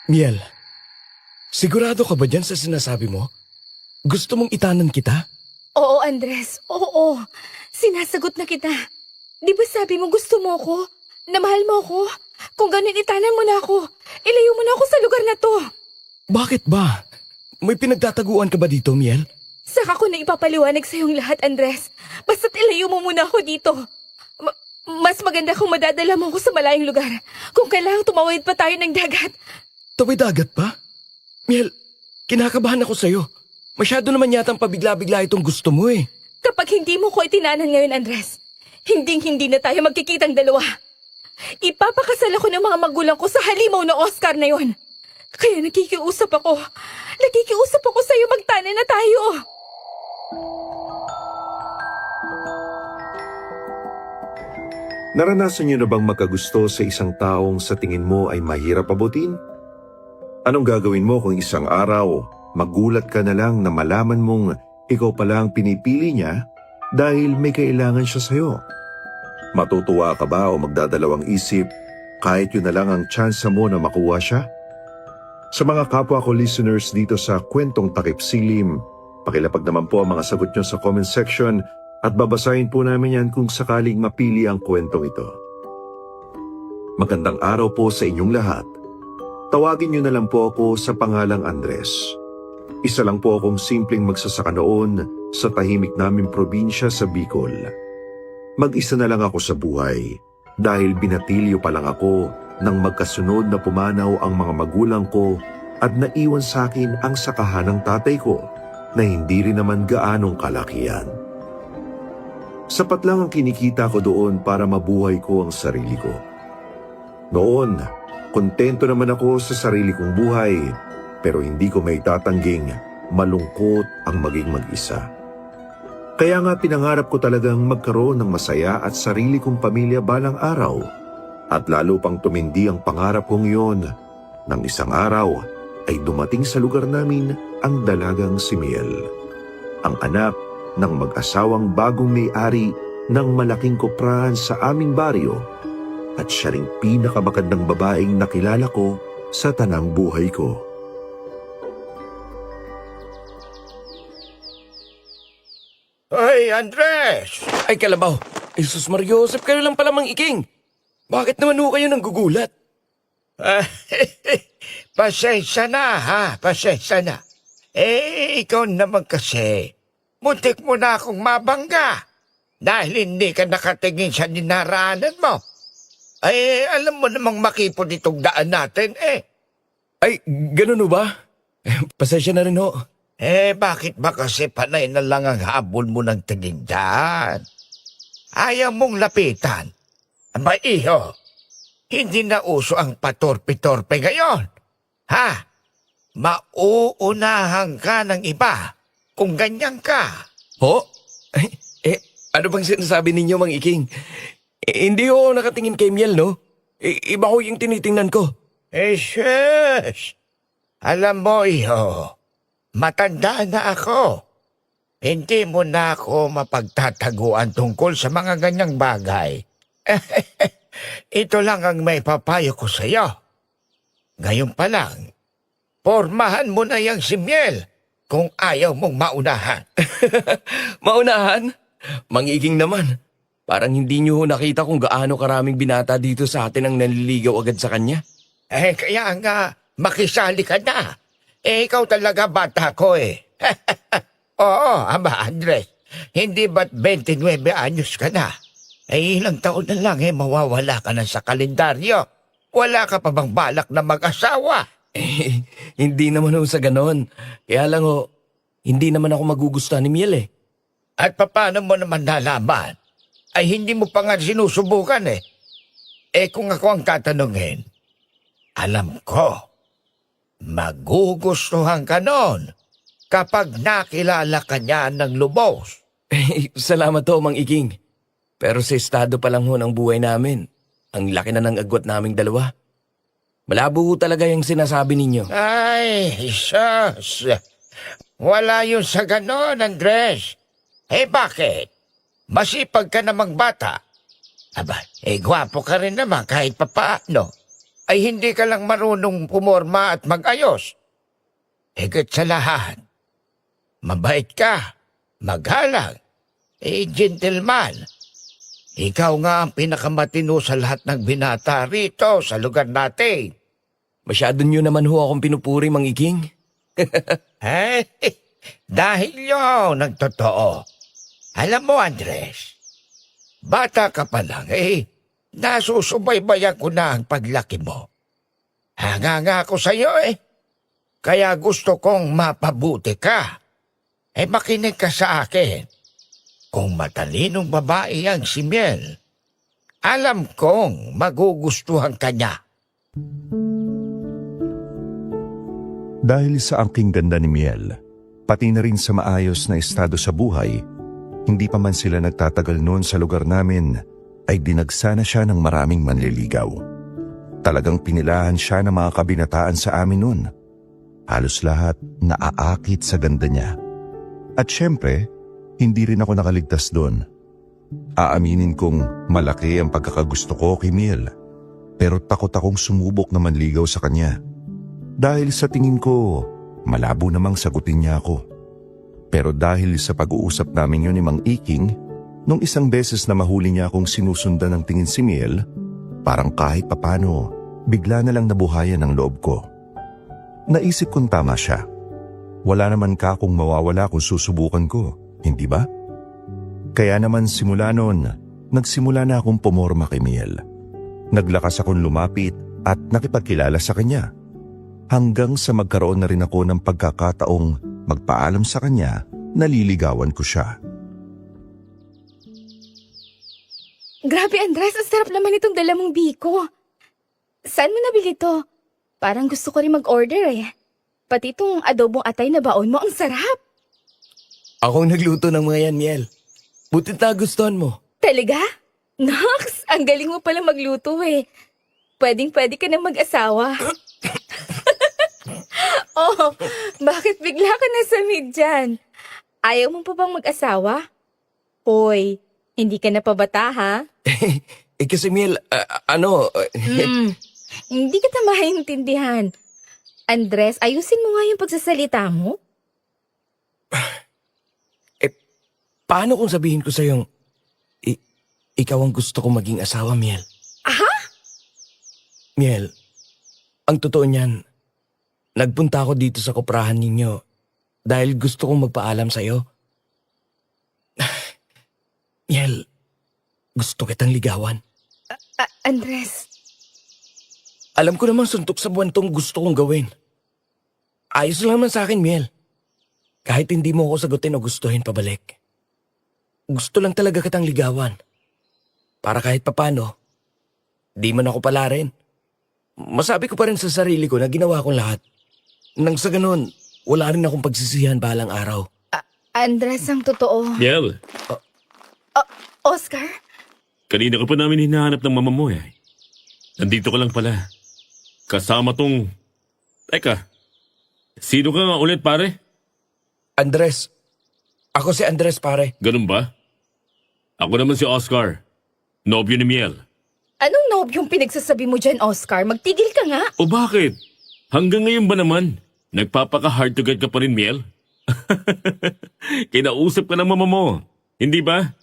Miel, sigurado ka ba dyan sa sinasabi mo? Gusto mong itanan kita? Oo, Andres. Oo. Sinasagot na kita. Di ba sabi mo gusto mo ako? Na mahal mo ako? Kung ganun, itanan mo na ako. Ilayo mo na ako sa lugar na to. Bakit ba? May pinagtataguan ka ba dito, Miel? Saka ko na ipapaliwanag sa iyong lahat, Andres. Basta't ilayo mo muna ako dito. Mas maganda kung madadala mo ako sa malayong lugar. Kung kailangang tumawid pa tayo ng dagat. Tawid dagat pa? Miel, kinakabahan ako sa'yo. Masyado naman yatang pabigla-bigla itong gusto mo eh. Kapag hindi mo ko itinanan ngayon, Andres, hinding-hindi na tayo magkikitang dalawa. Ipapakasal ako ng mga magulang ko sa halimaw na Oscar na yon. Kaya nakikiusap ako. Nakikiusap ako sa'yo, magtana na tayo. Naranasan niyo na bang magkagusto sa isang taong sa tingin mo ay mahirap abutin? Anong gagawin mo kung isang araw, magulat ka na lang na malaman mong ikaw pala ang pinipili niya dahil may kailangan siya sa'yo? Matutuwa ka ba o magdadalawang isip kahit yun na lang ang tsansa mo na makuha siya? Sa mga kapwa ko listeners dito sa Kwentong Takip Silim, pakilapag naman po ang mga sagot nyo sa comment section at babasahin po namin yan kung sakaling mapili ang kwentong ito. Magandang araw po sa inyong lahat. Tawagin niyo na lang po ako sa pangalang Andres. Isa lang po akong simpleng magsasaka noon sa tahimik naming probinsya sa Bicol. Mag-isa na lang ako sa buhay dahil binatilyo pa lang ako nang magkasunod na pumanaw ang mga magulang ko at naiwan sa akin ang sakahan ng tatay ko na hindi rin naman gaanong kalakihan. Sapat lang ang kinikita ko doon para mabuhay ko ang sarili ko. Noon, kontento naman ako sa sarili kong buhay, pero hindi ko may tatangging malungkot ang maging mag-isa. Kaya nga pinangarap ko talagang magkaroon ng masaya at sarili kong pamilya balang araw, at lalo pang tumindi ang pangarap kong iyon nang isang araw ay dumating sa lugar namin ang dalagang si Miel, ang anak ng mag-asawang bagong may-ari ng malaking koprahan sa aming baryo, at siya ring pinakamagandang babaeng nakilala ko sa tanang buhay ko. Hoy, Andres! Ay, Kalabaw, Jesus Mario Joseph, kayo lang pala mang iking. Bakit naman ho kayo nang gugulat? Pasensya na, ha? Pasensya na. Ikaw naman kasi, muntik mo na akong mabangga dahil hindi ka nakatingin sa ninaraanan mo. Alam mo namang makipon itong daan natin, Ay, ganun ho ba? Pasensya na rin ho. Bakit ba kasi panay na lang ang habol mo ng tingin dyan? Ayaw mong lapitan. Aba, iho, hindi na uso ang patorpe-torpe ngayon. Ha? Mauunahan ka ng iba kung ganyan ka. Ho? Ano bang sinasabi ninyo, Mang Iking? Hindi ho nakatingin kay Miel, no? Iba ko yung tinitingnan ko. Shush! Alam mo, iho, matanda na ako. Hindi mo na ako mapagtataguan tungkol sa mga ganyang bagay. Ito lang ang may papayo ko sa iyo. Ngayon pa lang, pormahan mo na yang si Miel kung ayaw mong maunahan. Maunahan? Mang Iking naman. Parang hindi nyo ho nakita kung gaano karaming binata dito sa atin ang nanliligaw agad sa kanya. Kaya nga, makisali ka na. Ikaw talaga bata ko Oo, aba Andres, hindi ba't 29 anyos ka na? Ilang taon na lang mawawala ka na sa kalendaryo. Wala ka pa bang balak na mag-asawa? Hindi naman ho sa ganon. Kaya lang ho, hindi naman ako magugustuhan ni Miel At paano mo naman nalaman? Ay hindi mo pa nga sinusubukan kung ako ang tatanungin, alam ko, magugustuhan ka nun kapag nakilala ka niya ng lubos. Salamat ho, Mang Iking. Pero sa estado pa lang ho ng buhay namin, ang laki na ng agwat naming dalawa. Malabo ho talaga yung sinasabi ninyo. Ay, sus. Wala yun sa ganon, Andres. Bakit? Masipag ka namang bata. Aba, gwapo ka rin naman kahit papaano. ay hindi ka lang marunong pumorma at mag-ayos. Higit sa lahat, mabait ka, magalang, gentleman. Ikaw nga ang pinakamatino sa lahat ng binata rito sa lugar natin. Masyado nyo naman ho akong pinupuri, Mang Iging. Eh, dahil yun ang totoo. Alam mo, Andres, bata ka pa lang nasusubaybayan ko na ang paglaki mo. Hanga nga ako sa'yo Kaya gusto kong mapabuti ka. Makinig ka sa akin. Kung matalinong babae ang si Miel, alam kong magugustuhan ka niya. Dahil sa angking ganda ni Miel, pati na rin sa maayos na estado sa buhay, hindi pa man sila nagtatagal noon sa lugar namin, ay dinagsa na siya ng maraming manliligaw. Talagang pinilahan siya ng mga kabinataan sa amin noon. Halos lahat naaakit sa ganda niya. At syempre, hindi rin ako nakaligtas doon. Aaminin kong malaki ang pagkakagusto ko kay Miel, pero takot akong sumubok na manligaw sa kanya. Dahil sa tingin ko, malabo namang sagutin niya ako. Pero dahil sa pag-uusap namin yun ni Mang Iking, nung isang beses na mahuli niya akong sinusundan ng tingin si Miel, parang kahit papano, bigla na lang nabuhayan ang loob ko. Naisip kong tama siya. Wala naman ka kung mawawala kung susubukan ko, hindi ba? Kaya naman simula noon, nagsimula na akong pumorma kay Miel. Naglakas akong lumapit at nakipagkilala sa kanya. Hanggang sa magkaroon na rin ako ng pagkakataong magpaalam sa kanya na liligawan ko siya. Grabe, Andres, ang sarap naman itong dala mong biko. Saan mo nabili to? Parang gusto ko rin mag-order Pati itong adobong atay na baon mo, ang sarap. Akong nagluto ng mga yan, Miel. Butit na gustuhan mo. Talaga? Nox, ang galing mo pala magluto Pwedeng-pwede ka na mag-asawa. Oh, bakit bigla ka nasamid dyan? Ayaw mo pa bang mag-asawa? Hoy, hindi ka na pabata, ha? Kasi Miel, Hindi kita maintindihan. Andres, ayusin mo nga yung pagsasalita mo. Paano kung sabihin ko sa'yong, ikaw ang gusto kong maging asawa, Miel? Aha? Miel, ang totoo niyan, nagpunta ako dito sa koprahan ninyo dahil gusto kong magpaalam sa'yo. Miel, gusto kitang ligawan. Andres, Alam ko namang suntok sa buwan tong gusto kong gawin. Ayos lang naman sa akin, Miel. Kahit hindi mo ako sagutin o gustuhin pabalik. Gusto lang talaga kitang ligawan. Para kahit papano, di man ako pala rin. Masabi ko pa rin sa sarili ko na ginawa kong lahat. Nang sa ganun, wala rin akong pagsisihan balang araw. Andres, ang totoo. Miel, Oscar? kanina ka pa namin hinahanap ng mama mo Nandito ka lang pala. Kasama tong... Teka, sino ka nga ulit, pare? Andres. Ako si Andres, pare. Ganun ba? Ako naman si Oscar, nobyo ni Miel. Anong nobyong pinagsasabi mo dyan, Oscar? Magtigil ka nga. O bakit? Hanggang ngayon ba naman, nagpapaka-hard to get ka pa rin, Miel? Kinausap ka ng mama mo, hindi ba?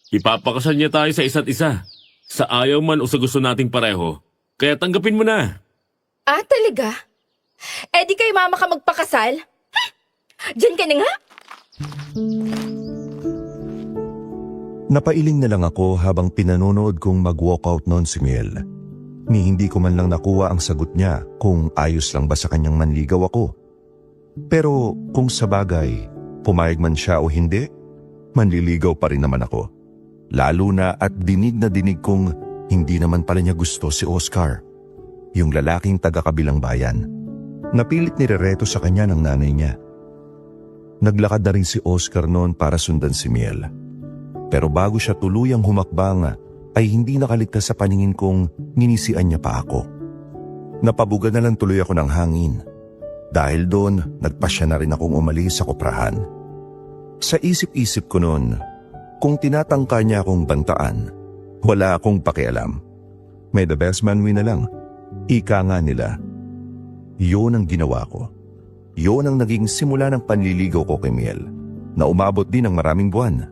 Ipapakasal niya tayo sa isa't isa. Sa ayaw man o sa gusto nating pareho, kaya tanggapin mo na. Ah, talaga? Di kay mama ka magpakasal? Diyan ka na nga? Napailing na lang ako habang pinanonood kong mag-walkout noon si Miel. Ni hindi ko man lang nakuha ang sagot niya kung ayos lang ba sa kanyang manligaw ako. Pero kung sa bagay, pumayag man siya o hindi, manliligaw pa rin naman ako. Lalo na at dinig na dinig kong hindi naman pala niya gusto si Oscar, yung lalaking taga-kabilang bayan. Napilit nirereto sa kanya ng nanay niya. Naglakad na rin si Oscar noon para sundan si Miel. Pero bago siya tuluyang humakbang, ay hindi nakaligtas sa paningin kong nginisian niya pa ako. Napabuga na lang tuloy ako ng hangin. Dahil doon, nagpasya na rin akong umalis sa koprahan. Sa isip-isip ko noon, kung tinatangka niya akong bantaan, wala akong pakialam. May the best man win na lang. Ika nga nila, yun ang ginawa ko. Yun ang naging simula ng panliligaw ko kay Miel, na umabot din ng maraming buwan.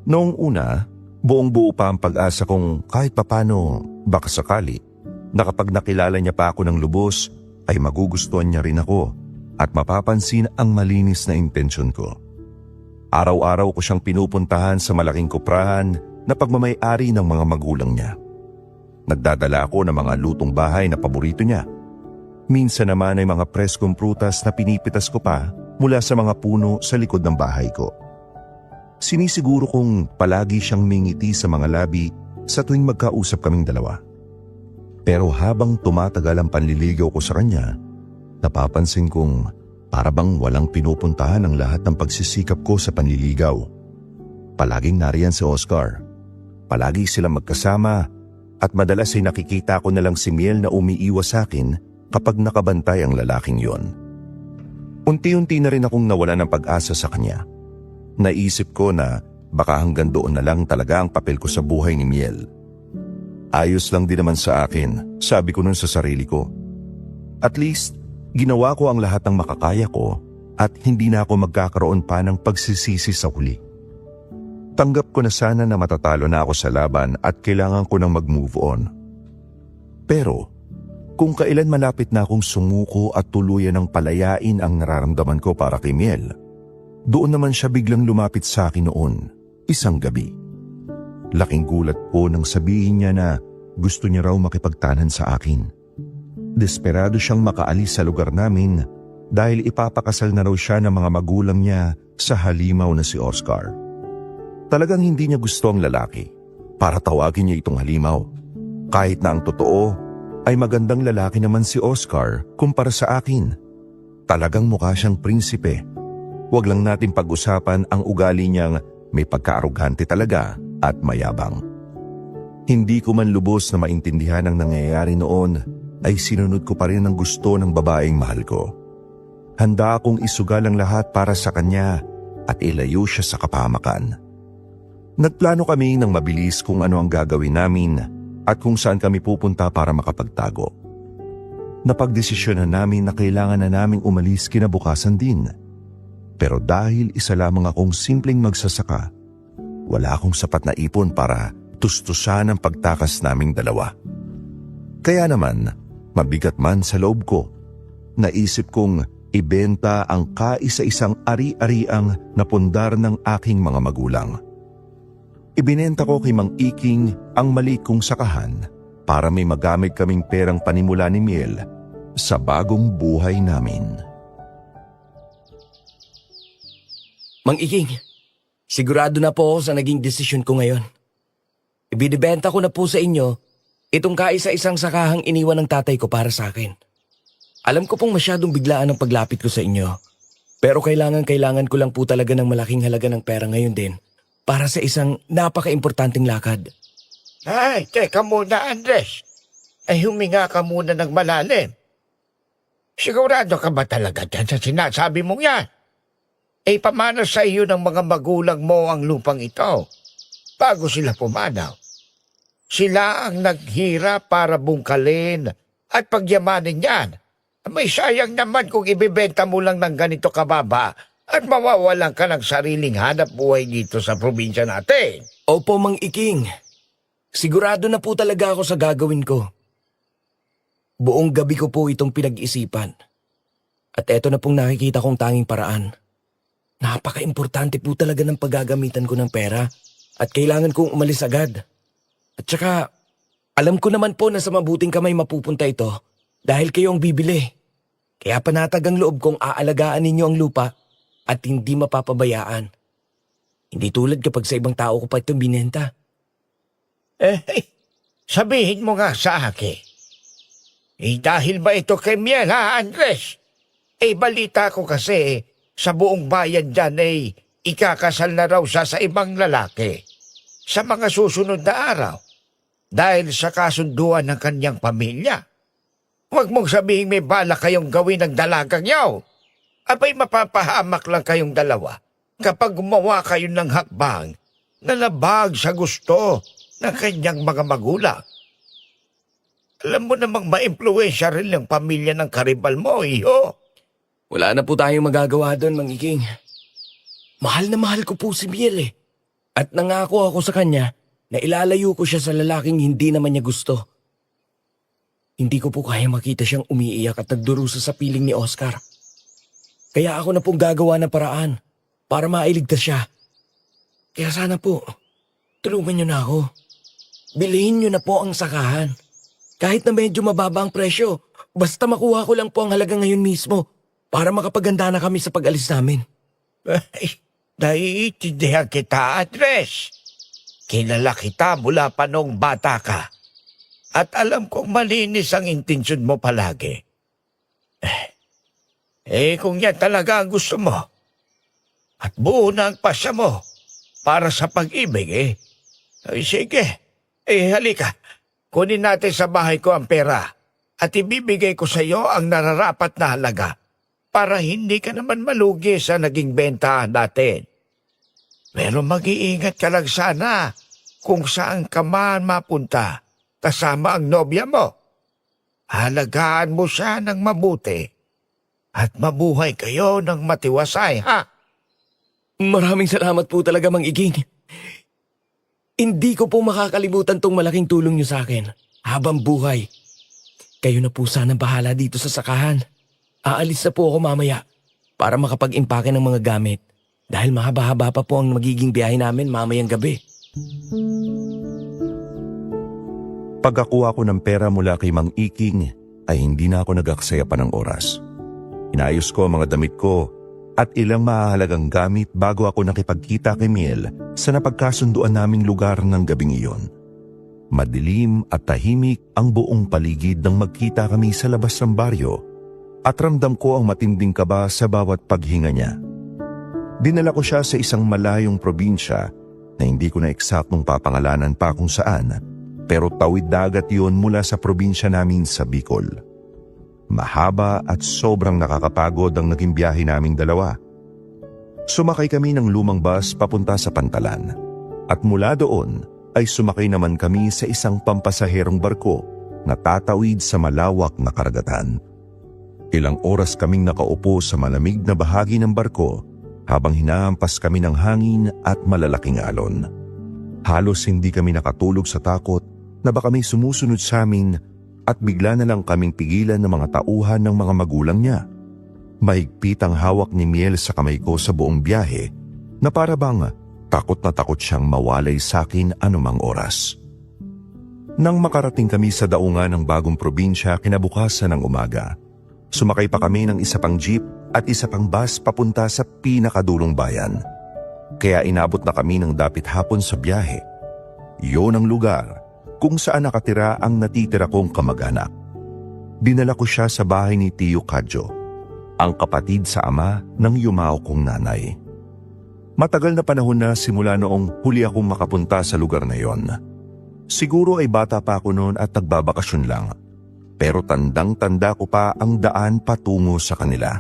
Noong una, buong buo pa ang pag-asa kong kahit papano, baka sakali, na kapag nakilala niya pa ako ng lubos, ay magugustuhan niya rin ako at mapapansin ang malinis na intensyon ko. Araw-araw ko siyang pinupuntahan sa malaking kuprahan na pagmamay-ari ng mga magulang niya. Nagdadala ako ng mga lutong bahay na paborito niya. Minsan naman ay mga preskong prutas na pinipitas ko pa mula sa mga puno sa likod ng bahay ko. Sinisiguro kong palagi siyang mingiti sa mga labi sa tuwing magkausap kaming dalawa. Pero habang tumatagal ang panliligaw ko sa kanya, napapansin kong para bang walang pinupuntahan ang lahat ng pagsisikap ko sa panliligaw. Palaging nariyan si Oscar. Palagi silang magkasama at madalas ay nakikita ko na lang si Miel na umiiwas sa akin kapag nakabantay ang lalaking yon. Unti-unti na rin akong nawala ng pag-asa sa kanya. Naisip ko na baka hanggang doon na lang talaga ang papel ko sa buhay ni Miel. Ayos lang din naman sa akin, sabi ko nun sa sarili ko. At least, ginawa ko ang lahat ng makakaya ko at hindi na ako magkakaroon pa ng pagsisisi sa huli. Tanggap ko na sana na matatalo na ako sa laban at kailangan ko nang mag-move on. Pero, kung kailan malapit na akong sumuko at tuluyan ng palayain ang nararamdaman ko para kay Miel, doon naman siya biglang lumapit sa akin noon, isang gabi. Laking gulat ko nang sabihin niya na gusto niya raw makipagtanan sa akin. Desperado siyang makaalis sa lugar namin dahil ipapakasal na raw siya ng mga magulang niya sa halimaw na si Oscar. Talagang hindi niya gusto ang lalaki para tawagin niya itong halimaw. Kahit na ang totoo ay magandang lalaki naman si Oscar kumpara sa akin. Talagang mukha siyang prinsipe. Huwag lang natin pag-usapan ang ugali niyang may pagka-arugante talaga at mayabang. Hindi ko man lubos na maintindihan ang nangyayari noon ay sinunod ko pa rin ang gusto ng babaeng mahal ko. Handa akong isugal ang lahat para sa kanya at ilayo siya sa kapahamakan. Nagplano kami ng mabilis kung ano ang gagawin namin at kung saan kami pupunta para makapagtago. Napagdesisyonan namin na kailangan na naming umalis kinabukasan din. Pero dahil isa lamang akong simpleng magsasaka, wala akong sapat na ipon para tustusan ang pagtakas naming dalawa. Kaya naman, mabigat man sa loob ko, naisip kong ibenta ang kaisa-isang ari-ariang napundar ng aking mga magulang. Ibinenta ko kay Mang Iking ang maliit kong sakahan para may magamit kaming perang panimula ni Miel sa bagong buhay namin. Mang Iking, sigurado na po ako sa naging desisyon ko ngayon. Ibinibenta ko na po sa inyo itong kaisa-isang sakahang iniwan ng tatay ko para sa akin. Alam ko pong masyadong biglaan ang paglapit ko sa inyo, pero kailangan ko lang po talaga ng malaking halaga ng pera ngayon din para sa isang napaka-importanting lakad. Ay, teka muna, Andres. Ay, huminga ka muna ng malalim. Sigurado ka ba talaga dyan sa sinasabi mong yan? Eh, pamana sa iyo ng mga magulang mo ang lupang ito bago sila pumanaw. Sila ang naghirap para bungkalin at pagyamanin yan. May sayang naman kung ibibenta mo lang ng ganito kababa at mawawalan ka ng sariling hanap buhay dito sa probinsya natin. Opo, Mang Iking. Sigurado na po talaga ako sa gagawin ko. Buong gabi ko po itong pinag-isipan. At eto na pong nakikita kong tanging paraan. Napaka-importante po talaga ng paggagamitan ko ng pera at kailangan kong umalis agad. At saka, alam ko naman po na sa mabuting kamay mapupunta ito dahil kayo ang bibili. Kaya panatag ang loob kong aalagaan ninyo ang lupa at hindi mapapabayaan. Hindi tulad kapag sa ibang tao ko pa itong binenta. Sabihin mo nga sa akin. Dahil ba ito kay Miel, ha, Andres? Balita ko kasi sa buong bayan dyan ikakasal na raw siya sa ibang lalaki sa mga susunod na araw dahil sa kasunduan ng kanyang pamilya. Huwag mong sabihin may bala kayong gawin ng dalagang yaw. Abay mapapahamak lang kayong dalawa kapag gumawa kayo ng hakbang na labag sa gusto ng kanyang mga magulang. Alam mo namang maimpluwensya rin ang pamilya ng karibal mo, iho. Wala na po tayong magagawa doon, Mang Iging. Mahal na mahal ko po si Miel eh. At nangako ako sa kanya na ilalayo ko siya sa lalaking hindi naman niya gusto. Hindi ko po kaya makita siyang umiiyak at nagdurusa sa piling ni Oscar. Kaya ako na pong gagawa ng paraan para mailigtas siya. Kaya sana po, tulungan niyo na ako. Bilhin niyo na po ang sakahan. Kahit na medyo mababa ang presyo, basta makuha ko lang po ang halaga ngayon mismo para makapaganda na kami sa pag-alis namin. Ay, naiintindihan kita, Andres. Kilala kita mula pa noong bata ka. At alam kong malinis ang intensyon mo palagi. Kung yan talaga ang gusto mo, at buo na ang pasya mo para sa pag-ibig, ay sige. Halika, kunin natin sa bahay ko ang pera at ibibigay ko sa iyo ang nararapat na halaga para hindi ka naman malugi sa naging bentahan natin. Pero mag-iingat ka lang sana kung saan ka man mapunta kasama ang nobya mo. Halagaan mo siya ng mabuti at mabuhay kayo ng matiwasay, ha? Maraming salamat po talaga, Mang Iging. Hindi ko po makakalimutan tong malaking tulong niyo sa akin habang buhay. Kayo na po sana bahala dito sa sakahan. Aalis na po ako mamaya para makapag-impake ng mga gamit dahil mahaba-haba pa po ang magiging biyahe namin mamayang gabi. Pagkakuha ko ng pera mula kay Mang Iking ay hindi na ako nag-aksaya pa ng oras. Inayos ko ang mga damit ko at ilang mahalagang gamit bago ako nakipagkita kay Miel sa napagkasunduan naming lugar ng gabing iyon. Madilim at tahimik ang buong paligid nang magkita kami sa labas ng baryo at ramdam ko ang matinding kaba sa bawat paghinga niya. Dinala ko siya sa isang malayong probinsya na hindi ko na eksaktong papangalanan pa kung saan, pero tawid dagat yun mula sa probinsya namin sa Bicol. Mahaba at sobrang nakakapagod ang naging biyahe naming dalawa. Sumakay kami ng lumang bus papunta sa Pantalan at mula doon ay sumakay naman kami sa isang pampasaherong barko na tatawid sa malawak na karagatan. Ilang oras kaming nakaupo sa malamig na bahagi ng barko habang hinahampas kami ng hangin at malalaking alon. Halos hindi kami nakatulog sa takot na baka may sumusunod sa amin at bigla na lang kaming pigilan ng mga tauhan ng mga magulang niya. Mahigpit ang hawak ni Miel sa kamay ko sa buong biyahe na para bang takot na takot siyang mawalay sa akin anumang oras. Nang makarating kami sa daungan ng bagong probinsya kinabukasan ng umaga, sumakay pa kami ng isa pang jeep at isa pang bus papunta sa pinakadulong bayan. Kaya inabot na kami ng dapit hapon sa biyahe. Iyon ang lugar kung saan nakatira ang natitira kong kamag-anak. Dinala ko siya sa bahay ni Tio Kadyo, ang kapatid sa ama ng yumao kong nanay. Matagal na panahon na simula noong huli akong makapunta sa lugar na yon. Siguro ay bata pa ako noon at nagbabakasyon lang, pero tandang-tanda ko pa ang daan patungo sa kanila.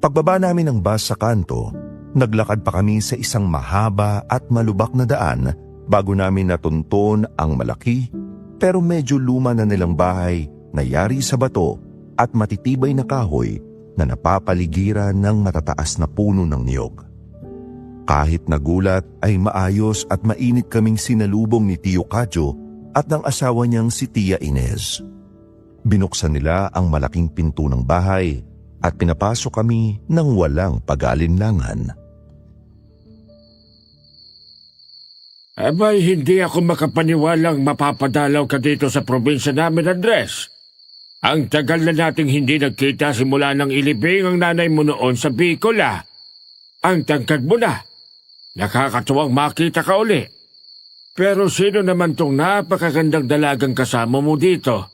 Pagbaba namin ng bus sa kanto, naglakad pa kami sa isang mahaba at malubak na daan bago namin natunton ang malaki pero medyo luma na nilang bahay na yari sa bato at matitibay na kahoy na napapaligiran ng matataas na puno ng niyog. Kahit nagulat ay maayos at mainit kaming sinalubong ni Tio Kadyo at ng asawa niyang si Tia Inez. Binuksan nila ang malaking pinto ng bahay at pinapasok kami ng walang pag-aalinlangan. Abay, hindi ako makapaniwalang mapapadalaw ka dito sa probinsya namin, Andres. Ang tagal na nating hindi nagkita simula nang ilibing ang nanay mo noon sa Bicol, ah. Ang tangkad mo na. Nakakatuwang makita ka uli. Pero sino naman tong napakagandang dalagang kasama mo dito?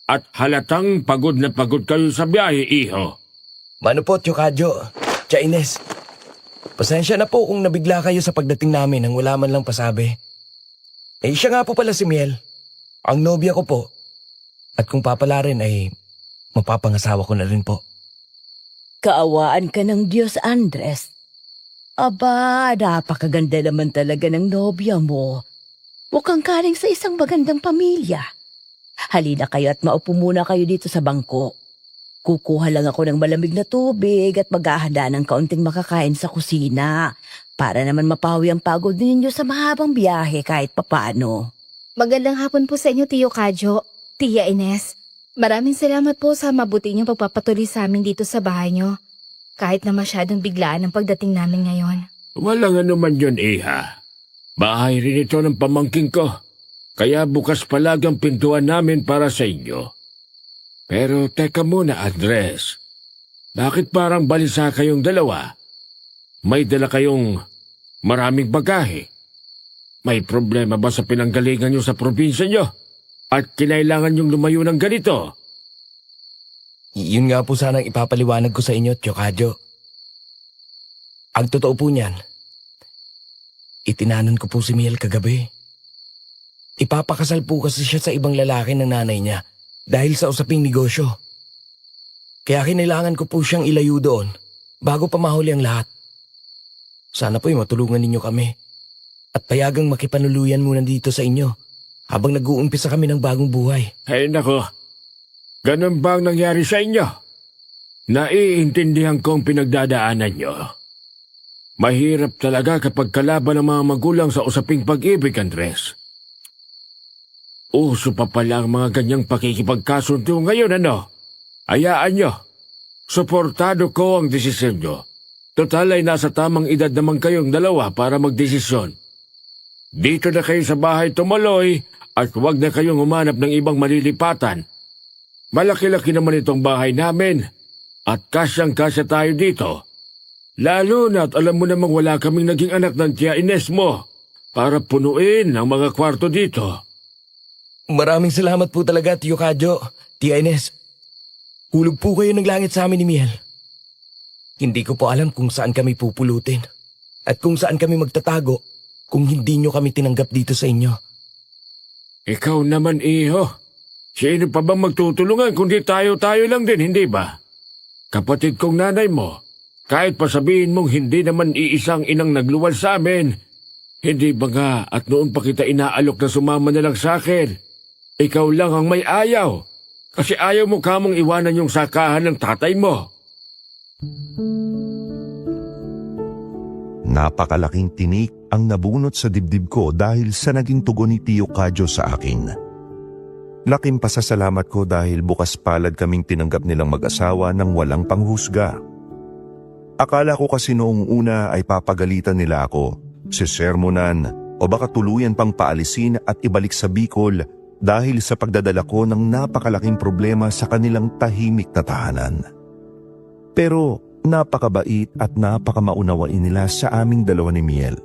At halatang pagod na pagod kayo sa biyahe, iho. Mano po, Tio Kadyo, Tia Ines. Pasensya na po kung nabigla kayo sa pagdating namin nang wala man lang pasabi. Siya nga po pala si Miel, ang nobya ko po. At kung papala rin ay mapapangasawa ko na rin po. Kaawaan ka ng Diyos, Andres. Aba, napakaganda naman talaga ng nobya mo. Mukhang galing sa isang magandang pamilya. Halina kayo at maupo muna kayo dito sa bangko. Kukuha lang ako ng malamig na tubig at maghahanda ng kaunting makakain sa kusina para naman mapawi ang pagod ninyo sa mahabang biyahe kahit papano. Magandang hapon po sa inyo, Tio Kadyo, Tia Ines. Maraming salamat po sa mabuti niyong pagpapatuloy sa amin dito sa bahay niyo. Kahit na masyadong biglaan ang pagdating namin ngayon. Walang anuman yun, Iha. Bahay rin ito ng pamangking ko. Kaya bukas palagi ang pintuan namin para sa inyo. Pero teka muna, Andres. Bakit parang balisa kayong dalawa? May dala kayong maraming bagahe. May problema ba sa pinanggalingan nyo sa probinsya nyo? At kinailangan nyong lumayo ng ganito? Yun nga po sanang ipapaliwanag ko sa inyo, Tio Kadyo. Ang totoo po niyan, itinanan ko po si Miel kagabi. Ipapakasal po kasi siya sa ibang lalaki ng nanay niya dahil sa usaping negosyo. Kaya kinailangan ko po siyang ilayo doon bago pa mahuli ang lahat. Sana po'y matulungan ninyo kami at payagang makipanuluyan muna dito sa inyo habang nag-uumpisa kami ng bagong buhay. Ay nako, ganun ba ang nangyari sa inyo? Naiintindihan ko ang pinagdadaanan nyo. Mahirap talaga kapag kalaban ng mga magulang sa usaping pag-ibig, Andres. Uso pa pala ang mga ganyang pakikipagkasundo ngayon, ano? Hayaan nyo. Suportado ko ang desisyon nyo. Total ay nasa tamang edad naman kayong dalawa para magdesisyon. Dito na kayo sa bahay tumuloy at huwag na kayong humanap ng ibang malilipatan. Malaki-laki naman itong bahay namin at kasyang-kasya tayo dito. Lalo na't alam mo namang wala kaming naging anak ng Tia Ines mo para punuin ang mga kwarto dito. Maraming salamat po talaga, Tio Kadyo, Tia Ines. Hulog po kayo ng langit sa amin ni Miel. Hindi ko po alam kung saan kami pupulutin at kung saan kami magtatago kung hindi nyo kami tinanggap dito sa inyo. Ikaw naman, iho. Sino pa bang magtutulungan kundi tayo-tayo lang din, hindi ba? Kapatid kong nanay mo, kahit pa sabihin mong hindi naman iisang inang nagluwal sa amin, hindi ba nga at noon pa kita inaalok na sumama na lang sa akin? Ikaw lang ang may ayaw, kasi ayaw mo kamong iwanan yung sakahan ng tatay mo. Napakalaking tinik ang nabunot sa dibdib ko dahil sa naging tugon ni Tio Kadyo sa akin. Laking pasasalamat ko dahil bukas palad kaming tinanggap nilang mag-asawa ng walang panghusga. Akala ko kasi noong una ay papagalitan nila ako, sisermonan o baka tuluyan pang paalisin at ibalik sa Bicol dahil sa pagdadala ko ng napakalaking problema sa kanilang tahimik na tahanan. Pero napakabait at napakamaunawain nila sa aming dalawa ni Miel.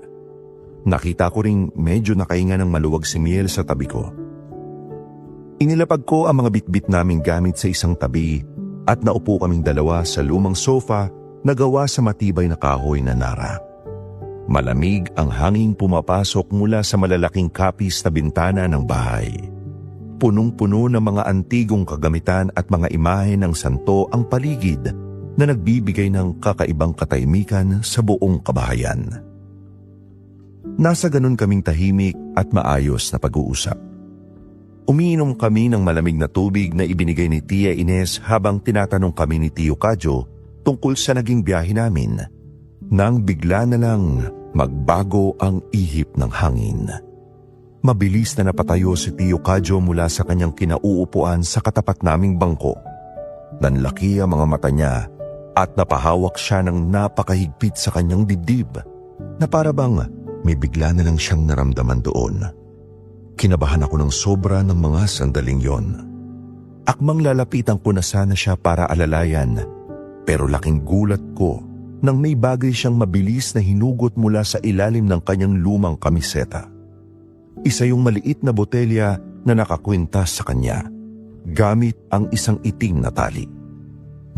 Nakita ko ring medyo nakahinga ng maluwag si Miel sa tabi ko. Inilapag ko ang mga bitbit naming gamit sa isang tabi at naupo kaming dalawa sa lumang sofa na gawa sa matibay na kahoy na nara. Malamig ang hanging pumapasok mula sa malalaking kapis na bintana ng bahay. Punong-puno ng mga antigong kagamitan at mga imahe ng santo ang paligid na nagbibigay ng kakaibang katahimikan sa buong kabahayan. Nasa ganun kaming tahimik at maayos na pag-uusap. Umiinom kami ng malamig na tubig na ibinigay ni Tia Ines habang tinatanong kami ni Tio Kadyo tungkol sa naging biyahe namin, nang bigla na lang magbago ang ihip ng hangin. Mabilis na napatayo si Tio Kadyo mula sa kanyang kinauupuan sa katapat naming bangko. Nanlaki ang mga mata niya at napahawak siya ng napakahigpit sa kanyang dibdib na para bang may bigla na lang siyang naramdaman doon. Kinabahan ako ng sobra ng mga sandaling yon. Akmang lalapitan ko na sana siya para alalayan, pero laking gulat ko nang may bagay siyang mabilis na hinugot mula sa ilalim ng kanyang lumang kamiseta. Isa yung maliit na botelya na nakakwintas sa kanya, gamit ang isang itim na tali.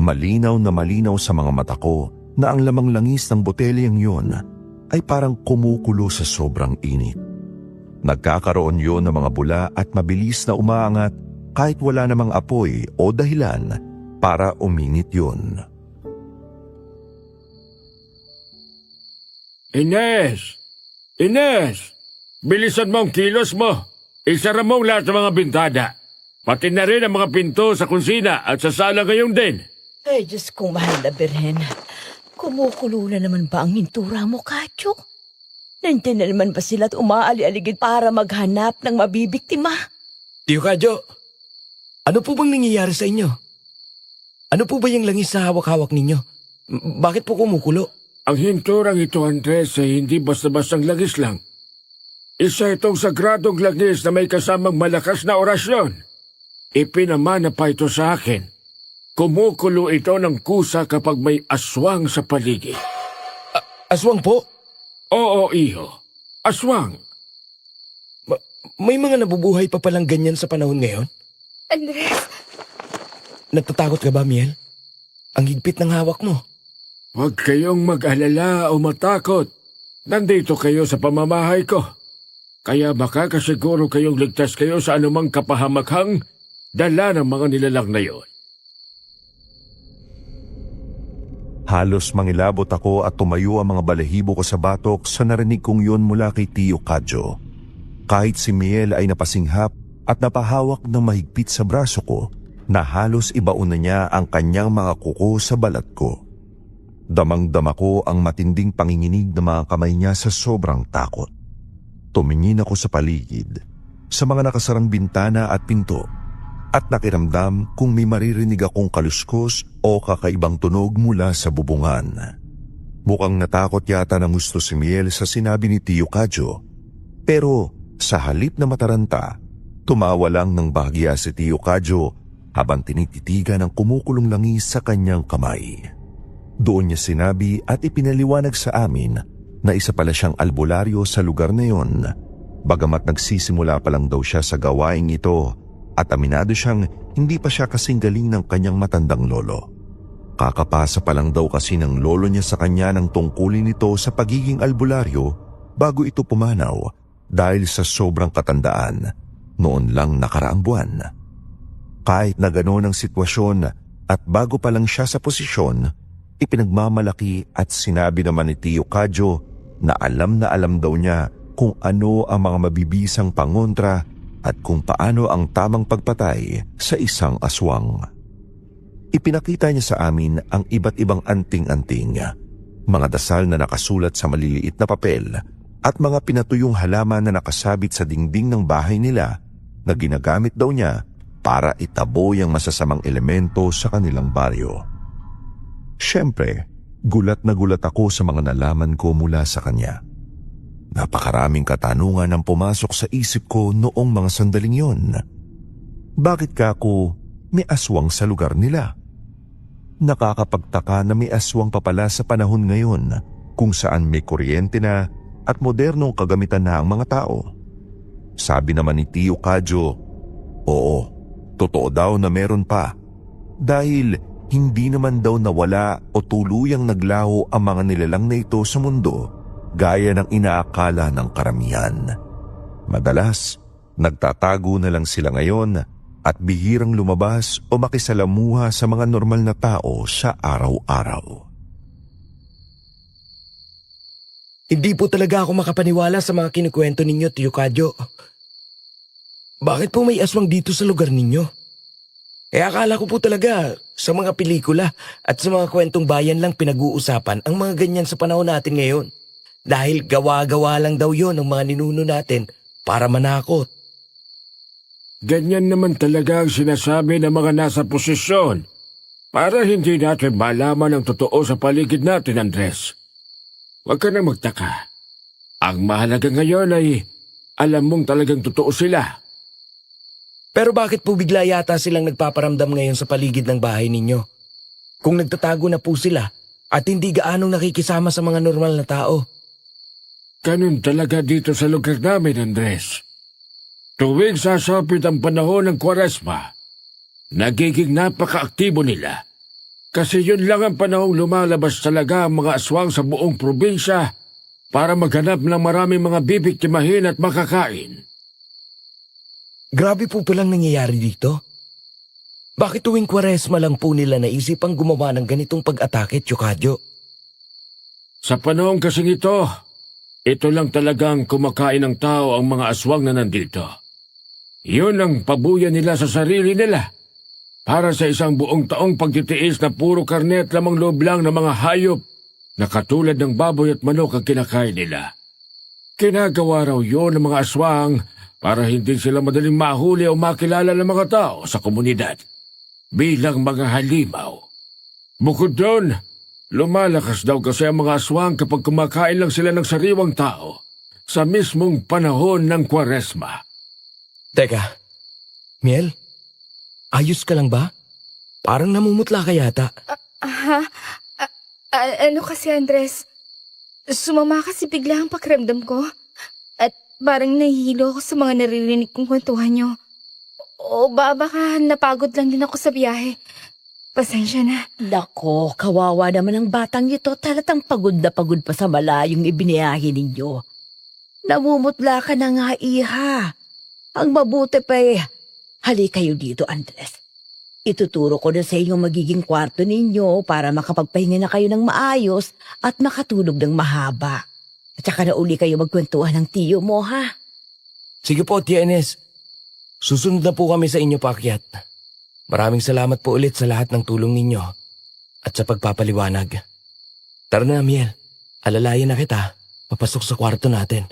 Malinaw na malinaw sa mga mata ko na ang lamang langis ng botelyang yon ay parang kumukulo sa sobrang init. Nagkakaroon yon ng mga bula at mabilis na umaangat kahit wala namang apoy o dahilan para uminit yon. Ines! Ines! Bilisan mo ang kilos mo. Isara mo ang lahat ng mga bintana. Pati na rin ang mga pinto sa kusina at sa sala ngayon din. Ay, Diyos kong mahal na Birhen. Kumukulo na naman ba ang hintura mo, Kadyo? Nandiyan na naman ba sila at umaali-aligid para maghanap ng mabibiktima? Tiyo Kadyo, ano po bang nangyayari sa inyo? Ano po ba yung langis na hawak-hawak ninyo? Bakit po kumukulo? Ang hinturang ito, Andres, ay hindi basta-bastang langis lang. Isa itong sagradong langis na may kasamang malakas na orasyon. Ipinamana pa ito sa akin. Kumukulo ito ng kusa kapag may aswang sa paligid. Aswang po? Oo, iho. Aswang. May mga nabubuhay pa palang ganyan sa panahon ngayon? Andres, Natatakot ka ba, Miel? Ang higpit ng hawak mo. Huwag kayong mag-alala o matakot. Nandito kayo sa pamamahay ko. Kaya makakasiguro kayong ligtas kayo sa anumang kapahamakhang dala ng mga nilalang na yon. Halos mangilabot ako at tumayo ang mga balahibo ko sa batok sa narinig kong yun mula kay Tio Kadyo. Kahit si Miel ay napasinghap at napahawak ng mahigpit sa braso ko, na halos ibaon na niya ang kanyang mga kuko sa balat ko. Damang-dama ko ang matinding panginginig ng mga kamay niya sa sobrang takot. Tumingin ako sa paligid, sa mga nakasarang bintana at pinto, at nakiramdam kung may maririnig akong kaluskos o kakaibang tunog mula sa bubungan. Mukhang natakot yata ng gusto si Miel sa sinabi ni Tio Kadyo, pero sa halip na mataranta, tumawa lang ng bahagya si Tio Kadyo habang tinititigan ang kumukulong langis sa kanyang kamay. Doon niya sinabi at ipinaliwanag sa amin na isa pala siyang albularyo sa lugar na yon, bagamat nagsisimula pa lang daw siya sa gawaing ito at aminado siyang hindi pa siya kasing galing ng kanyang matandang lolo. Kakapasa pa lang daw kasi ng lolo niya sa kanya ng tungkulin nito sa pagiging albularyo bago ito pumanaw dahil sa sobrang katandaan noon lang nakaraang buwan. Kahit na gano'n ang sitwasyon at bago pa lang siya sa posisyon, ipinagmamalaki at sinabi naman ni Tio Kadyo na alam daw niya kung ano ang mga mabibisang pangontra at kung paano ang tamang pagpatay sa isang aswang. Ipinakita niya sa amin ang iba't ibang anting-anting, mga dasal na nakasulat sa maliliit na papel at mga pinatuyong halaman na nakasabit sa dingding ng bahay nila na ginagamit daw niya para itabo ang masasamang elemento sa kanilang baryo. Siyempre, gulat na gulat ako sa mga nalaman ko mula sa kanya. Napakaraming katanungan ang pumasok sa isip ko noong mga sandaling yon. Bakit ka ako may aswang sa lugar nila? Nakakapagtaka na may aswang pa pala sa panahon ngayon kung saan may kuryente na at modernong kagamitan na ang mga tao. Sabi naman ni Tio Kadyo, oo, totoo daw na meron pa. Dahil hindi naman daw nawala o tuluyang naglaho ang mga nilalang na ito sa mundo gaya ng inaakala ng karamihan. Madalas, nagtatago na lang sila ngayon at bihirang lumabas o makisalamuha sa mga normal na tao sa araw-araw. Hindi po talaga ako makapaniwala sa mga kinukwento ninyo, Tio Kadyo. Bakit po may aswang dito sa lugar ninyo? Akala ko po talaga sa mga pelikula at sa mga kwentong bayan lang pinag-uusapan ang mga ganyan sa panahon natin ngayon. Dahil gawa-gawa lang daw yon ng mga ninuno natin para manakot. Ganyan naman talaga ang sinasabi ng mga nasa posisyon para hindi natin malaman ang totoo sa paligid natin, Andres. Huwag ka nang magtaka. Ang mahalaga ngayon ay alam mong talagang totoo sila. Pero bakit po bigla yata silang nagpaparamdam ngayon sa paligid ng bahay ninyo? Kung nagtatago na po sila at hindi gaanong nakikisama sa mga normal na tao. Ganun talaga dito sa lugar namin, Andres. Tuwing sasapit ang panahon ng Kwaresma, nagiging napaka-aktibo nila. Kasi yun lang ang panahong lumalabas talaga ang mga aswang sa buong probinsya para maghanap ng maraming mga bibiktimahin at makakain. Grabe po palang nangyayari dito. Bakit tuwing Kwaresma lang po nila naisipang gumawa ng ganitong pag-atake, Tio Kadyo? Sa panahon kasing ito lang talagang kumakain ng tao ang mga aswang na nandito. Yun ang pabuya nila sa sarili nila. Para sa isang buong taong pagtitiis na puro karne at lamang loob lang ng mga hayop na katulad ng baboy at manok ang kinakain nila. Kinagawa raw yun ng mga aswang para hindi sila madaling mahuli o makilala ng mga tao sa komunidad bilang mga halimaw. Bukod doon, lumalakas daw kasi ang mga aswang kapag kumakain lang sila ng sariwang tao sa mismong panahon ng Kwaresma. Teka, Miel? Ayos ka lang ba? Parang namumutla ka yata. Ano kasi, Andres? Sumama kasi bigla ang pakiramdam ko. At parang nahihilo ako sa mga naririnig kong kwentuhan nyo. O baka napagod lang din ako sa biyahe. Pasensya na. Nako, kawawa naman ang batang ito. Talatang pagod na pagod pa sa malayong ibiniyahe ninyo. Namumutla ka na nga, iha. Ang mabuti pa hali kayo dito, Andres. Ituturo ko na sa inyo magiging kwarto ninyo para makapagpahinga na kayo ng maayos at makatulog ng mahaba. At saka na uli kayo magkwentuhan ng tiyo mo, ha? Sige po, Tia Ines. Susunod na po kami sa inyo, paakyat. Maraming salamat po ulit sa lahat ng tulong ninyo at sa pagpapaliwanag. Tara na, Miel. Alalayan na kita. Papasok sa kwarto natin.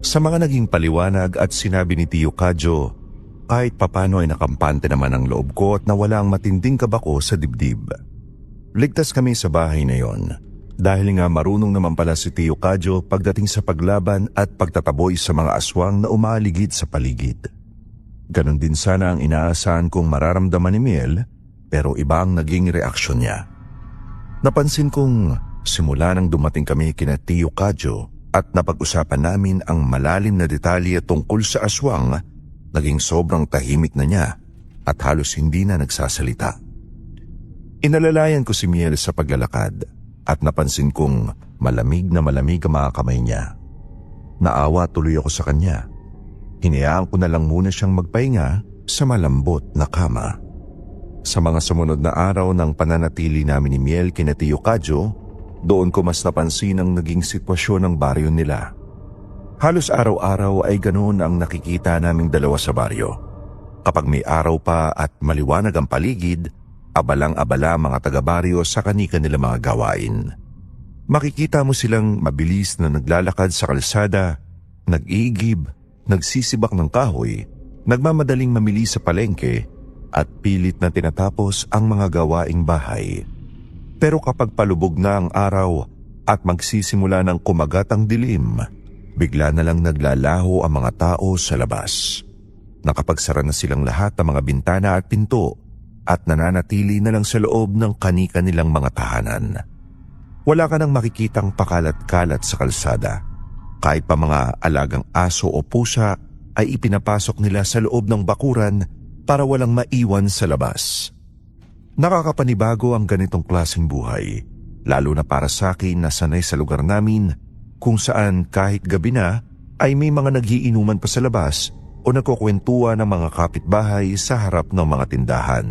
Sa mga naging paliwanag at sinabi ni Tio Kadyo, kahit papano ay nakampante naman ang loob ko at nawala ang matinding kabako sa dibdib. Ligtas kami sa bahay na yon dahil nga marunong naman pala si Tio Kadyo pagdating sa paglaban at pagtataboy sa mga aswang na umaligid sa paligid. Ganon din sana ang inaasahan kong mararamdaman ni Miel, pero iba ang naging reaksyon niya. Napansin kong simula nang dumating kami kina Tio Kadyo at napag-usapan namin ang malalim na detalye tungkol sa aswang, naging sobrang tahimik na niya at halos hindi na nagsasalita. Inalalayan ko si Miel sa paglalakad at napansin kong malamig na malamig ang mga kamay niya. Naawa tuloy ako sa kanya. Hinayaan ko na lang muna siyang magpahinga sa malambot na kama. Sa mga sumunod na araw ng pananatili namin ni Miel kina Tio Kadyo, doon ko mas napansin ang naging sitwasyon ng baryo nila. Halos araw-araw ay ganoon ang nakikita naming dalawa sa baryo. Kapag may araw pa at maliwanag ang paligid, abalang-abala mga taga-baryo sa kanika nila mga gawain. Makikita mo silang mabilis na naglalakad sa kalsada, nag-iigib, nagsisibak ng kahoy, nagmamadaling mamili sa palengke, at pilit na tinatapos ang mga gawaing bahay. Pero kapag palubog na ang araw at magsisimula ng kumagat ang dilim, bigla na lang naglalaho ang mga tao sa labas. Nakapagsara na silang lahat ng mga bintana at pinto at nananatili na lang sa loob ng kanika nilang mga tahanan. Wala ka nang makikitang pakalat-kalat sa kalsada. Kahit pa mga alagang aso o pusa ay ipinapasok nila sa loob ng bakuran para walang maiwan sa labas. Nakakapanibago ang ganitong klaseng buhay, lalo na para sa akin na sanay sa lugar namin kung saan kahit gabi na ay may mga nagiinuman pa sa labas o nagkukwentuhan ng mga kapitbahay sa harap ng mga tindahan.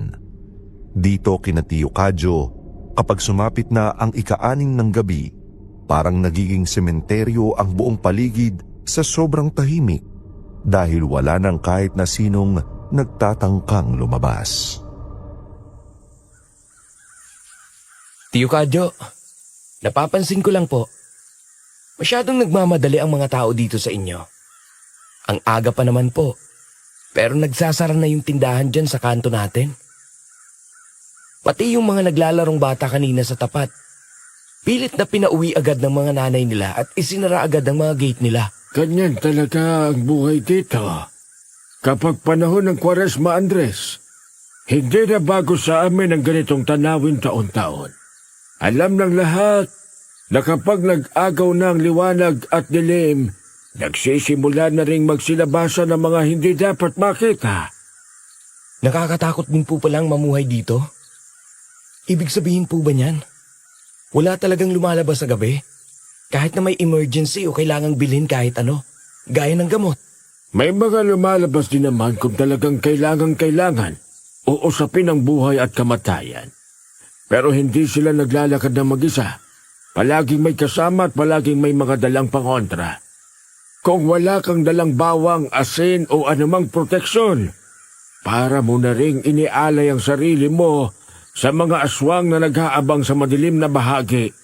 Dito kina Tio Kadyo, kapag sumapit na ang ika-6 ng gabi, parang nagiging sementeryo ang buong paligid sa sobrang tahimik dahil wala nang kahit na sinong nagtatangkang lumabas. Tio Kadyo, napapansin ko lang po, masyadong nagmamadali ang mga tao dito sa inyo. Ang aga pa naman po, pero nagsasara na yung tindahan dyan sa kanto natin. Pati yung mga naglalarong bata kanina sa tapat, pilit na pinauwi agad ng mga nanay nila at isinara agad ang mga gate nila. Ganyan talaga ang buhay dito. Kapag panahon ng Kwaresma, Andres, hindi na bago sa amin ang ganitong tanawin taon-taon. Alam ng lahat na kapag nag-agaw na ang liwanag at dilim, nagsisimula na ring magsilabasa ng mga hindi dapat makita. Nakakatakot din po palang mamuhay dito. Ibig sabihin po ba niyan? Wala talagang lumalabas sa gabi? Kahit na may emergency o kailangang bilhin kahit ano, gaya ng gamot. May mga lumalabas din naman kung talagang kailangan o usapin ang buhay at kamatayan. Pero hindi sila naglalakad ng mag-isa. Palaging may kasama at palaging may mga dalang pangontra. Kung wala kang dalang bawang, asin o anumang proteksyon, para mo na ring inialay ang sarili mo sa mga aswang na nag-aabang sa madilim na bahagi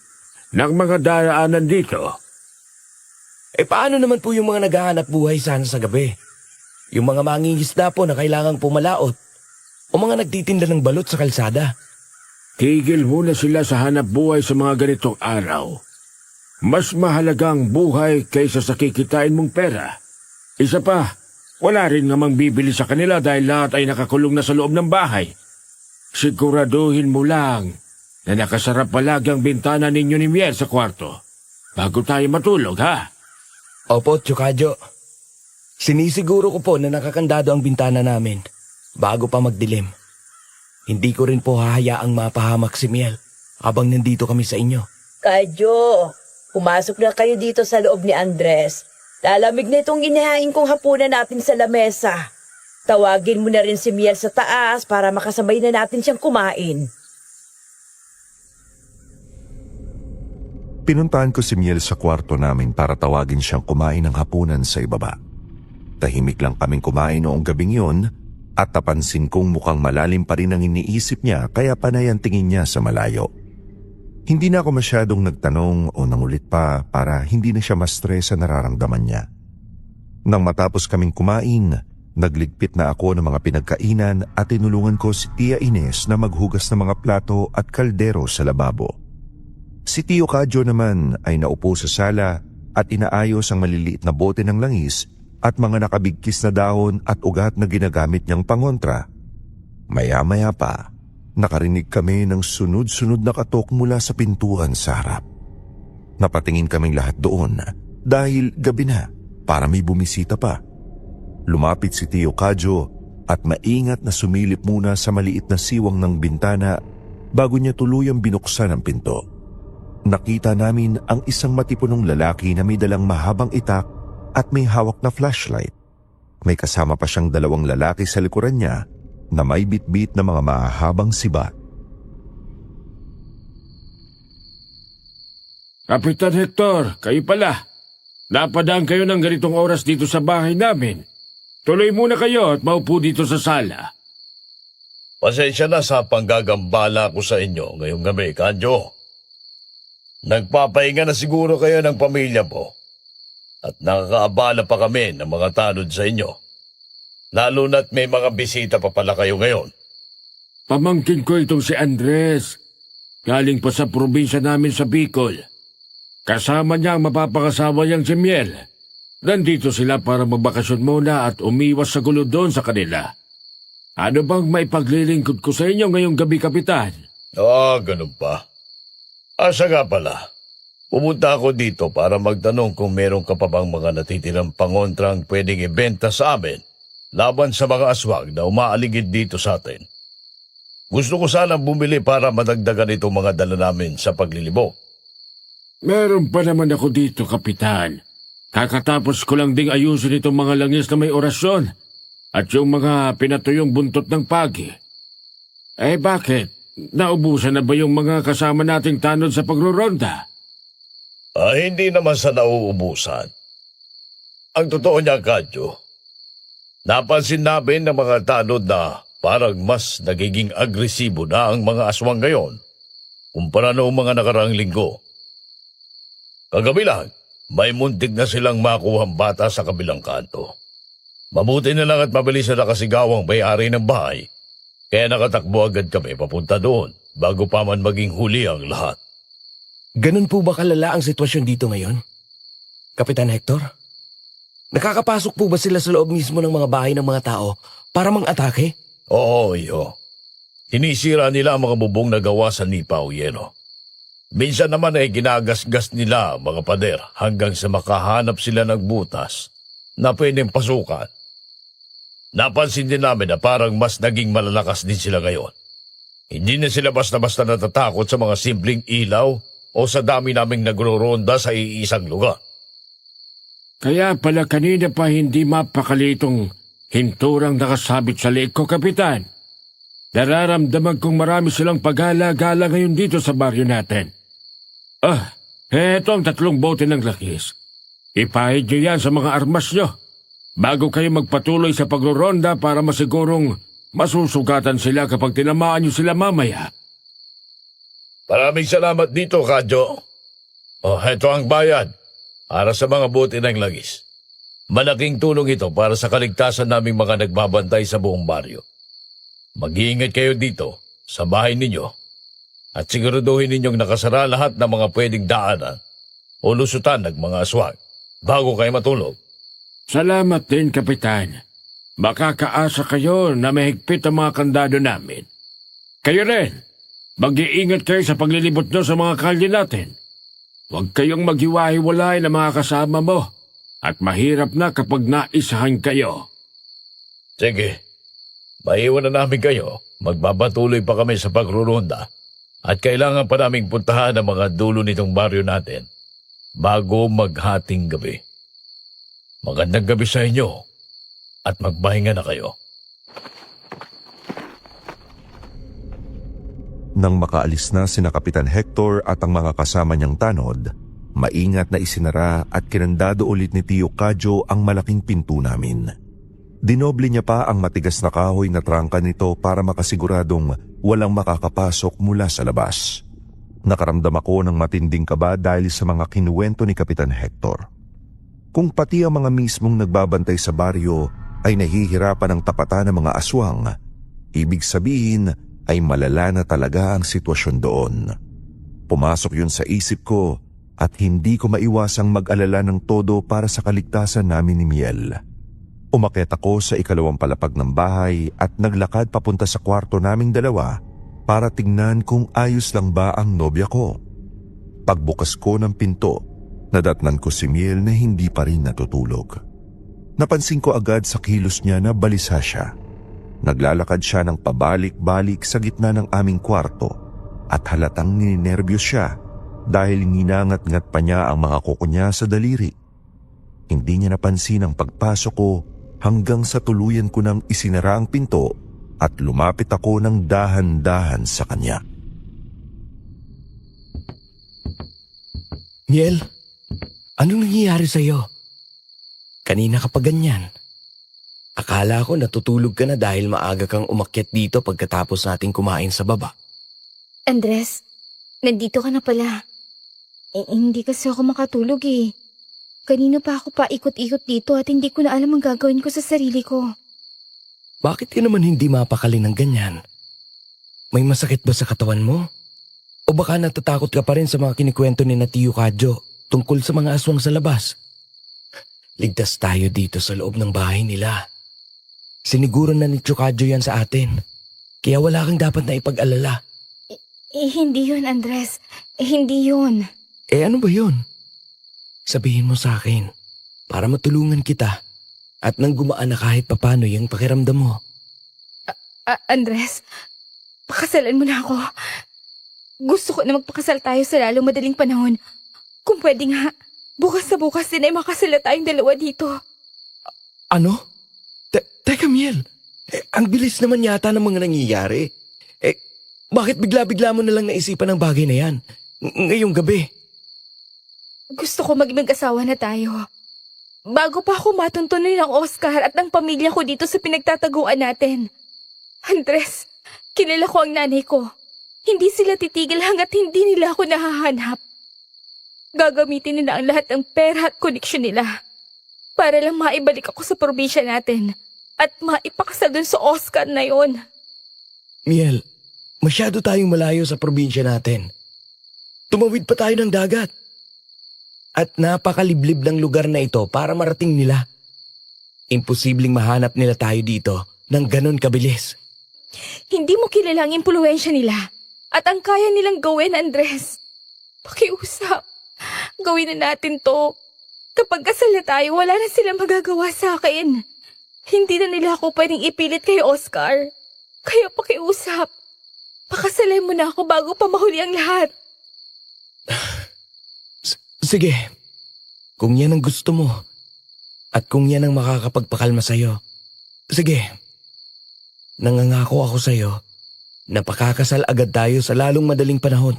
ng mga daraanan dito. Paano naman po yung mga naghahanap buhay sana sa gabi? Yung mga mangingisda po na kailangang pumalaot o mga nagtitinda ng balot sa kalsada? Tigil muna sila sa hanap buhay sa mga ganitong araw. Mas mahalagang buhay kaysa sa kikitain mong pera. Isa pa, wala rin namang bibili sa kanila dahil lahat ay nakakulong na sa loob ng bahay. Siguraduhin mo lang na nakasarap palagi ang bintana ninyo ni Miel sa kwarto bago tayo matulog, ha? Opo, Chukadyo. Sinisiguro ko po na nakakandado ang bintana namin bago pa magdilim. Hindi ko rin po hahayaang mapahamak si Miel habang nandito kami sa inyo. Kadyo, pumasok na kayo dito sa loob ni Andres. Lalamig na itong inihain kong hapunan natin sa lamesa. Tawagin mo na rin si Miel sa taas para makasabay na natin siyang kumain. Pinuntahan ko si Miel sa kwarto namin para tawagin siyang kumain ng hapunan sa ibaba. Tahimik lang kaming kumain noong gabing yun at napansin kong mukhang malalim pa rin ang iniisip niya kaya panay ang tingin niya sa malayo. Hindi na ako masyadong nagtanong o nangulit pa para hindi na siya ma-stress sa nararamdaman niya. Nang matapos kaming kumain, nagligpit na ako ng mga pinagkainan at tinulungan ko si Tia Ines na maghugas ng mga plato at kaldero sa lababo. Si Tio Kadyo naman ay naupo sa sala at inaayos ang maliliit na bote ng langis at mga nakabigkis na dahon at ugat na ginagamit niyang pangontra. Maya-maya pa, nakarinig kami ng sunod-sunod na katok mula sa pintuan sa harap. Napatingin kaming lahat doon dahil gabi na para may bumisita pa. Lumapit si Tio Kadyo at maingat na sumilip muna sa maliit na siwang ng bintana bago niya tuluyang binuksan ang pinto. Nakita namin ang isang matipunong lalaki na may dalang mahabang itak at may hawak na flashlight. May kasama pa siyang 2 lalaki sa likuran niya na may bitbit na mga mahabang sibat. Kapitan Hector, kayo pala. Napadaan kayo ng ganitong oras dito sa bahay namin. Tuloy muna kayo at maupo dito sa sala. Pasensya na sa panggagambala ko sa inyo ngayong gabi, Kadyo. Nagpapahinga na siguro kayo ng pamilya mo. At nakakaabala pa kami ng mga tanod sa inyo. Lalo na't may mga bisita pa pala kayo ngayon. Pamangkin ko itong si Andres. Galing pa sa probinsya namin sa Bicol. Kasama niya ang mapapakasawa niyang si Miel. Nandito sila para magbakasyon muna at umiwas sa gulo doon sa kanila. Ano bang maipaglilingkod ko sa inyo ngayong gabi, Kapitan? Ganun pa. Asa nga pala, pumunta ako dito para magtanong kung meron ka pa bang mga natitirang pangontrang pwedeng ibenta sa amin laban sa mga aswang na umaaligid dito sa atin. Gusto ko sanang bumili para madagdagan itong mga dala namin sa paglilibot. Meron pa naman ako dito, Kapitan. Kakatapos ko lang ding ayusin itong mga langis na may orasyon at yung mga pinatuyong buntot ng pagi. Bakit? Naubusan na ba yung mga kasama nating tanod sa pagruronda? Hindi naman sa nauubusan. Ang totoo niya, Kadyo, napansin namin ng mga tanod na parang mas nagiging agresibo na ang mga aswang ngayon kumpara noong mga nakaraang linggo. Kagabi lang, may muntik na silang makuhang bata sa kabilang kanto. Mabuti na lang at mabilis na nakasigawang may-ari ng bahay. Kaya nakatakbo agad kami papunta doon bago pa man maging huli ang lahat. Ganun po ba kalala ang sitwasyon dito ngayon? Kapitan Hector? Nakakapasok po ba sila sa loob mismo ng mga bahay ng mga tao para mang-atake? Oo, iyo. Sinisira nila ang mga bubong na gawa sa nipa o yelo. Minsan naman ay ginagasgas nila ang mga pader hanggang sa makahanap sila ng butas na pwedeng pasukan. Napansin din namin na parang mas naging malalakas din sila ngayon. Hindi na sila basta-basta natatakot sa mga simpleng ilaw o sa dami naming nagro-ronda sa iisang lugar. Kaya pala kanina pa hindi mapakalitong hinturang nakasabit sa leeg ko, Kapitan. Nararamdaman kong marami silang paghala-gala ngayon dito sa baryo natin. Heto ang 3 bote ng lakis. Ipahid niyo yan sa mga armas niyo bago kayo magpatuloy sa pagroronda para masigurong masusugatan sila kapag tinamaan niyo sila mamaya. Maraming salamat dito, Kadyo. Heto ang bayad para sa mga bote ng langis. Malaking tulong ito para sa kaligtasan naming mga nagbabantay sa buong baryo. Mag-iingat kayo dito sa bahay ninyo at siguraduhin ninyong nakasara lahat ng mga pwedeng daanan o lusutan ng mga aswang bago kayo matulog. Salamat din, Kapitan. Makakaasa kayo na mahigpit ang mga kandado namin. Kayo rin, mag-iingat kayo sa paglilibot nyo sa mga kalye natin. Huwag kayong maghiwa-hiwalay ng mga kasama mo at mahirap na kapag naisahan kayo. Sige, maiwan na namin kayo. Magbabatuloy pa kami sa pagrurunda at kailangan pa naming puntahan ang mga dulo nitong baryo natin bago maghating gabi. Magandang gabi sa inyo at magpahinga na kayo. Nang makaalis na sina Kapitan Hector at ang mga kasama niyang tanod, maingat na isinara at kinandado ulit ni Tio Kadyo ang malaking pinto namin. Dinoble niya pa ang matigas na kahoy na trangka nito para makasiguradong walang makakapasok mula sa labas. Nakaramdam ako ng matinding kaba dahil sa mga kinuwento ni Kapitan Hector. Kung pati ang mga mismong nagbabantay sa baryo ay nahihirapan ng tapatan ng mga aswang, ibig sabihin ay malala na talaga ang sitwasyon doon. Pumasok yun sa isip ko at hindi ko maiwasang mag-alala ng todo para sa kaligtasan namin ni Miel. Umakyat ako sa ikalawang palapag ng bahay at naglakad papunta sa kwarto naming dalawa para tingnan kung ayos lang ba ang nobya ko. Pagbukas ko ng pinto, nadatnan ko si Miel na hindi pa rin natutulog. Napansin ko agad sa kilos niya na balisa siya. Naglalakad siya ng pabalik-balik sa gitna ng aming kwarto at halatang ninerbiyos siya dahil ninangat-ngat pa niya ang mga kuko niya sa daliri. Hindi niya napansin ang pagpasok ko hanggang sa tuluyan ko nang isinara ang pinto at lumapit ako ng dahan-dahan sa kanya. Miel, anong nangyayari sa'yo? Kanina ka pa ganyan. Akala ko natutulog ka na dahil maaga kang umakyat dito pagkatapos nating kumain sa baba. Andres, nandito ka na pala. Hindi kasi ako makatulog eh. Kanina pa ako paikot-ikot dito at hindi ko na alam ang gagawin ko sa sarili ko. Bakit ka naman hindi mapakali ng ganyan? May masakit ba sa katawan mo? O baka natatakot ka pa rin sa mga kinikwento ni na Tio Kadyo tungkol sa mga aswang sa labas? Ligtas tayo dito sa loob ng bahay nila. Siniguro na ni Tio Kadyo yan sa atin. Kaya wala kang dapat na ipag-alala. Hindi yun, Andres. Hindi yun. Ano ba yun? Sabihin mo sa akin para matulungan kita at nang gumaan na kahit papano yung pakiramdam mo. Andres, pakasalan mo na ako. Gusto ko na magpakasal tayo sa lalong madaling panahon. Kung pwede nga, bukas sa bukas din ay makasala tayong dalawa dito. Ano? Teka, Miel. Ang bilis naman yata ng mga nangyayari. Bakit bigla-bigla mo nalang naisipan ang bagay na yan? Ngayong gabi. Gusto ko maging mag-asawa na tayo. Bago pa ako matuntunin ng Oscar at ng pamilya ko dito sa pinagtataguan natin. Andres, kilala ko ang nanay ko. Hindi sila titigil hanggat hindi nila ako nahahanap. Gagamitin nila ang lahat ng pera at koneksyon nila para lang maibalik ako sa probinsya natin at maipakasal dun sa Oscar na yon. Miel, masyado tayong malayo sa probinsya natin. Tumawid pa tayo ng dagat. At napakaliblib ng lugar na ito para marating nila. Imposibleng mahanap nila tayo dito ng ganon kabilis. Hindi mo kilala ang impluwensya nila at ang kaya nilang gawin, Andres. Pakiusap. Gawin na natin to. Kapag kasal na tayo, wala na silang magagawa sa akin. Hindi na nila ako pwedeng ipilit kay Oscar. Kaya pakiusap. Pakasalay mo na ako bago pa mahuli ang lahat. Sige, kung yan ang gusto mo at kung yan ang makakapagpakalma sa'yo, sige. Nangangako ako sa'yo na pakakasal agad tayo sa lalong madaling panahon.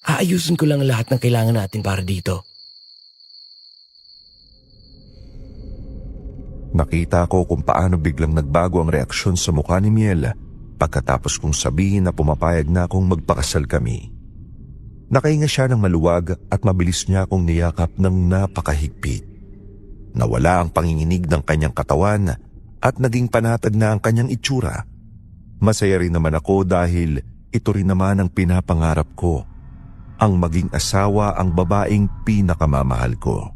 Aayusin ko lang lahat ng kailangan natin para dito. Nakita ko kung paano biglang nagbago ang reaksyon sa mukha ni Miel pagkatapos kong sabihin na pumapayag na akong magpakasal kami. Nakahinga siya ng maluwag at mabilis niya akong niyakap ng napakahigpit. Nawala ang panginginig ng kanyang katawan at naging panatag na ang kanyang itsura. Masaya rin naman ako dahil ito rin naman ang pinapangarap ko. Ang maging asawa ang babaeng pinakamamahal ko.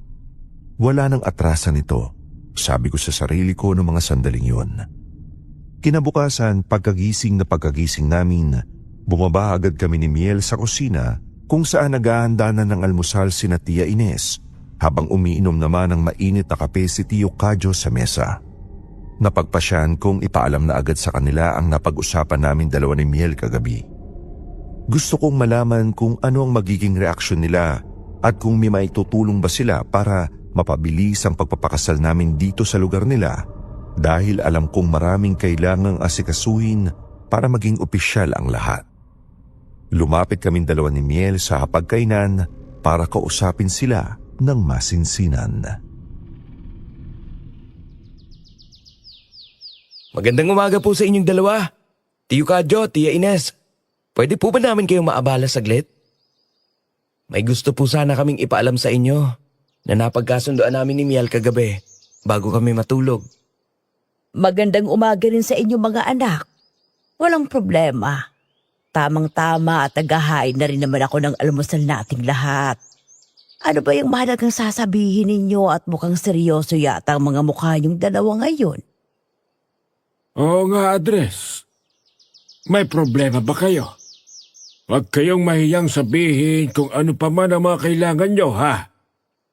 Wala nang atrasan ito, sabi ko sa sarili ko noong mga sandaling yun. Kinabukasan, pagkagising namin, bumaba agad kami ni Miel sa kusina kung saan naghahanda na ng almusal sina Tia Ines habang umiinom naman ng mainit na kape si Tio Kadyo sa mesa. Napagpasyan kong ipaalam na agad sa kanila ang napag-usapan namin dalawa ni Miel kagabi. Gusto kong malaman kung ano ang magiging reaksyon nila at kung may maitutulong ba sila para mapabilis ang pagpapakasal namin dito sa lugar nila dahil alam kong maraming kailangang asikasuhin para maging opisyal ang lahat. Lumapit kaming dalawa ni Miel sa hapagkainan para kausapin sila ng masinsinan. Magandang umaga po sa inyong dalawa. Tio Kadyo, Tia Ines. Pwede po ba namin kayong maabala saglit? May gusto po sana kaming ipaalam sa inyo na napagkasundoan namin ni Miel kagabi bago kami matulog. Magandang umaga rin sa inyo mga anak. Walang problema. Tamang-tama at naghahain na rin naman ako ng almusal nating lahat. Ano ba yung mahalagang sasabihin ninyo at mukhang seryoso yata ang mga mukha niyong dalawa ngayon? Oo nga, Andres. May problema ba kayo? Huwag kayong mahiyang sabihin kung ano pa man ang mga kailangan nyo, ha?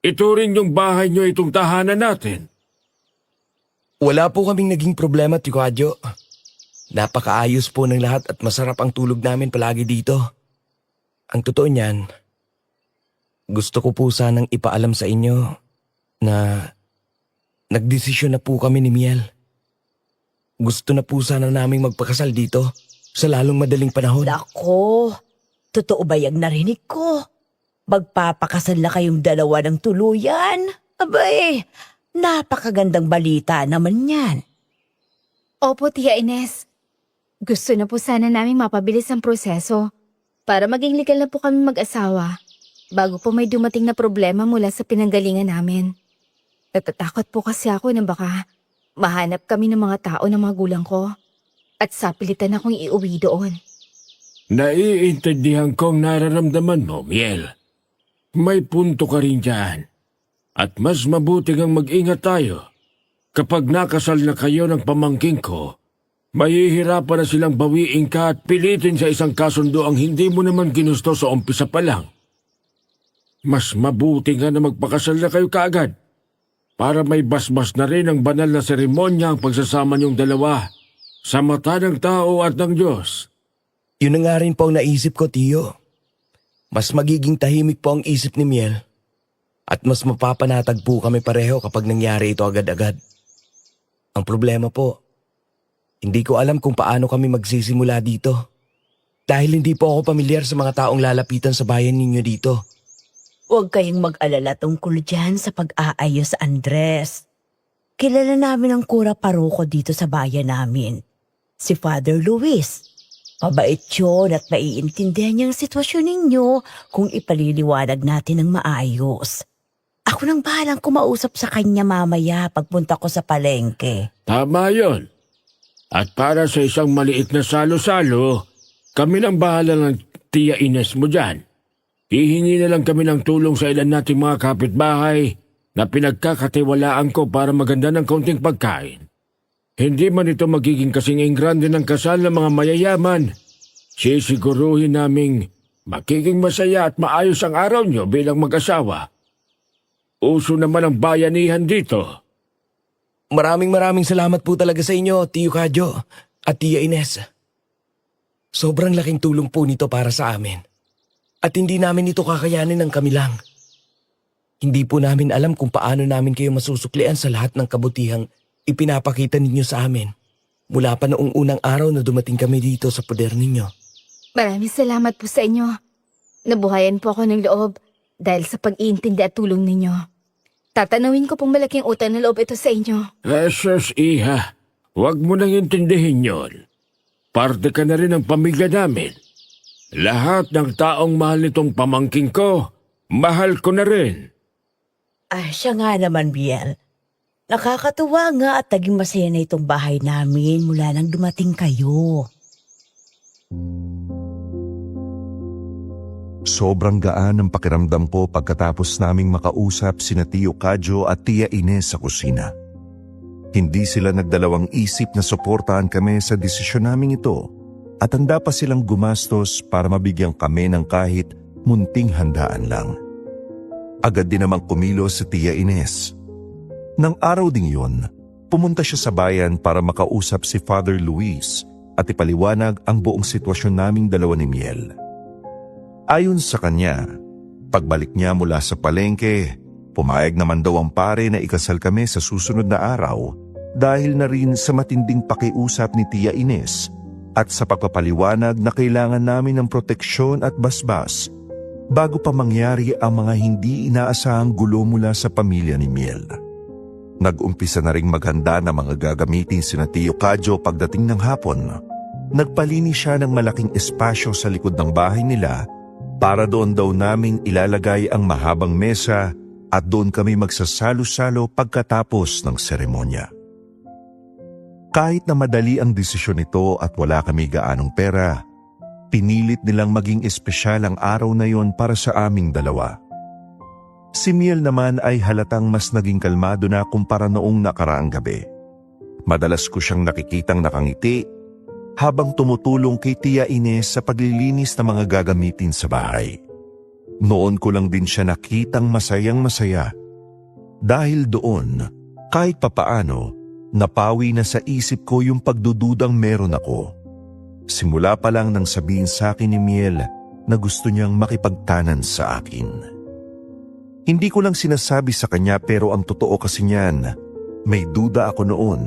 Ito rin yung bahay nyo, itong tahanan natin. Wala po kaming naging problema, Tio Kadyo. Napakaayos po ng lahat at masarap ang tulog namin palagi dito. Ang totoo niyan, gusto ko po sanang ipaalam sa inyo na nagdesisyon na po kami ni Miel. Gusto na po sana naming magpakasal dito sa lalong madaling panahon. Nako, totoo ba yung narinig ko? Magpapakasal na kayong dalawa ng tuluyan? Abay, napakagandang balita naman yan. Opo, Tia Ines. Gusto na po sana namin mapabilis ang proseso para maging legal na po kami mag-asawa bago po may dumating na problema mula sa pinanggalingan namin. Natatakot po kasi ako na baka mahanap kami ng mga tao ng mga gulang ko at sapilitan akong iuwi doon. Naiintindihan kong nararamdaman mo, Miel. May punto ka rin dyan. At mas mabuting ang mag-ingat tayo. Kapag nakasal na kayo ng pamangking ko, mahihirapan na silang bawiin ka at pilitin sa isang kasundo ang hindi mo naman ginusto sa umpisa pa lang. Mas mabuti nga na magpakasal na kayo kaagad para may basbas na rin ang banal na seremonya ang pagsasama niyong dalawa sa mata ng tao at ng Diyos. Yun na nga rin po ang naisip ko, Tio. Mas magiging tahimik po ang isip ni Miel at mas mapapanatag po kami pareho kapag nangyari ito agad-agad. Ang problema po, hindi ko alam kung paano kami magsisimula dito dahil hindi po ako pamilyar sa mga taong lalapitan sa bayan ninyo dito. Huwag kayong mag-alala tungkol dyan sa pag-aayos, Andres. Kilala namin ang kura paroko dito sa bayan namin, si Father Luis. Mabait yun at maiintindihan niya ang sitwasyon ninyo kung ipaliliwanag natin ng maayos. Ako nang bahalang kumausap sa kanya mamaya pagpunta ko sa palengke. Tama yon. At para sa isang maliit na salo-salo, kami nang bahala ng Tia Ines mo dyan. Hihingi na lang kami ng tulong sa ilan nating mga kapitbahay na pinagkakatiwalaan ko para maganda ng kaunting pagkain. Hindi man ito magiging kasing ingrande ng kasal ng mga mayayaman. Sisiguruhin naming magiging masaya at maayos ang araw nyo bilang mag-asawa. Uso naman ang bayanihan dito. Maraming salamat po talaga sa inyo, Tio Kadyo at Tia Ines. Sobrang laking tulong po nito para sa amin. At hindi namin ito kakayanin ng kami lang. Hindi po namin alam kung paano namin kayo masusuklian sa lahat ng kabutihang ipinapakita ninyo sa amin mula pa noong unang araw na dumating kami dito sa poder ninyo. Maraming salamat po sa inyo. Nabuhayan po ako ng loob dahil sa pag-iintindi at tulong ninyo. Tatanawin ko pong malaking utang na loob ito sa inyo. Sus, iha. Huwag mo nang intindihin yon. Parte ka na rin ng pamilya namin. Lahat ng taong mahal nitong pamangking ko, mahal ko na rin. Siya nga naman, Biel. Nakakatuwa nga at naging masaya na itong bahay namin mula nang dumating kayo. Sobrang gaan ang pakiramdam ko pagkatapos naming makausap sina Tio Kadyo at Tia Ines sa kusina. Hindi sila nagdalawang isip na suportahan kami sa desisyon naming ito at handa pa silang gumastos para mabigyan kami ng kahit munting handaan lang. Agad din namang kumilos si Tia Ines. Nang araw ding yun, pumunta siya sa bayan para makausap si Father Luis at ipaliwanag ang buong sitwasyon naming dalawa ni Miel. Ayon sa kanya, pagbalik niya mula sa palengke, pumayag naman daw ang pare na ikasal kami sa susunod na araw dahil na rin sa matinding pakiusap ni Tia Ines at sa pagpapaliwanag na kailangan namin ng proteksyon at basbas bago pa mangyari ang mga hindi inaasahang gulo mula sa pamilya ni Miel. Nag-umpisa na ring maghanda ng mga gagamitin sina Tio Kadyo pagdating ng hapon. Nagpalinis siya ng malaking espasyo sa likod ng bahay nila para doon daw naming ilalagay ang mahabang mesa at doon kami magsasalo-salo pagkatapos ng seremonya. Kahit na madali ang desisyon nito at wala kami gaanong pera, pinilit nilang maging espesyal ang araw na yon para sa aming dalawa. Si Miel naman ay halatang mas naging kalmado na kumpara noong nakaraang gabi. Madalas ko siyang nakikitang nakangiti habang tumutulong kay Tia Ines sa paglilinis ng mga gagamitin sa bahay. Noon ko lang din siya nakitang masayang-masaya. Dahil doon, kahit papaano, napawi na sa isip ko yung pagdududang meron ako. Simula pa lang nang sabihin sa akin ni Miel na gusto niyang makipagtanan sa akin. Hindi ko lang sinasabi sa kanya pero ang totoo kasi niyan, may duda ako noon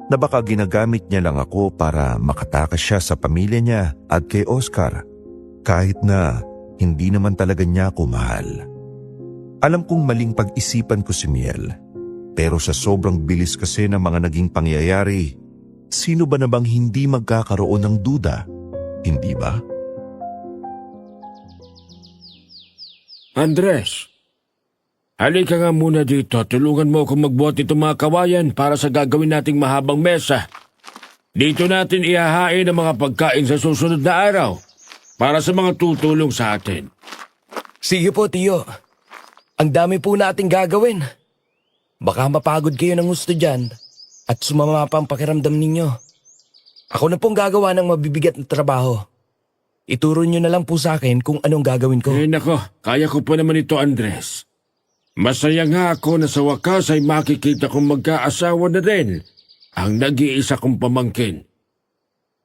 na baka ginagamit niya lang ako para makatakas siya sa pamilya niya at kay Oscar, kahit na hindi naman talaga niya ako mahal. Alam kong maling pag-isipan ko si Miel, pero sa sobrang bilis kasi ng mga naging pangyayari, sino ba na bang hindi magkakaroon ng duda, hindi ba? Andres, halika nga muna dito. Tulungan mo akong magbuhat itong mga kawayan para sa gagawin nating mahabang mesa. Dito natin ihahain ang mga pagkain sa susunod na araw para sa mga tutulong sa atin. Sige po, Tio. Ang dami po nating gagawin. Baka mapagod kayo ng gusto dyan at sumama pa ang pakiramdam ninyo. Ako na pong gagawa ng mabibigat na trabaho. Ituro nyo na lang po sa akin kung anong gagawin ko. Eh nako, kaya ko pa naman ito, Andres. Masaya nga ako na sa wakas ay makikita kong magkaasawa na rin ang nag-iisa kong pamangkin.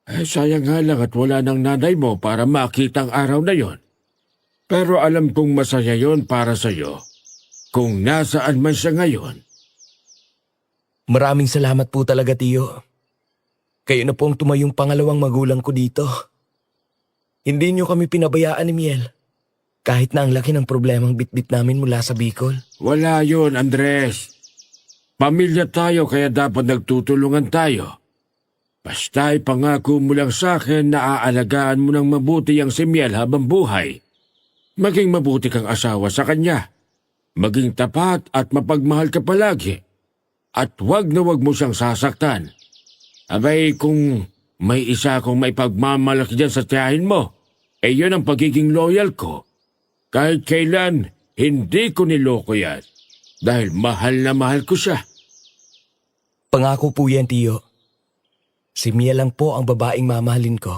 Sayang nga lang at wala ng nanay mo para makita ang araw na yon. Pero alam kong masaya yon para sa'yo kung nasaan man siya ngayon. Maraming salamat po talaga, Tio. Kayo na po ang tumayong pangalawang magulang ko dito. Hindi nyo kami pinabayaan ni Miel. Kahit na ang laki ng problemang bitbit namin mula sa Bicol. Wala yon, Andres. Pamilya tayo kaya dapat nagtutulungan tayo. Basta ipangako mo lang sa akin na aalagaan mo ng mabuti ang si Miel habang buhay. Maging mabuti kang asawa sa kanya. Maging tapat at mapagmahal ka palagi. At wag na wag mo siyang sasaktan. Abay kung may isa akong may pagmamalaki dyan sa tiyahin mo, eh yun ang pagiging loyal ko. Kahit kailan, hindi ko niloko yan. Dahil mahal na mahal ko siya. Pangako po yan, Tio. Si Mia lang po ang babaeng mamahalin ko.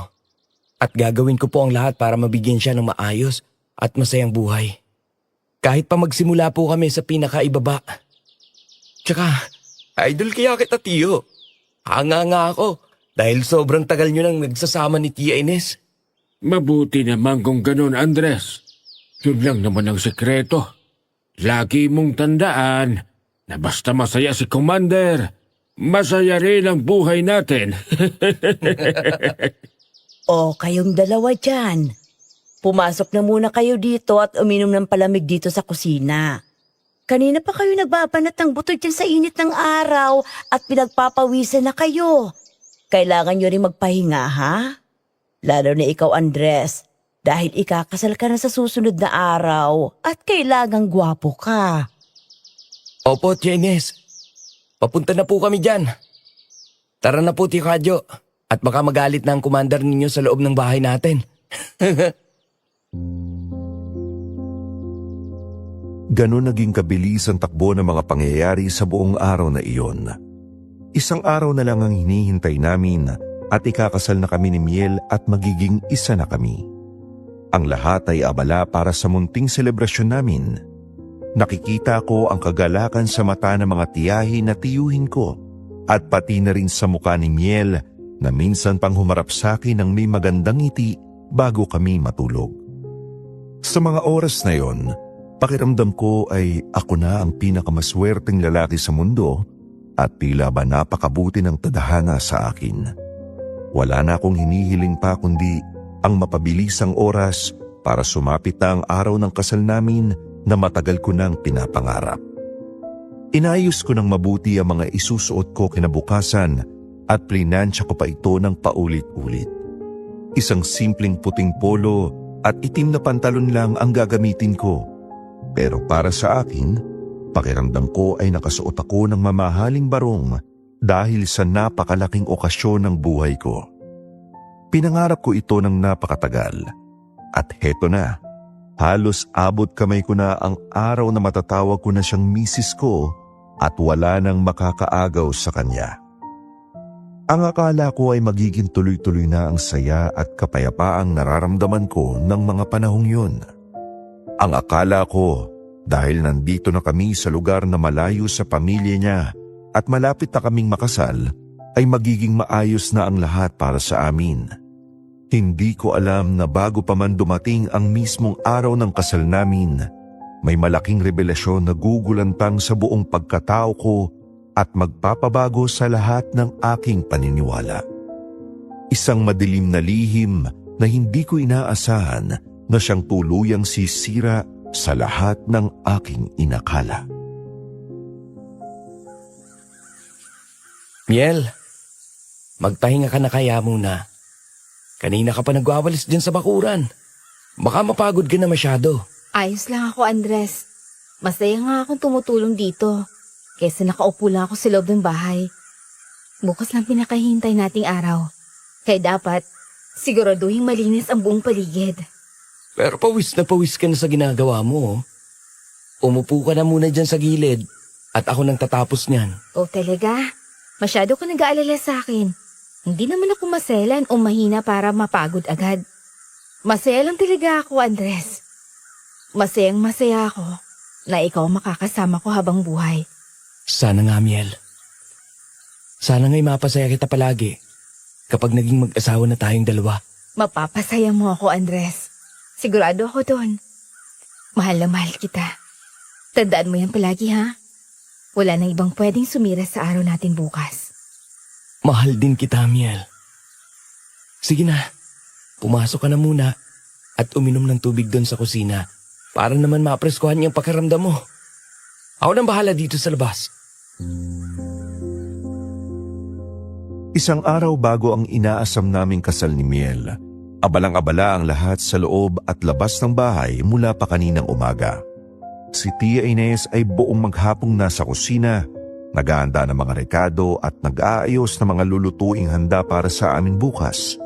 At gagawin ko po ang lahat para mabigyan siya ng maayos at masayang buhay. Kahit pa magsimula po kami sa pinakaibaba. Tsaka, idol kaya kita, Tio. Hanga nga ako dahil sobrang tagal nyo nang nagsasama ni Tia Ines. Mabuti naman kung ganun, Andres. Yun lang naman ang sekreto. Lagi mong tandaan na basta masaya si Commander, masaya rin ang buhay natin. O kayong dalawa dyan. Pumasok na muna kayo dito at uminom ng palamig dito sa kusina. Kanina pa kayo nagbabanat ng buto dyan sa init ng araw at pinagpapawisan na kayo. Kailangan nyo rin magpahinga, ha? Lalo na ikaw, Andres, dahil ikakasal ka na sa susunod na araw at kailangang gwapo ka. Opo, Tia Ines. Papunta na po kami dyan. Tara na po, Tio Kadyo. At baka magalit na ang commander ninyo sa loob ng bahay natin. Ganon naging kabilis ang takbo ng mga pangyayari sa buong araw na iyon. Isang araw na lang ang hinihintay namin at ikakasal na kami ni Miel at magiging isa na kami. Ang lahat ay abala para sa munting selebrasyon namin. Nakikita ko ang kagalakan sa mata ng mga tiyahin na tiyuhin ko at pati na rin sa mukha ni Miel na minsan pang humarap sa akin ng may magandang ngiti bago kami matulog. Sa mga oras na yon, pakiramdam ko ay ako na ang pinakamaswerteng lalaki sa mundo at tila ba napakabuti ng tadhana sa akin. Wala na akong hinihiling pa kundi ang mapabilisang oras para sumapit na ang araw ng kasal namin na matagal ko nang pinapangarap. Inayos ko ng mabuti ang mga isusuot ko kinabukasan at plinansya ko pa ito ng paulit-ulit. Isang simpleng puting polo at itim na pantalon lang ang gagamitin ko. Pero para sa akin, pakiramdam ko ay nakasuot ako ng mamahaling barong dahil sa napakalaking okasyon ng buhay ko. Pinangarap ko ito ng napakatagal. At heto na, halos abot kamay ko na ang araw na matatawag ko na siyang misis ko at wala nang makakaagaw sa kanya. Ang akala ko ay magiging tuloy-tuloy na ang saya at kapayapaang nararamdaman ko ng mga panahong yun. Ang akala ko, dahil nandito na kami sa lugar na malayo sa pamilya niya at malapit na kaming makasal, ay magiging maayos na ang lahat para sa amin. Hindi ko alam na bago pa man dumating ang mismong araw ng kasal namin, may malaking revelasyon na gugulantang sa buong pagkatao ko at magpapabago sa lahat ng aking paniniwala. Isang madilim na lihim na hindi ko inaasahan na siyang tuluyang sisira sa lahat ng aking inakala. Miel, magpahinga ka na kaya muna. Kanina ka pa nagwawalis dyan sa bakuran. Baka mapagod ka na masyado. Ayos lang ako, Andres. Masaya nga akong tumutulong dito. Kesa nakaupo lang ako sa loob ng bahay. Bukas lang pinakahintay nating araw. Kaya dapat, siguraduhin malinis ang buong paligid. Pero pawis na pawis ka na sa ginagawa mo. Umupo ka na muna dyan sa gilid at ako nang tatapos niyan. O talaga? Masyado ka nag-aalala sa akin. Hindi naman ako maselan o mahina para mapagod agad. Masaya lang talaga ako, Andres. Masayang masaya ako na ikaw makakasama ko habang buhay. Sana nga, Miel. Sana nga'y mapasaya kita palagi kapag naging mag-asawa na tayong dalawa. Mapapasaya mo ako, Andres. Sigurado ako doon. Mahal na mahal kita. Tandaan mo yan palagi, ha? Wala nang ibang pwedeng sumira sa araw natin bukas. Mahal din kita, Miel. Sige na, pumasok ka na muna at uminom ng tubig doon sa kusina para naman mapreskuhan niyang pakiramdam mo. Ako nang bahala dito sa labas. Isang araw bago ang inaasam naming kasal ni Miel, abalang-abala ang lahat sa loob at labas ng bahay mula pa kaninang umaga. Si Tia Ines ay buong maghapong nasa kusina, naghahanda ng mga rekado at nag-aayos ng mga lulutuing handa para sa amin bukas.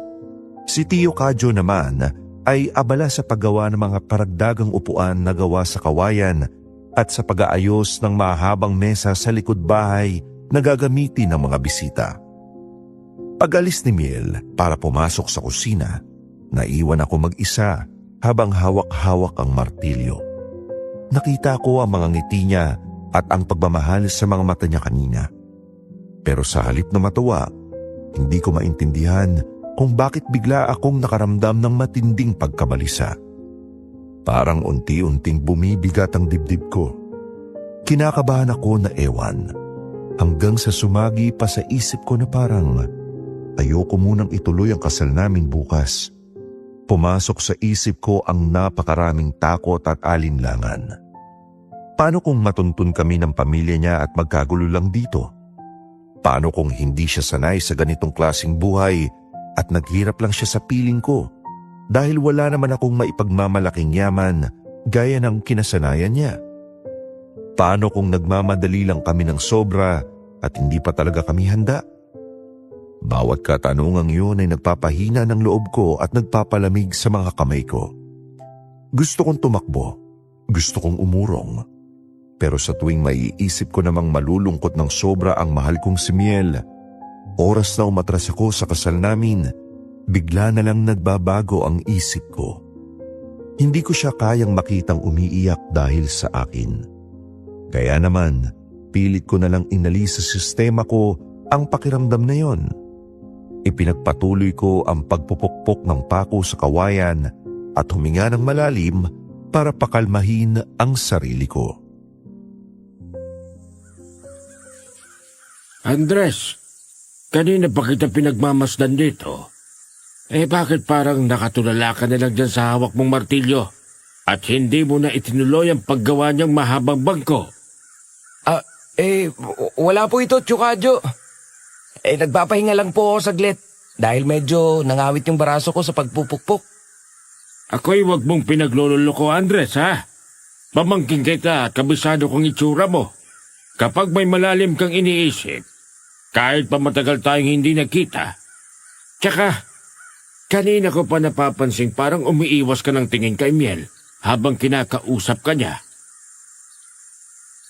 Si Tio Kadyo naman ay abala sa paggawa ng mga karagdagang upuan na gawa sa kawayan at sa pag-aayos ng mahabang mesa sa likod bahay na gagamitin ng mga bisita. Pag-alis ni Miel para pumasok sa kusina, naiwan ako mag-isa habang hawak-hawak ang martilyo. Nakita ko ang mga ngiti niya at ang pagmamahal sa mga mata niya kanina. Pero sa halip na matuwa, hindi ko maintindihan kung bakit bigla akong nakaramdam ng matinding pagkabalisa. Parang unti-unting bumibigat ang dibdib ko. Kinakabahan ako na ewan, hanggang sa sumagi pa sa isip ko na parang ayoko munang ituloy ang kasal namin bukas. Pumasok sa isip ko ang napakaraming takot at alinlangan. Paano kung matuntun kami ng pamilya niya at magkagulo lang dito? Paano kung hindi siya sanay sa ganitong klaseng buhay at naghirap lang siya sa piling ko dahil wala naman akong maipagmamalaking yaman gaya ng kinasanayan niya? Paano kung nagmamadali lang kami ng sobra at hindi pa talaga kami handa? Bawat katanungang yun ay nagpapahina ng loob ko at nagpapalamig sa mga kamay ko. Gusto kong tumakbo, gusto kong umurong. Pero sa tuwing maiisip ko namang malulungkot ng sobra ang mahal kong si Miel, oras na umatras ako sa kasal namin, bigla na lang nagbabago ang isip ko. Hindi ko siya kayang makitang umiiyak dahil sa akin. Kaya naman, pilit ko na lang inalis sa sistema ko ang pakiramdam na yon. Ipinagpatuloy ko ang pagpupukpok ng pako sa kawayan at huminga ng malalim para pakalmahin ang sarili ko. Andres, kanina pa kita pinagmamasdan dito. Bakit parang nakatulala ka na lang dyan sa hawak mong martilyo at hindi mo na itinuloy ang paggawa niyang mahabang bangko? Wala po ito, Tsukadyo. Nagpapahinga lang po ako saglit dahil medyo nangawit yung baraso ko sa pagpupukpok. Ako'y wag mong pinaglululoko, Andres, ha? Pamangking kita at kabisado kong itsura mo. Kapag may malalim kang iniisip, kahit pa matagal tayong hindi nagkita. Tsaka, kanina ko pa napapansing parang umiiwas ka ng tingin kay Miel habang kinakausap ka niya.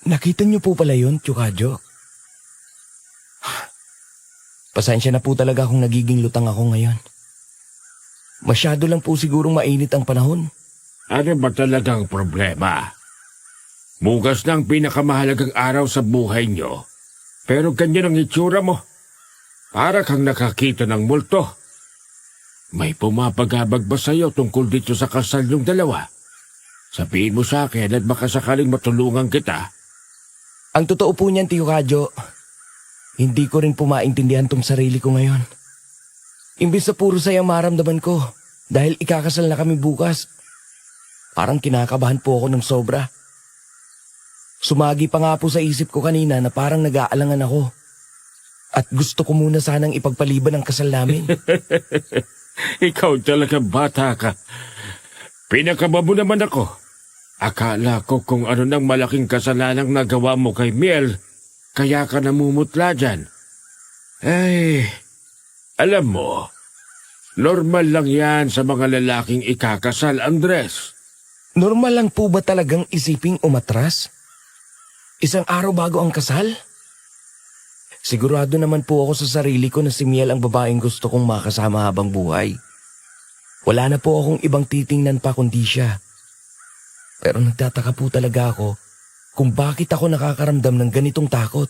Nakita niyo po pala yun, Tsukadyo? Pasensya na po talaga kung nagiging lutang ako ngayon. Masyado lang po sigurong mainit ang panahon. Ano ba talagang problema? Bukas na ang pinakamahalagang araw sa buhay niyo, pero ganyan ang itsura mo. Para kang nakakita ng multo. May pumapagabag ba sa'yo tungkol dito sa kasal yung dalawa? Sabihin mo sa akin at baka sakaling matulungan kita. Ang totoo po niyan, Tio Kadyo, hindi ko rin po maintindihan tong sarili ko ngayon. Imbis na puro saya maramdaman ko dahil ikakasal na kami bukas. Parang kinakabahan po ako ng sobra. Sumagi pa nga po sa isip ko kanina na parang nag-aalangan ako. At gusto ko muna sanang ipagpaliban ang kasal namin. Ikaw talaga bata ka. Pinakaba mo naman ako. Akala ko kung ano nang malaking kasalanang nagawa mo kay Miel, kaya ka namumutla dyan. Alam mo, normal lang yan sa mga lalaking ikakasal, Andres. Normal lang po ba talagang isiping umatras? Isang araw bago ang kasal? Sigurado naman po ako sa sarili ko na si Miel ang babaeng gusto kong makasama habang buhay. Wala na po akong ibang titingnan pa kundi siya. Pero nagtataka po talaga ako kung bakit ako nakakaramdam ng ganitong takot.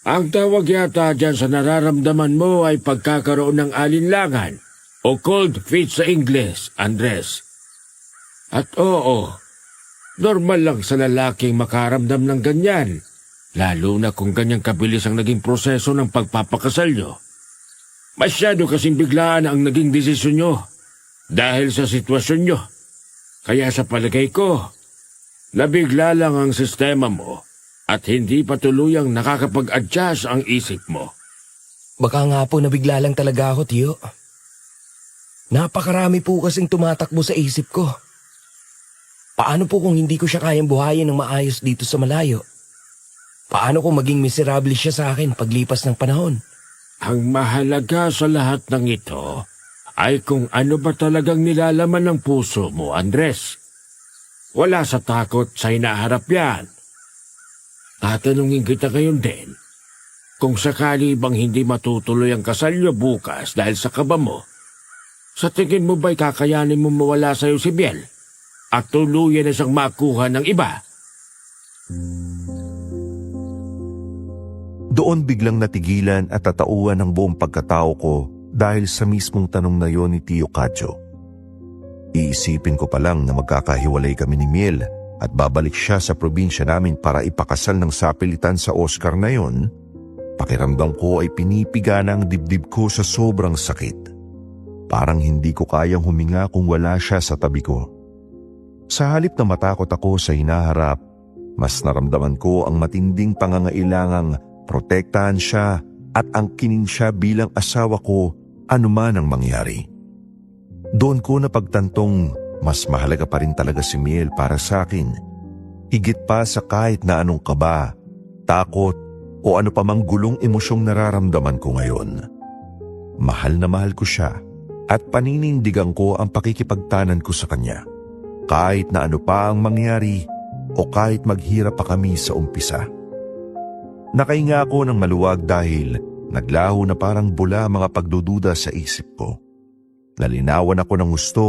Ang tawag yata dyan sa nararamdaman mo ay pagkakaroon ng alinlangan o cold feet sa Ingles, Andres. At oo, normal lang sa lalaking makaramdam ng ganyan, lalo na kung ganyang kabilis ang naging proseso ng pagpapakasal nyo. Masyado kasing biglaan ang naging desisyon nyo dahil sa sitwasyon nyo. Kaya sa palagay ko, nabigla lang ang sistema mo at hindi pa tuluyang nakakapag-adjust ang isip mo. Baka nga po nabigla lang talaga ako, Tio. Napakarami po kasing tumatakbo sa isip ko. Paano po kung hindi ko siya kayang buhayin ng maayos dito sa malayo? Paano kung maging miserable siya sa akin paglipas ng panahon? Ang mahalaga sa lahat ng ito ay kung ano ba talagang nilalaman ng puso mo, Andres. Wala sa takot sa hinaharap yan. Tatanungin kita ngayon din, kung sakali bang hindi matutuloy ang kasal niyo bukas dahil sa kaba mo, sa tingin mo ba'y kakayanin mo mawala sa'yo si Miel at tuluyan na siyang makuha ng iba? Doon biglang natigilan at tatauan ang buong pagkatao ko dahil sa mismong tanong na yon ni Tio Kadyo. Iisipin ko pa lang na magkakahiwalay kami ni Miel at babalik siya sa probinsya namin para ipakasal ng sapilitan sa Oscar na yon, pakiramdam ko ay pinipiga na ang dibdib ko sa sobrang sakit. Parang hindi ko kayang huminga kung wala siya sa tabi ko. Sa halip na matakot ako sa hinaharap, Mas naramdaman ko ang matinding pangangailangang protektahan siya at angkinin siya bilang asawa ko anuman ang mangyari. Doon ko napagtantong mas mahalaga pa rin talaga si Miel para sa akin. Higit pa sa kahit na anong kaba, takot o ano pa mang gulong emosyong nararamdaman ko ngayon. Mahal na mahal ko siya at paninindigan ko ang pakikipagtanan ko sa kanya. Kahit na ano pa ang mangyari o kahit maghirap pa kami sa umpisa. Nakahinga ako ng maluwag dahil naglaho na parang bula mga pagdududa sa isip ko. Nalinawan ako ng gusto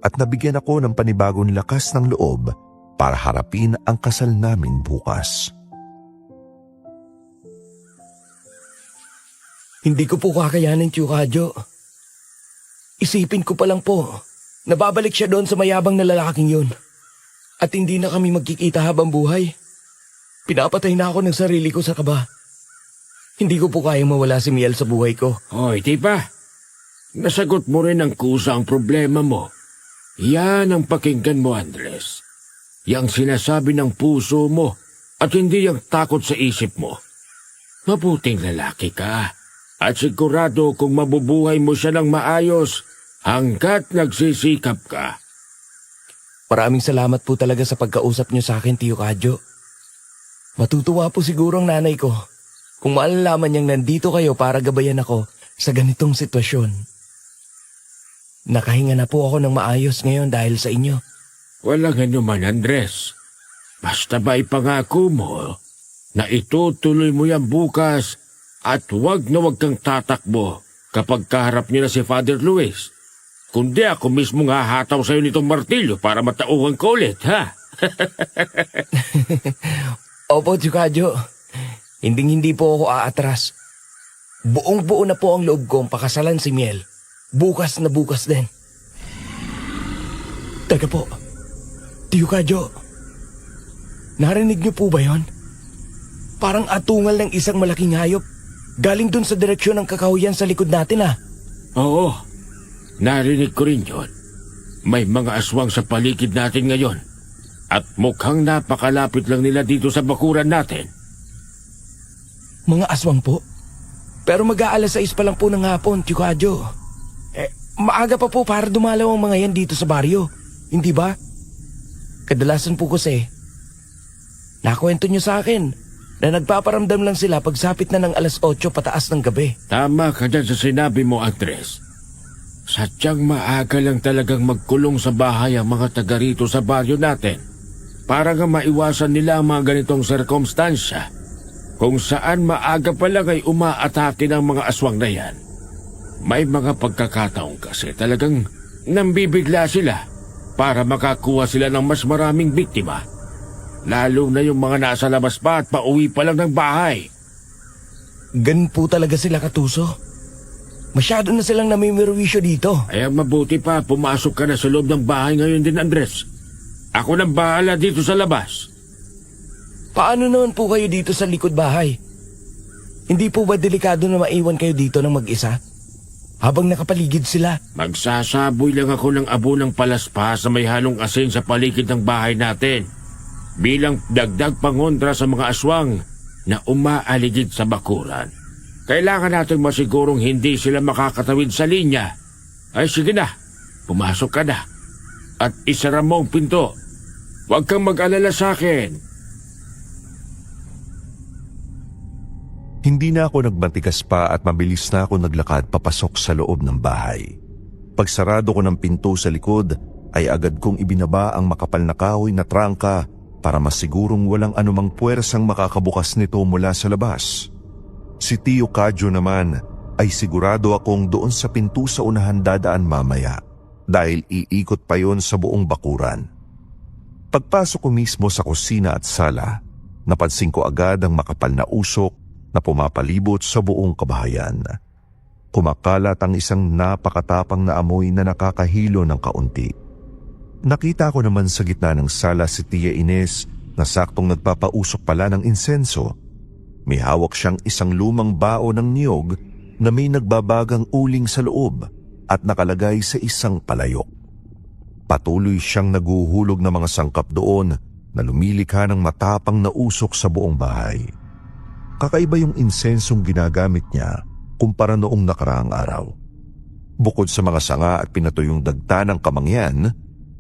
at nabigyan ako ng panibagong lakas ng loob para harapin ang kasal namin bukas. Hindi ko po kakayanin, Tio Kadyo. Isipin ko pa lang po, nababalik siya doon sa mayabang na lalaking yun. At hindi na kami magkikita habang buhay. Pinapatay na ako ng sarili ko sa kaba. Hindi ko po kayang mawala si Miel sa buhay ko. Hoy, di ba? Nasagot mo rin ng kusa ang problema mo. Yan ang pakinggan mo, Andres. Yang sinasabi ng puso mo at hindi yung takot sa isip mo. Mabuting lalaki ka at sigurado kung mabubuhay mo siya ng maayos hanggat nagsisikap ka. Maraming salamat po talaga sa pagkausap niyo sa akin, Tio Kadyo. Matutuwa po siguro ang nanay ko kung malalaman niyang nandito kayo para gabayan ako sa ganitong sitwasyon. Nakahinga na po ako ng maayos ngayon dahil sa inyo. Walang anuman, Andres. Basta ba ipangako mo na itutuloy mo yan bukas at huwag na huwag kang tatakbo kapag kaharap niyo na si Father Luis. Kundi ako mismo nga hataw sa'yo nitong martilyo para matauhan ko ulit, ha? Opo, Tio Kadyo. Hindi po ako aatras. Buong-buo na po ang loob kong pakasalan si Miel. Bukas na bukas din. Teka po, Tio Kadyo. Narinig niyo po ba yon? Parang atungal ng isang malaking hayop. Galing dun sa direksyon ng kakahuyan sa likod natin, ah. Oo, narinig ko rin yun. May mga aswang sa paligid natin ngayon. At mukhang napakalapit lang nila dito sa bakuran natin. Mga aswang po? Pero mag-aalas 6 pa lang po ng hapon, Tio Kadyo. Maaga pa po para dumalaw ang mga yan dito sa baryo. Hindi ba? Kadalasan po kasi, nakwento nyo sa akin na nagpaparamdam lang sila pagsapit na ng alas 8 pataas ng gabi. Tama ka dyan sa sinabi mo, Andres. Sadyang maaga lang talagang magkulong sa bahay ang mga taga rito sa baryo natin para nga maiwasan nila ang mga ganitong sirkumstansya kung saan maaga pa lang ay umaatake ng mga aswang na yan. May mga pagkakataon kasi talagang nambibigla sila para makakuha sila ng mas maraming biktima. Lalo na yung mga nasa labas pa at pauwi pa lang ng bahay. Ganun po talaga sila, Katuso. Masyado na silang namimirwisyo dito. Kaya mabuti pa pumasok ka na sa loob ng bahay ngayon din, Andres. Ako nang bahala dito sa labas. Paano naman po kayo dito sa likod bahay? Hindi po ba delikado na maiwan kayo dito ng mag-isa? Habang nakapaligid sila. Magsasaboy lang ako ng abo ng palaspa sa may halong asin sa paligid ng bahay natin. Bilang dagdag pangontra sa mga aswang na umaaligid sa bakuran. Kailangan natin masigurong hindi sila makakatawid sa linya. Ay sige na, pumasok ka na. At isara mo ang pinto. Huwag kang mag-alala sa akin. Hindi na ako nagmatigas pa at mabilis na ako naglakad papasok sa loob ng bahay. Pagsarado ko ng pinto sa likod, ay agad kong ibinaba ang makapal na kahoy na trangka para masigurong walang anumang puwersang makakabukas nito mula sa labas. Si Tio Kadyo naman ay sigurado akong doon sa pinto sa unahan dadaan mamaya dahil iikot pa yon sa buong bakuran. Pagpasok ko mismo sa kusina at sala, napansin ko agad ang makapal na usok na pumapalibot sa buong kabahayan. Kumakalat ang isang napakatapang na amoy na nakakahilo ng kaunti. Nakita ko naman sa gitna ng sala si Tia Ines na saktong nagpapausok pala ng insenso. May hawak siyang isang lumang bao ng niyog na may nagbabagang uling sa loob at nakalagay sa isang palayok. Patuloy siyang naguhulog ng mga sangkap doon na lumilikha ng matapang na usok sa buong bahay. Kakaiba yung insensong ginagamit niya kumpara noong nakaraang araw. Bukod sa mga sanga at pinatuyong dagta ng kamangyan,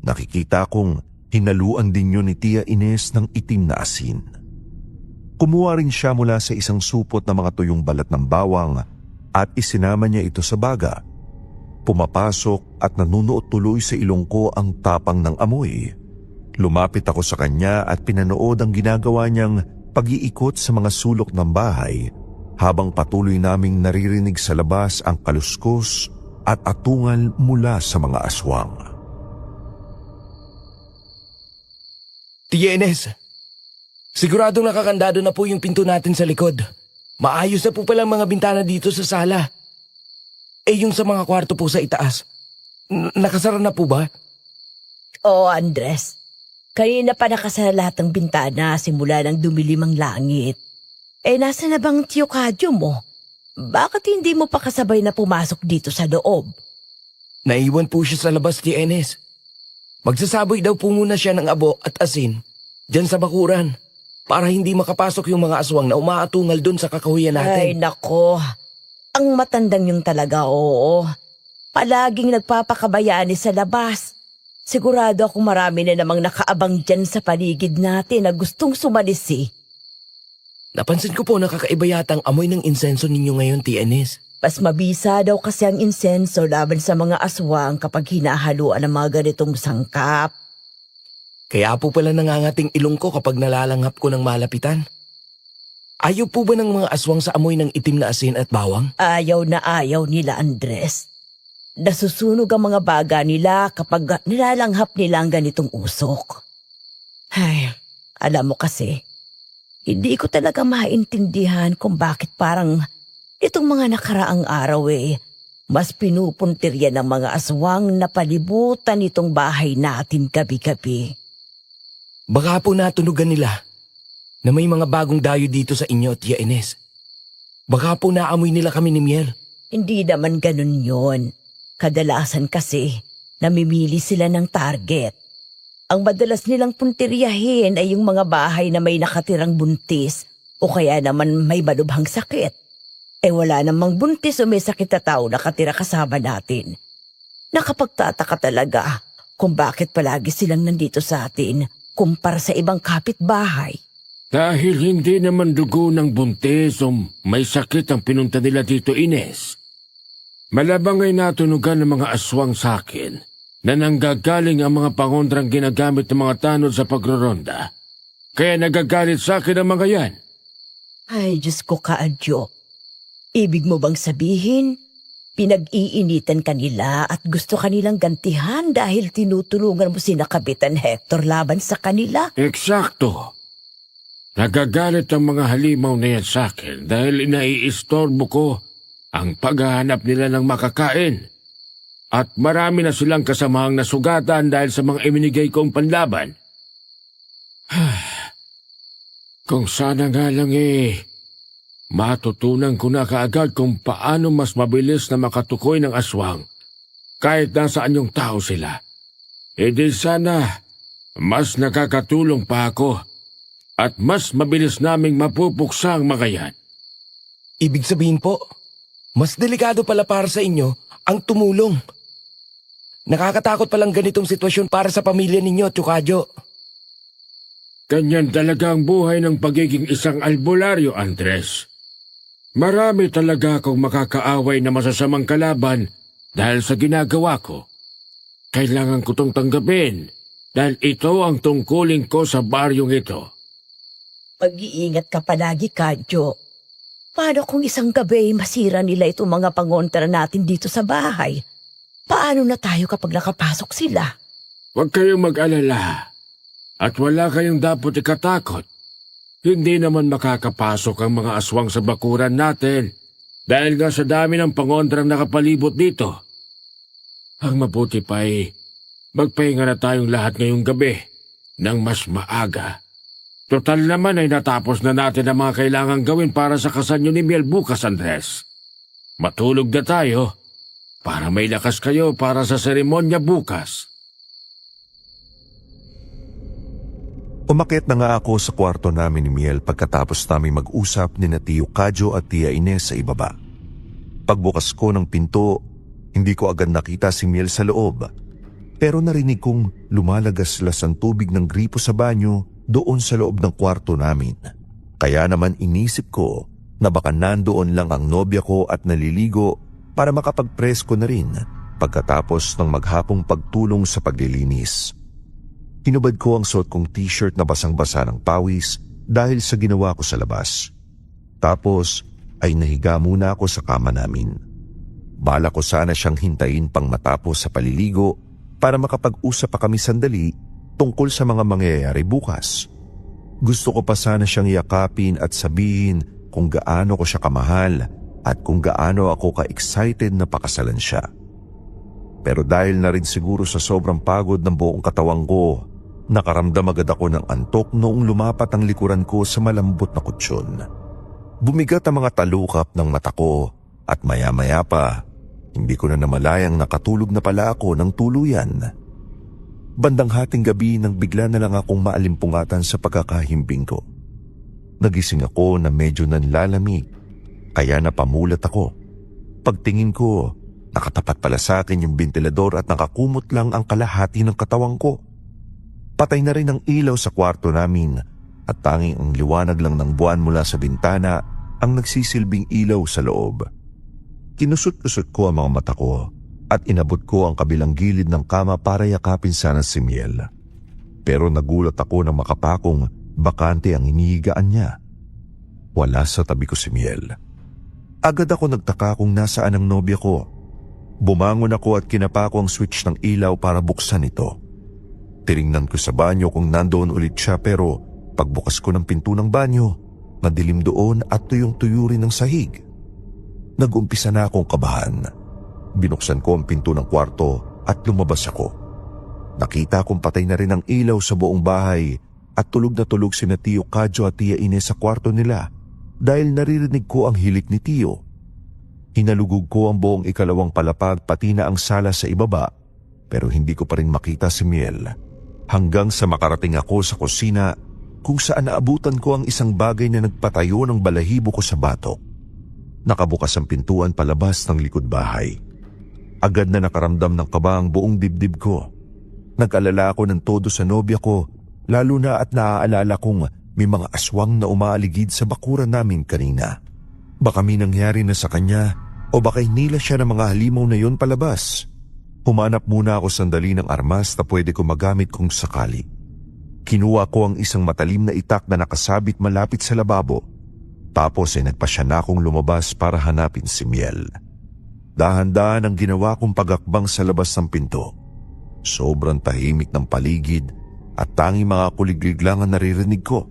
nakikita kong hinaluan din yun ni Tia Ines ng itim na asin. Kumuha rin siya mula sa isang supot na mga tuyong balat ng bawang at isinama niya ito sa baga. Pumapasok at nanunuot tuloy sa ilong ko ang tapang ng amoy. Lumapit ako sa kanya at pinanood ang ginagawa niyang pag-iikot sa mga sulok ng bahay habang patuloy naming naririnig sa labas ang kaluskos at atungal mula sa mga aswang. Tia Ines, siguradong nakakandado na po yung pinto natin sa likod. Maayos na po palang mga bintana dito sa sala. Yung sa mga kwarto po sa itaas, nakasara na po ba? Oo, Andres. Kanina pa nakasara lahat ng bintana simula ng dumilim ang langit. Nasa na bang Tio Kadyo mo? Bakit hindi mo pa kasabay na pumasok dito sa loob? Naiwan po siya sa labas, Tia Ines. Magsasaboy daw po muna siya ng abo at asin dyan sa bakuran para hindi makapasok yung mga aswang na umaatungal dun sa kakahuyan Ay, natin. nako. Ang matandang yung talaga, oo. Palaging nagpapakabayani sa labas. Sigurado ako marami na namang nakaabang dyan sa paligid natin na gustong sumalisi. Napansin ko po na kakaiba yata ang amoy ng insenso ninyo ngayon, Tia Ines. Mas mabisa daw kasi ang insenso laban sa mga aswang kapag hinahaluan ng mga ganitong sangkap. Kaya po pala nangangating ilong ko kapag nalalanghap ko ng malapitan. Ayaw po ba ng mga aswang sa amoy ng itim na asin at bawang? Ayaw na ayaw nila, Andres. Nasusunog ang mga baga nila kapag nilalanghap nila ang ganitong usok. Ay, alam mo kasi, hindi ko talaga maintindihan kung bakit parang itong mga nakaraang araw mas pinupuntirya ng mga aswang na palibutan itong bahay natin gabi-gabi. Baka po natunugan nila na may mga bagong dayo dito sa inyo, Tia Ines. Baka po naamoy nila kami ni Miel. Hindi naman ganun yon. Kadalasan kasi, namimili sila ng target. Ang madalas nilang puntiryahin ay yung mga bahay na may nakatirang buntis o kaya naman may malubhang sakit. Wala namang buntis o may sakit na tao nakatira kasama natin. Nakapagtataka talaga kung bakit palagi silang nandito sa atin kumpara sa ibang kapitbahay. Dahil hindi naman dugo ng buntis o may sakit ang pinunta nila dito, Ines. Malabang ay natunugan ng mga aswang sa akin na nanggagaling ang mga pangondrang ginagamit ng mga tanod sa pagroronda. Kaya nagagalit sa akin ang mga yan. Ay, Diyos ko kaadyo. Ibig mo bang sabihin, pinag-iinitan kanila at gusto kanilang gantihan dahil tinutulungan mo sina Kapitan Hector laban sa kanila? Eksakto. Nagagalit ang mga halimaw na yan sa akin dahil inaiistorbo ko ang paghahanap nila ng makakain. At marami na silang kasamahang nasugatan dahil sa mga iminigay kong panlaban. Kung sana nga lang matutunan ko na kaagad kung paano mas mabilis na makatukoy ng aswang kahit nasaan yung tao sila. Di sana mas nakakatulong pa ako at mas mabilis naming mapupuksa ang mga yan. Ibig sabihin po, mas delikado pala para sa inyo ang tumulong. Nakakatakot palang ganitong sitwasyon para sa pamilya ninyo, Tsukadyo. Ganyan talaga ang buhay ng pagiging isang albularyo, Andres. Marami talaga akong makakaaway na masasamang kalaban dahil sa ginagawa ko. Kailangan ko tong tanggapin dahil ito ang tungkulin ko sa baryong ito. Mag-iingat ka palagi, Kadyo. Paano kung isang gabi masira nila itong mga pangontra natin dito sa bahay? Paano na tayo kapag nakapasok sila? Huwag kayong mag-alala at wala kayong dapat ikatakot. Hindi naman makakapasok ang mga aswang sa bakuran natin dahil nga sa dami ng pangontrang nakapalibot dito. Ang mabuti pa magpahinga na tayong lahat ngayong gabi ng mas maaga. Total naman ay natapos na natin ang mga kailangang gawin para sa kasal niyo ni Miel bukas, Andres. Matulog na tayo para may lakas kayo para sa seremonya bukas. Umakyat na nga ako sa kwarto namin ni Miel pagkatapos namin mag-usap ni na Tio Kadyo at Tia Ines sa ibaba. Pagbukas ko ng pinto, hindi ko agad nakita si Miel sa loob. Pero narinig kong lumalagaslas ang tubig ng gripo sa banyo doon sa loob ng kwarto namin. Kaya naman inisip ko na baka nandoon lang ang nobya ko at naliligo para makapagpresko na rin pagkatapos ng maghapong pagtulong sa paglilinis. Hinubad ko ang suot kong t-shirt na basang-basa ng pawis dahil sa ginawa ko sa labas. Tapos ay nahiga muna ako sa kama namin. Bala ko sana siyang hintayin pang matapos sa paliligo para makapag-usap pa kami sandali tungkol sa mga mangyayari bukas. Gusto ko pa sana siyang yakapin at sabihin kung gaano ko siya kamahal at kung gaano ako ka-excited na pakasalan siya. Pero dahil na rin siguro sa sobrang pagod ng buong katawan ko, nakaramdam agad ako ng antok noong lumapat ang likuran ko sa malambot na kutsyon. Bumigat ang mga talukap ng mata ko at maya-maya pa, hindi ko na namalayang nakatulog na pala ako ng tuluyan. Bandang hating gabi nang bigla na lang akong maalimpungatan sa pagkakahimbing ko. Nagising ako na medyo nanlalamig, kaya napamulat ako. Pagtingin ko, nakatapat pala sa akin yung bentilador at nakakumot lang ang kalahati ng katawang ko. Patay na rin ang ilaw sa kwarto namin at tanging ang liwanag lang ng buwan mula sa bintana ang nagsisilbing ilaw sa loob. Kinusot-kusot ko ang mga mata ko at inabot ko ang kabilang gilid ng kama para yakapin sana si Miel. Pero nagulat ako na makapakong bakante ang inihigaan niya. Wala sa tabi ko si Miel. Agad ako nagtaka kung nasaan ang nobya ko. Bumangon ako at kinapa ko ang switch ng ilaw para buksan ito. Tiningnan ko sa banyo kung nandoon ulit siya pero pagbukas ko ng pinto ng banyo, madilim doon at tuyong-tuyo rin ang sahig. Nag-umpisa na akong kabahan. Binuksan ko ang pinto ng kwarto at lumabas ako. Nakita kong patay na rin ang ilaw sa buong bahay at tulog na tulog sina Tio Kadyo at Tia Ines sa kwarto nila dahil naririnig ko ang hilik ni Tio. Hinalugog ko ang buong ikalawang palapag pati na ang sala sa ibaba pero hindi ko pa rin makita si Miel. Hanggang sa makarating ako sa kusina kung saan naabutan ko ang isang bagay na nagpatayo ng balahibo ko sa batok. Nakabukas ang pintuan palabas ng likod bahay. Agad na nakaramdam ng kaba ang buong dibdib ko. Nag-alala ako ng todo sa nobya ko, lalo na at naaalala kong may mga aswang na umaaligid sa bakuran namin kanina. Baka may nangyari na sa kanya o baka hinila siya ng mga halimaw na yon palabas. Humanap muna ako sandali ng armas na pwede ko magamit kung sakali. Kinuha ko ang isang matalim na itak na nakasabit malapit sa lababo. Tapos ay nagpasya na akong lumabas para hanapin si Miel. Dahan-dahan ang ginawa kong pagakbang sa labas ng pinto. Sobrang tahimik ng paligid at tanging mga kuliglig lang ang naririnig ko.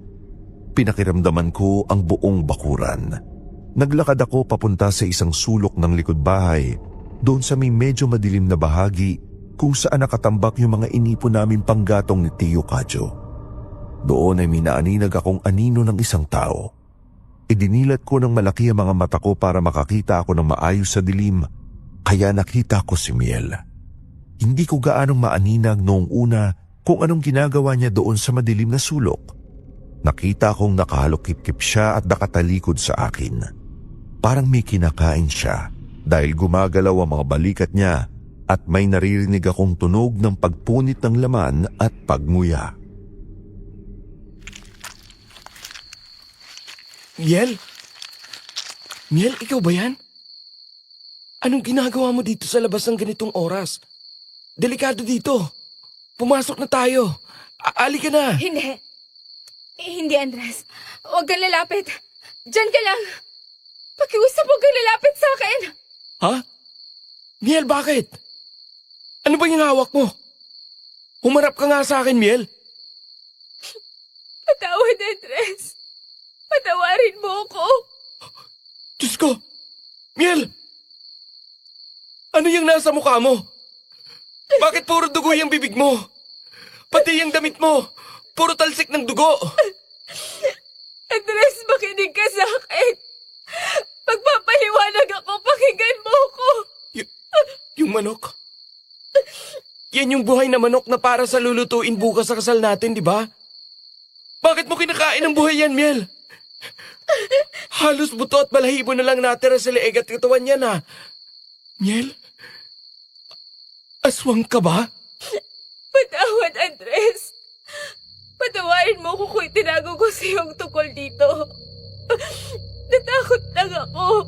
Pinakiramdaman ko ang buong bakuran. Naglakad ako papunta sa isang sulok ng likod bahay, doon sa may medyo madilim na bahagi kung saan nakatambak yung mga inipon namin panggatong ni Tio Kadyo. Doon ay minaaninag akong anino ng isang tao. Idinilat ko ng malaki ang mga mata ko para makakita ako ng maayos sa dilim, kaya nakita ko si Miel. Hindi ko gaanong maaninag noong una kung anong ginagawa niya doon sa madilim na sulok. Nakita kong nakahalokip-kip siya at nakatalikod sa akin. Parang may kinakain siya dahil gumagalaw ang mga balikat niya at may naririnig akong tunog ng pagpunit ng laman at pagmuya. Miel? Miel, ikaw ba yan? Anong ginagawa mo dito sa labas ng ganitong oras? Delikado dito. Pumasok na tayo. Ali ka na. Hindi. Hindi, Andres. Huwag kang lalapit. Diyan ka lang. Pakiusap, huwag kang lalapit sa akin. Ha? Miel, bakit? Ano ba yung hawak mo? Humarap ka nga sa akin, Miel. Patawad, Andres. Patawarin mo ako. Diyos ko! Miel! Ano yung nasa mukha mo? Bakit puro dugo yung bibig mo? Pati yung damit mo, puro talsik ng dugo. Andres, makinig ka sa akin. Pagpapaliwanag ako, pakinggan mo ako. Yung manok? Yan yung buhay na manok na para sa lulutuin bukas sa kasal natin, di ba? Bakit mo kinakain ng buhay yan, Miel? Halos buto at balahibo na lang natira sa leeg at katawan niya na. Miel? Aswang ka ba? Patawad, Andres. Patawarin mo ko kung itinago ko sa iyong tungkol dito. Natakot lang ako.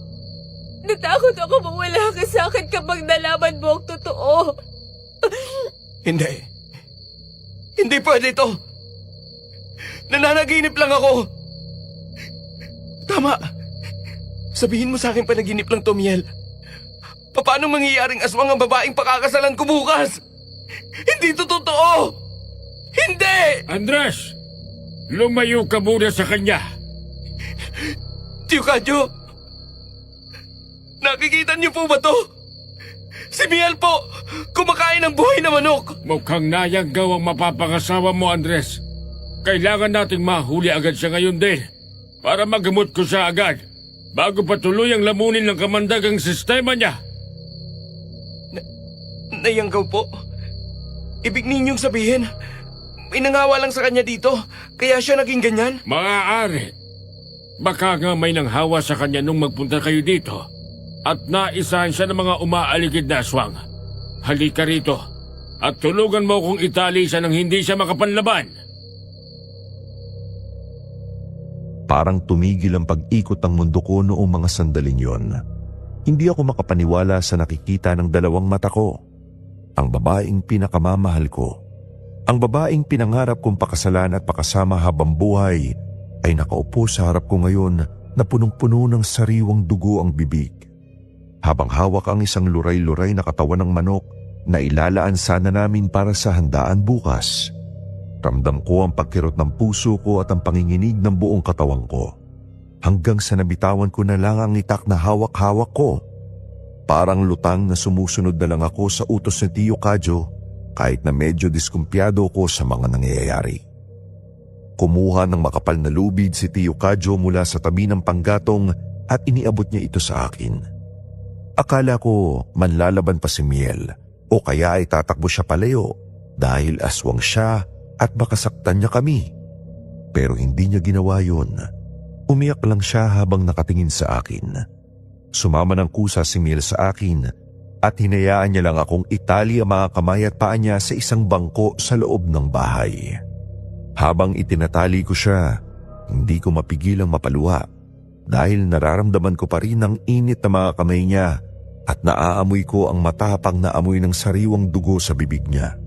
Natakot ako mawala ka sa akin kapag nalaman mo ang totoo. Hindi. Hindi pwede ito. Nananaginip lang ako. Tama. Sabihin mo sa akin panaginip lang to, Miel. Paano mangyayaring aswang ang babaeng pakakasalan ko bukas? Hindi to totoo! Hindi! Andres! Lumayo ka muna sa kanya. Tio Kadyo, nakikita niyo po ba to? Si Miel po, kumakain ng buhay na manok. Mukhang nayanggaw ang mapapangasawa mo, Andres. Kailangan nating mahuli agad siya ngayon din para magamot ko siya agad bago pa tuluyang lamunin ng kamandagang sistema niya. Nayanggaw po. Ibig ninyong sabihin, may nangawa lang sa kanya dito, kaya siya naging ganyan? Maaari. Baka nga may nanghawa sa kanya nung magpunta kayo dito at naisahan siya ng mga umaaligid na aswang. Halika rito at tulugan mo kung itali siya nang hindi siya makapanlaban. Parang tumigil ang pag-ikot ng mundo ko noong mga sandaling yon. Hindi ako makapaniwala sa nakikita ng dalawang mata ko. Ang babaeng pinakamamahal ko. Ang babaeng pinangarap kong pakasalan at pakasama habang buhay ay nakaupo sa harap ko ngayon na punong-puno ng sariwang dugo ang bibig. Habang hawak ang isang luray-luray na katawan ng manok na ilalaan sana namin para sa handaan bukas. Ramdam ko ang pagkirot ng puso ko at ang panginginig ng buong katawan ko. Hanggang sa nabitawan ko na lang ang itak na hawak-hawak ko. Parang lutang na sumusunod na lang ako sa utos ni Tio Kadyo kahit na medyo diskumpiyado ko sa mga nangyayari. Kumuha ng makapal na lubid si Tio Kadyo mula sa tabi ng panggatong at iniabot niya ito sa akin. Akala ko manlalaban pa si Miel o kaya ay tatakbo siya palayo dahil aswang siya at baka saktan niya kami. Pero hindi niya ginawa yun. Umiyak lang siya habang nakatingin sa akin. Sumama ng kusa si Miel sa akin at hinayaan niya lang akong itali ang mga kamay at paa niya sa isang bangko sa loob ng bahay. Habang itinatali ko siya, hindi ko mapigilang mapaluha dahil nararamdaman ko pa rin ang init na mga kamay niya at naaamoy ko ang matapang na amoy ng sariwang dugo sa bibig niya.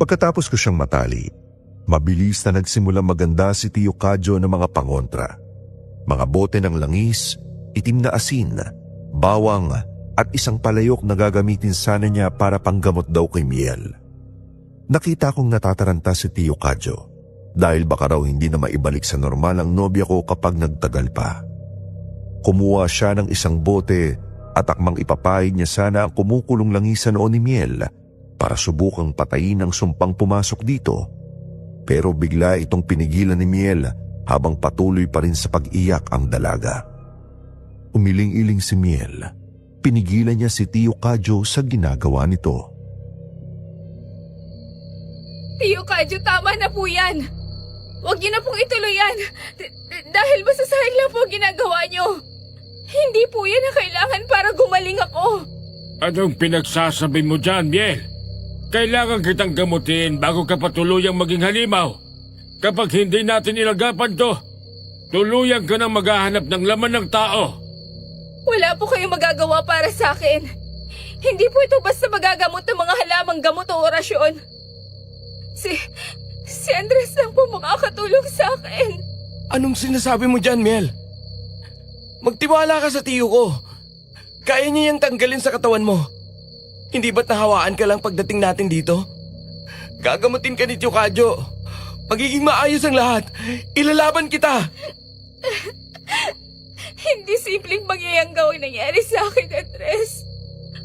Pagkatapos ko siyang matali, mabilis na nagsimulang maganda si Tio Kadyo ng mga pangontra. Mga bote ng langis, itim na asin, bawang at isang palayok na gagamitin sana niya para panggamot daw kay Miel. Nakita kong natataranta si Tio Kadyo dahil baka raw hindi na maibalik sa normal ang nobya ko kapag nagtagal pa. Kumuha siya ng isang bote at akmang ipapahid niya sana ang kumukulong langis sa noon ni Miel para subukang patayin ang sumpang pumasok dito. Pero bigla itong pinigilan ni Miel habang patuloy pa rin sa pag-iyak ang dalaga. Umiling-iling si Miel. Pinigilan niya si Tio Kadyo sa ginagawa nito. Tio Kadyo, tama na po yan. Huwag niyo na pong ituloy yan. Dahil masasayang lang po ang ginagawa niyo. Hindi po yan ang kailangan para gumaling ako. Anong pinagsasabi mo dyan, Miel? Kailangan kitang gamutin bago ka patuluyang maging halimaw. Kapag hindi natin ilagapan to, tuluyan ka nang maghahanap ng laman ng tao. Wala po kayong magagawa para sa akin. Hindi po ito basta magagamot ng mga halamang gamot o orasyon. Si Andres lang po makakatulong sa akin. Anong sinasabi mo dyan, Miel? Magtiwala ka sa tiyo ko. Kaya niya yung tanggalin sa katawan mo. Hindi ba't nahawaan ka lang pagdating natin dito? Gagamutin ka ni Tio Kadyo. Magiging maayos ang lahat. Ilalaban kita. Hindi simpleng pangyayanggaw ang nangyari sa akin, Andres.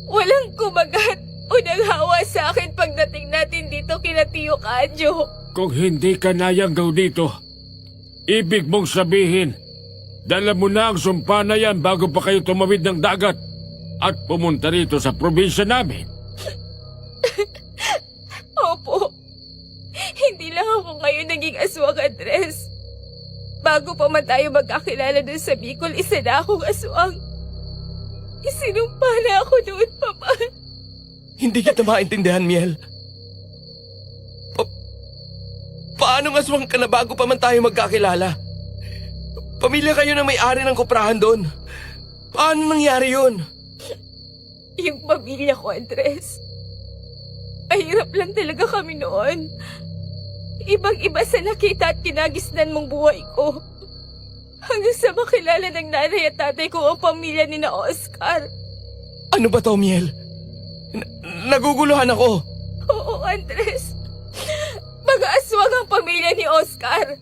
Walang kumagat o naghawa sa akin pagdating natin dito kina Tio Kadyo. Kung hindi ka nayanggaw dito, ibig mong sabihin, dala mo na ang sumpa na yan bago pa kayo tumawid ng dagat at pumunta rito sa probinsya namin. Opo. Hindi lang ako kayo naging aswang, Andres. Bago pa man tayo magkakilala dun sa Bicol, isa na akong aswang. Isinumpa na ako doon, Papa. Hindi kita maintindihan, Miel. Paano aswang ka na bago pa man tayo magkakilala? Pamilya kayo na may-ari ng kuprahan doon. Paano nangyari yun? Yung pamilya ko, Andres. Mahirap lang talaga kami noon. Ibang-iba sa nakita at kinagisnan mong buhay ko. Hanggang sa makilala ng nanay at tatay ko ang pamilya ni na Oscar. Ano ba to, Miel? Naguguluhan ako. Oo, Andres. Mag-aaswang ang pamilya ni Oscar.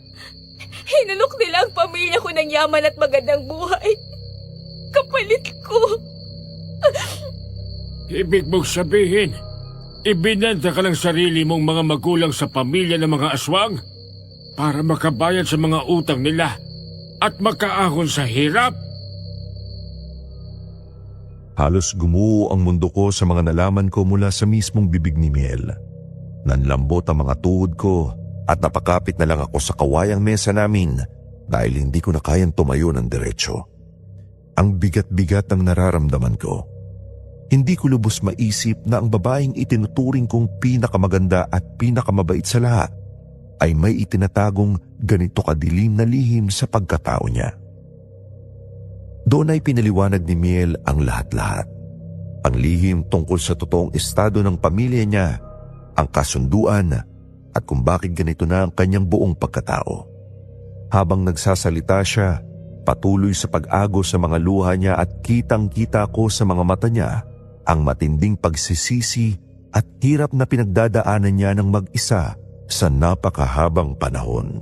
Hinulok nila ang pamilya ko ng yaman at magandang buhay. Kapalit ko. Ibig mong sabihin, ibinenta ka ng sarili mong mga magulang sa pamilya ng mga aswang para makabayad sa mga utang nila at makaahon sa hirap? Halos gumuho ang mundo ko sa mga nalaman ko mula sa mismong bibig ni Miel. Nanlambot ang mga tuhod ko at napakapit na lang ako sa kawayang mesa namin dahil hindi ko na kayang tumayo ng diretsyo. Ang bigat-bigat ng nararamdaman ko. Hindi ko lubos maisip na ang babaeng itinuturing kong pinakamaganda at pinakamabait sa lahat ay may itinatagong ganito kadilim na lihim sa pagkatao niya. Doon ay pinaliwanag ni Miel ang lahat-lahat. Ang lihim tungkol sa totoong estado ng pamilya niya, ang kasunduan at kung bakit ganito na ang kanyang buong pagkatao. Habang nagsasalita siya, patuloy sa pag-agos sa mga luha niya at kitang-kita ko sa mga mata niya ang matinding pagsisisi at hirap na pinagdadaanan niya ng mag-isa sa napakahabang panahon.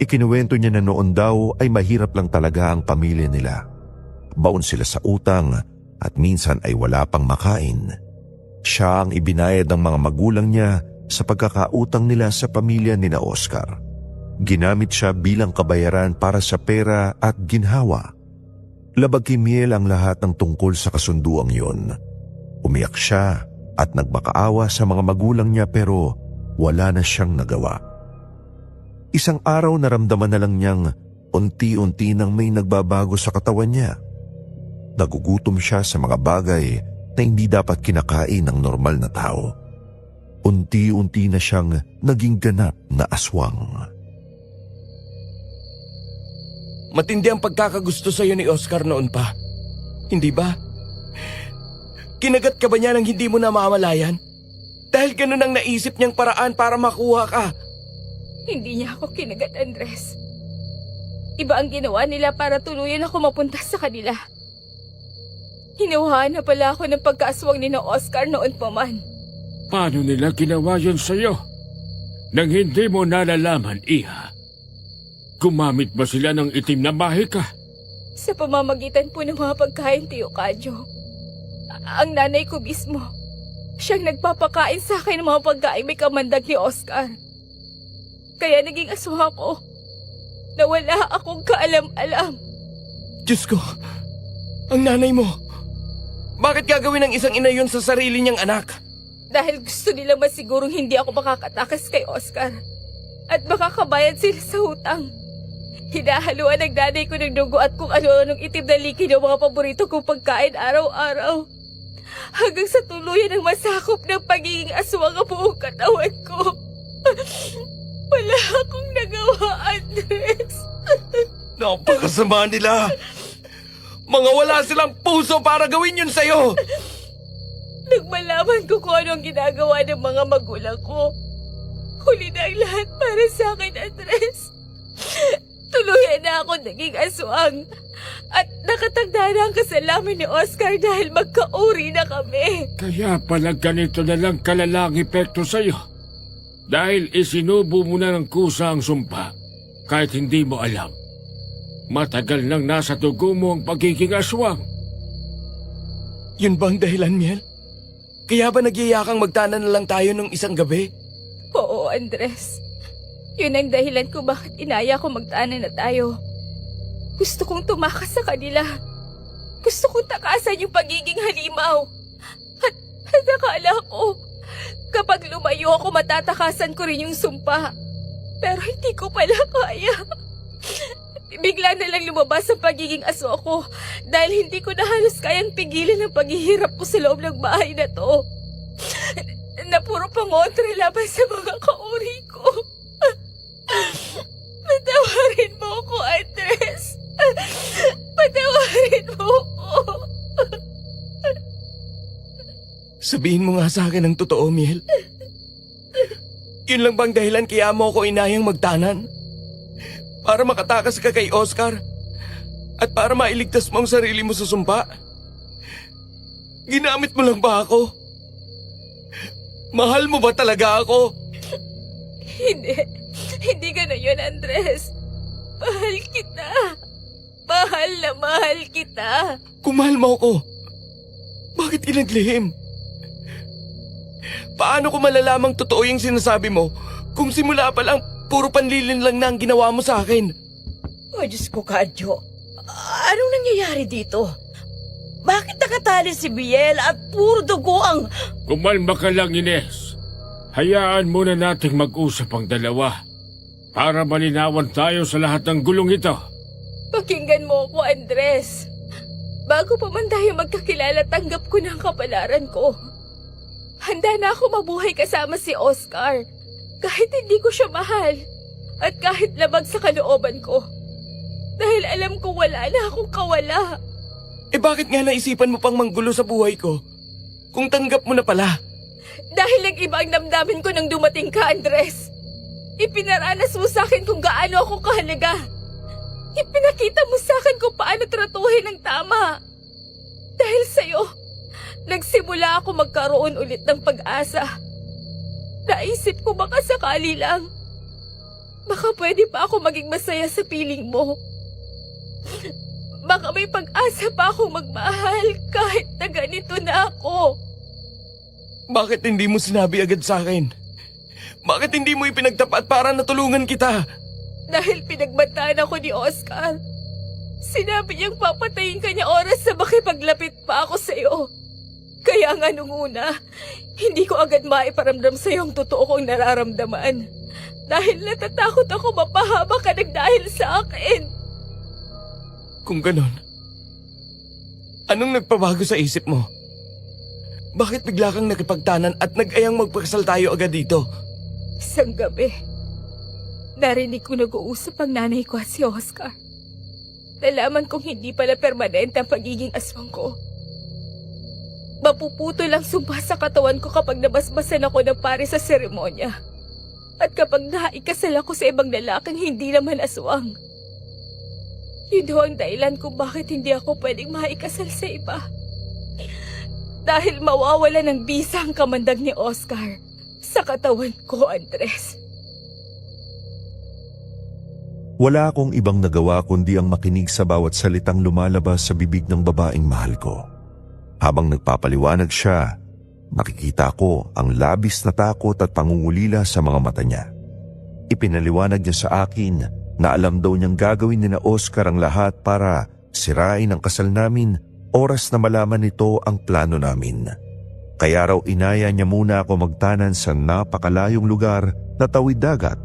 Ikinuwento niya na noon daw ay mahirap lang talaga ang pamilya nila. Baon sila sa utang at minsan ay wala pang makain. Siya ang ibinayad ng mga magulang niya sa pagkakautang nila sa pamilya ni na Oscar. Ginamit siya bilang kabayaran para sa pera at ginhawa. Labag kay Miel ang lahat ng tungkol sa kasunduang yon. Umiyak siya at nagmakaawa sa mga magulang niya pero wala na siyang nagawa. Isang araw naramdaman na lang niyang unti-unti nang may nagbabago sa katawan niya. Nagugutom siya sa mga bagay na hindi dapat kinakain ng normal na tao. Unti-unti na siyang naging ganap na aswang. Matindi ang pagkakagusto sa'yo ni Oscar noon pa. Hindi ba? Kinagat ka ba niya nang hindi mo na mamalayan? Dahil ganun ang naisip niyang paraan para makuha ka. Hindi niya ako kinagat, Andres. Iba ang ginawa nila para tuluyan ako mapunta sa kanila. Hinuhaan na pala ako ng pagkaaswang ni na Oscar noon pa man. Paano nila ginawa yun sa'yo? Nang hindi mo nalalaman, Iha, gumamit ba sila ng itim na mahika? Sa pamamagitan po ng mga pagkain, Tio Kadyo. Ang nanay ko mismo, siyang nagpapakain sa akin ng mga pagkain may kamandag ni Oscar. Kaya naging aswang ako na wala akong kaalam-alam. Diyos ko, ang nanay mo. Bakit gagawin ng isang ina yun sa sarili niyang anak? Dahil gusto nila masigurong hindi ako makakatakas kay Oscar at makakabayad sila sa utang. Hinahaluan ng nanay ko ng dugo at kung ano-anong itim na liki ng mga paborito kong pagkain araw-araw. Hanggang sa tuluyan ng masakop ng pagiging aswang ang buong katawan ko. Wala akong nagawa, Andres. Napakasama nila. Mga wala silang puso para gawin yun sa'yo. Nang malaman ko kung ano ang ginagawa ng mga magulang ko, huli na ang lahat para sa akin, Andres. Tuluyan na ako naging aswang at nakatagda na ang kasalaman ni Oscar dahil magkauri na kami. Kaya pala ganito na lang kalalang epekto sa'yo. Dahil isinubo mo na ng kusa ang sumpa kahit hindi mo alam. Matagal nang nasa dugo mo ang pagiging aswang. Yun ba ang dahilan, Miel? Kaya ba nagyayakang magtana na lang tayo nung isang gabi? Oo, Andres. Yun ang dahilan ko bakit inaya ko magtana na tayo. Gusto kong tumakas sa kanila. Gusto kong takasan yung pagiging halimaw. At akala ko, kapag lumayo ako matatakasan ko rin yung sumpa. Pero hindi ko pala kaya. Bigla na lang lumabas ang pagiging aso ko dahil hindi ko na halos kayang pigilan ang paghihirap ko sa loob ng bahay na to. Na puro pangontra laban sa mga kauri ko. Patawarin mo ko, Andres. Patawarin mo ko. Sabihin mo nga sa akin ang totoo, Miel. Yun lang bang dahilan kaya mo ako inayang magtanan? Para makatakas ka kay Oscar? At para mailigtas mo ang sarili mo sa sumpa? Ginamit mo lang ba ako? Mahal mo ba talaga ako? Hindi. Hindi ganun yun, Andres. Mahal kita. Mahal na mahal kita. Kung mahal mo ako, bakit inaglihim? Paano ko malalamang totoo yung sinasabi mo kung simula pa lang puro panlilin lang na ang ginawa mo sa akin? Oh, Diyos ko, Kadyo. Anong nangyayari dito? Bakit nakatali si Biel at puro dugo ang... Kumalma ka lang, Ines. Hayaan muna nating mag-usap ang dalawa para malinawan tayo sa lahat ng gulong ito. Pakinggan mo ako, Andres. Bago pa man tayo magkakilala, tanggap ko na ang kapalaran ko. Handa na ako mabuhay kasama si Oscar. Kahit hindi ko siya mahal. At kahit labag sa kalooban ko. Dahil alam ko wala na akong kawala. Eh bakit nga naisipan mo pang manggulo sa buhay ko? Kung tanggap mo na pala. Dahil nag-iba ang damdamin ko nang dumating ka, Andres. Ipinaranas mo sa akin kung gaano ako kahalaga. Ipinakita mo sa akin kung paano tratuhin ng tama. Dahil sa'yo, nagsimula ako magkaroon ulit ng pag-asa. Naisip ko baka sakali lang. Baka pwede pa ako maging masaya sa piling mo. Baka may pag-asa pa akong magmahal kahit na ganito na ako. Bakit hindi mo sinabi agad sa akin? Bakit hindi mo ipinagtapat para natulungan kita? Dahil pinagbantaan ako ni Oscar. Sinabi niyang papatayin ka niya oras na makipaglapit pa ako sa'yo. Kaya nga nung una, hindi ko agad maiparamdam sa'yo ang totoo kong nararamdaman. Dahil natatakot ako mapahaba ka ng dahil sa akin. Kung ganon, anong nagpabago sa isip mo? Bakit bigla kang nakipagtanan at nag-ayang magpakasal tayo agad dito? Isang gabi, narinig ko nag-uusap ang nanay ko at si Oscar. Nalaman kong hindi pala permanente ang pagiging aswang ko. Mapuputo lang sumpa sa katawan ko kapag nabasbasan ako ng pare sa seremonya. At kapag naikasal ako sa ibang lalaking hindi naman aswang. Yun daw ang dahilan kung bakit hindi ako pwedeng maikasal sa iba. Dahil mawawala ng bisa ang kamandag ni Oscar sa katawan ko, Andres. Wala akong ibang nagawa kundi ang makinig sa bawat salitang lumalabas sa bibig ng babaeng mahal ko. Habang nagpapaliwanag siya, nakikita ko ang labis na takot at pangungulila sa mga mata niya. Ipinaliwanag niya sa akin na alam daw niyang gagawin ni na Oscar ang lahat para sirain ang kasal namin oras na malaman nito ang plano namin. Kaya raw inaya niya muna ako magtanan sa napakalayong lugar na tawid dagat.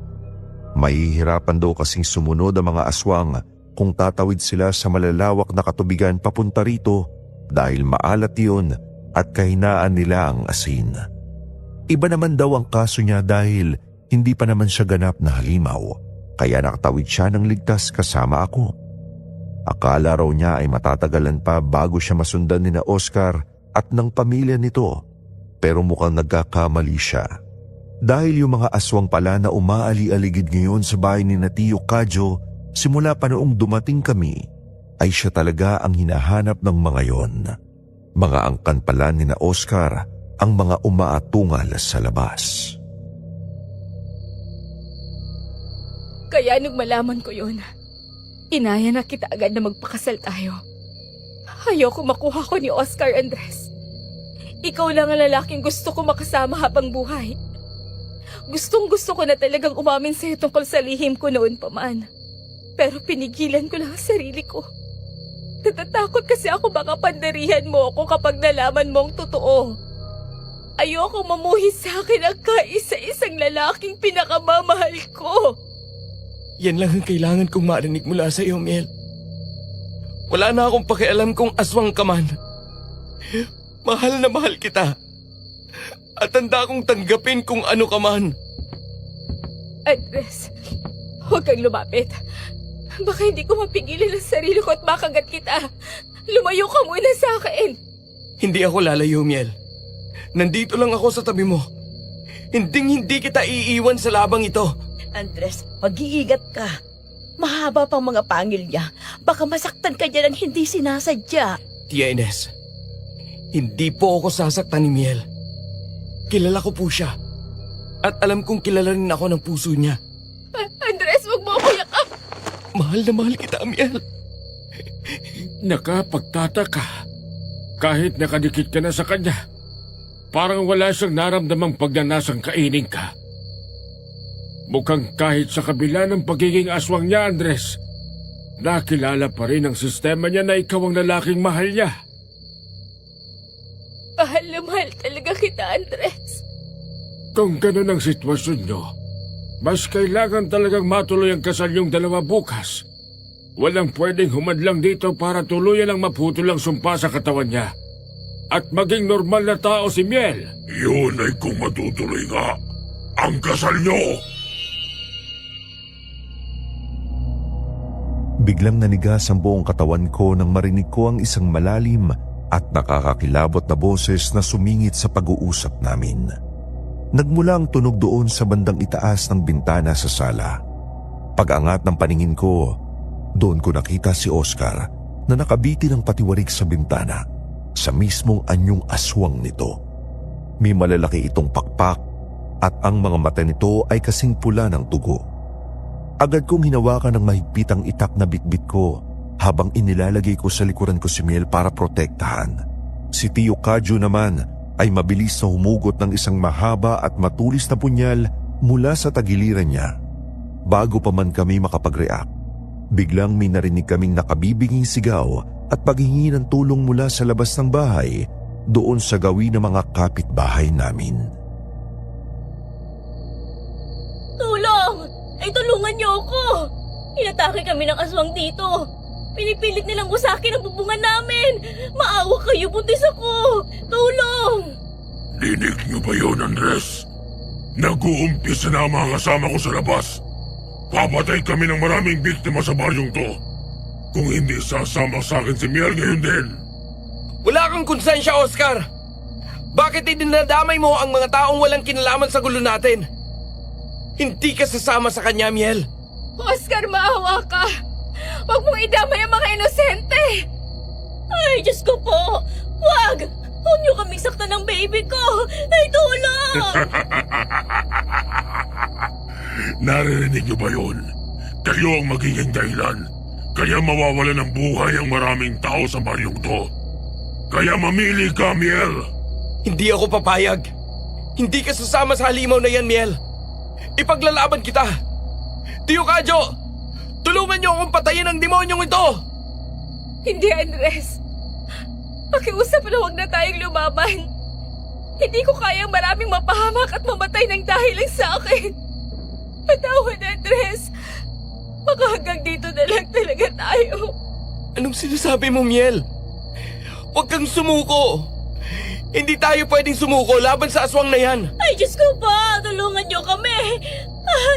Mahihirapan daw kasing sumunod ang mga aswang kung tatawid sila sa malalawak na katubigan papunta rito dahil maalat yun at kahinaan nila ang asin. Iba naman daw ang kaso niya dahil hindi pa naman siya ganap na halimaw. Kaya nakatawid siya ng ligtas kasama ako. Akala raw niya ay matatagalan pa bago siya masundan ni na Oscar at ng pamilya nito. Pero mukhang nagkakamali siya. Dahil yung mga aswang pala na umaali-aligid ngayon sa bahay ni na Tio Kadyo simula pa noong dumating kami, ay siya talaga ang hinahanap ng mga yon. Mga angkan pala ni na Oscar ang mga umaatungal sa labas. Kaya nung malaman ko yun, inaya na kita agad na magpakasal tayo. Ayoko makuha ko ni Oscar, Andres. Ikaw lang ang lalaking gusto ko makasama habang buhay. Gustong-gusto ko na talagang umamin sa'yo tungkol sa lihim ko noon pa man. Pero pinigilan ko lang ang sarili ko. Natatakot kasi ako baka pandarihan mo ako kapag nalaman mo ang totoo. Ayoko mamuhi sa akin ang kaisa-isang lalaking pinakamamahal ko. Yan lang ang kailangan kong marinig mula sa iyo, Miel. Wala na akong pakialam kung aswang ka man. Mahal na mahal kita. At handa akong tanggapin kung ano ka man. Andres, huwag kang lumapit. Baka hindi ko mapigilan ang sarili ko at makagat kita. Lumayo ka muna sa akin. Hindi ako lalayo, Miel. Nandito lang ako sa tabi mo. Hindi kita iiwan sa labang ito. Andres, mag-iingat ka. Mahaba pang mga pangil niya. Baka masaktan ka niya ng hindi sinasadya. Tia Ines, hindi po ako sasaktan ni Miel. Kilala ko po siya. At alam kong kilala rin ako ng puso niya. Andres, huwag mo ako yakap. Mahal na mahal kita, Miel. Nakapagtataka. Kahit nakadikit ka na sa kanya, parang wala siyang naramdamang pagnanasang kainin ka. Mukhang kahit sa kabila ng pagiging aswang niya, Andres, nakilala pa rin ang sistema niya na ikaw ang lalaking mahal niya. Mahal na mahal talaga kita, Andres. Kung ganun ang sitwasyon niyo, mas kailangan talagang matuloy ang kasal yung dalawa bukas. Walang pwedeng humadlang dito para tuluyan ang maputol ang sumpa sa katawan niya. At maging normal na tao si Miel. Yun ay kung matutuloy nga ang kasal nyo. Biglang nanigas ang buong katawan ko nang marinig ko ang isang malalim at nakakakilabot na boses na sumingit sa pag-uusap namin. Nagmula ang tunog doon sa bandang itaas ng bintana sa sala. Pag-angat ng paningin ko, doon ko nakita si Oscar na nakabiti ng patiwarik sa bintana sa mismong anyong aswang nito. May malalaki itong pakpak at ang mga mata nito ay kasing pula ng dugo. Agad kong hinawakan ng mahigpit ang itak na bitbit ko habang inilalagay ko sa likuran ko si Miel para protektahan. Si Tio Kadyo naman ay mabilis na humugot ng isang mahaba at matulis na punyal mula sa tagiliran niya. Bago pa man kami makapag-react, biglang may narinig kaming nakabibinging sigaw at paghingi ng tulong mula sa labas ng bahay doon sa gawin ng mga kapitbahay namin. Tulong! Ay, tulungan niyo ako! Inatake kami ng aswang dito. Pinipilit nilang usakin ang bubungan namin. Maawa kayo, buntis ako. Tulong! Dinig nyo ba yun, Andres? Nag-uumpisa na ang mga kasama ko sa labas. Papatay kami ng maraming biktima sa baryong to. Kung hindi sasama sa akin si Miel ngayon din. Wala kang konsensya, Oscar! Bakit idinadamay mo ang mga taong walang kinalaman sa gulo natin? Hindi ka sasama sa kanya, Miel. Oscar, maawa ka. Huwag mong idamay ang mga inosente. Ay, Diyos ko po. Huwag! Huwag niyo kaming saktan ng baby ko. Ay, tulong! Naririnig nyo ba yun? Kayo ang magiging dahilan. Kaya mawawala ng buhay ang maraming tao sa baryong to. Kaya mamili ka, Miel. Hindi ako papayag. Hindi ka sasama sa halimaw na yan, Miel. Ipaglalaban kita. Tio Kadyo, tulungan niyo akong patayin ang demonyong ito. Hindi, Andres. Pakiusap na huwag na tayong lumaban. Hindi ko kayang maraming mapahamak at mamatay ng dahil lang sa akin. Patawad, Andres. Baka hanggang dito na lang talaga tayo. Anong sinasabi mo, Miel? Huwag kang sumuko. Hindi tayo pwedeng sumuko laban sa aswang na yan. Ay, Diyos ko pa! Tulungan niyo kami! Ah,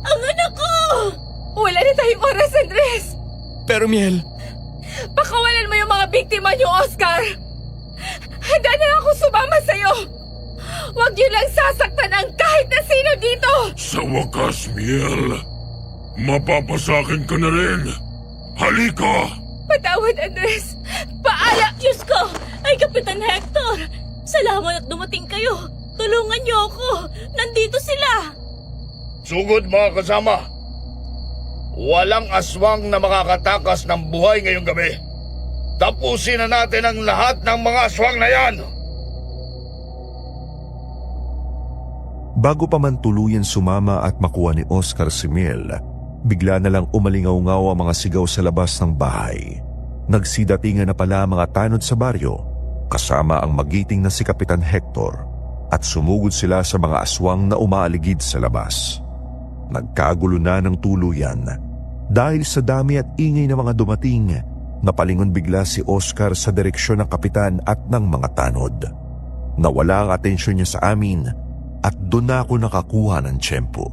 ang anak ko! Wala na tayong oras, Andres! Pero Miel, Pakawalan mo yung mga biktima niyo, Oscar! Handa na ako sumama sa'yo! Huwag niyo lang sasaktan ang kahit na sino dito! Sa wakas, Miel, mapapasakin ka na rin. Halika! Patawad, Andres! Paala! Diyos ko! Ay, Kapitan Hector! Salamat at dumating kayo! Tulungan niyo ako! Nandito sila! Sugod mga kasama. Walang aswang na makakatakas ng buhay ngayong gabi. Tapusin na natin ang lahat ng mga aswang na yan. Bago pa man tuluyan sumama at makuha ni Oscar si Miel, bigla na lang umalingaw-ngaw ang mga sigaw sa labas ng bahay. Nagsidatingan na pala ang mga tanod sa baryo, kasama ang magiting na si Kapitan Hector. at sumugod sila sa mga aswang na umaaligid sa labas. Nagkagulo na ng tuluyan. Dahil sa dami at ingay ng mga dumating, napalingon bigla si Oscar sa direksyon ng kapitan at ng mga tanod. Nawala ang atensyon niya sa amin at doon na ako nakakuha ng tiyempo.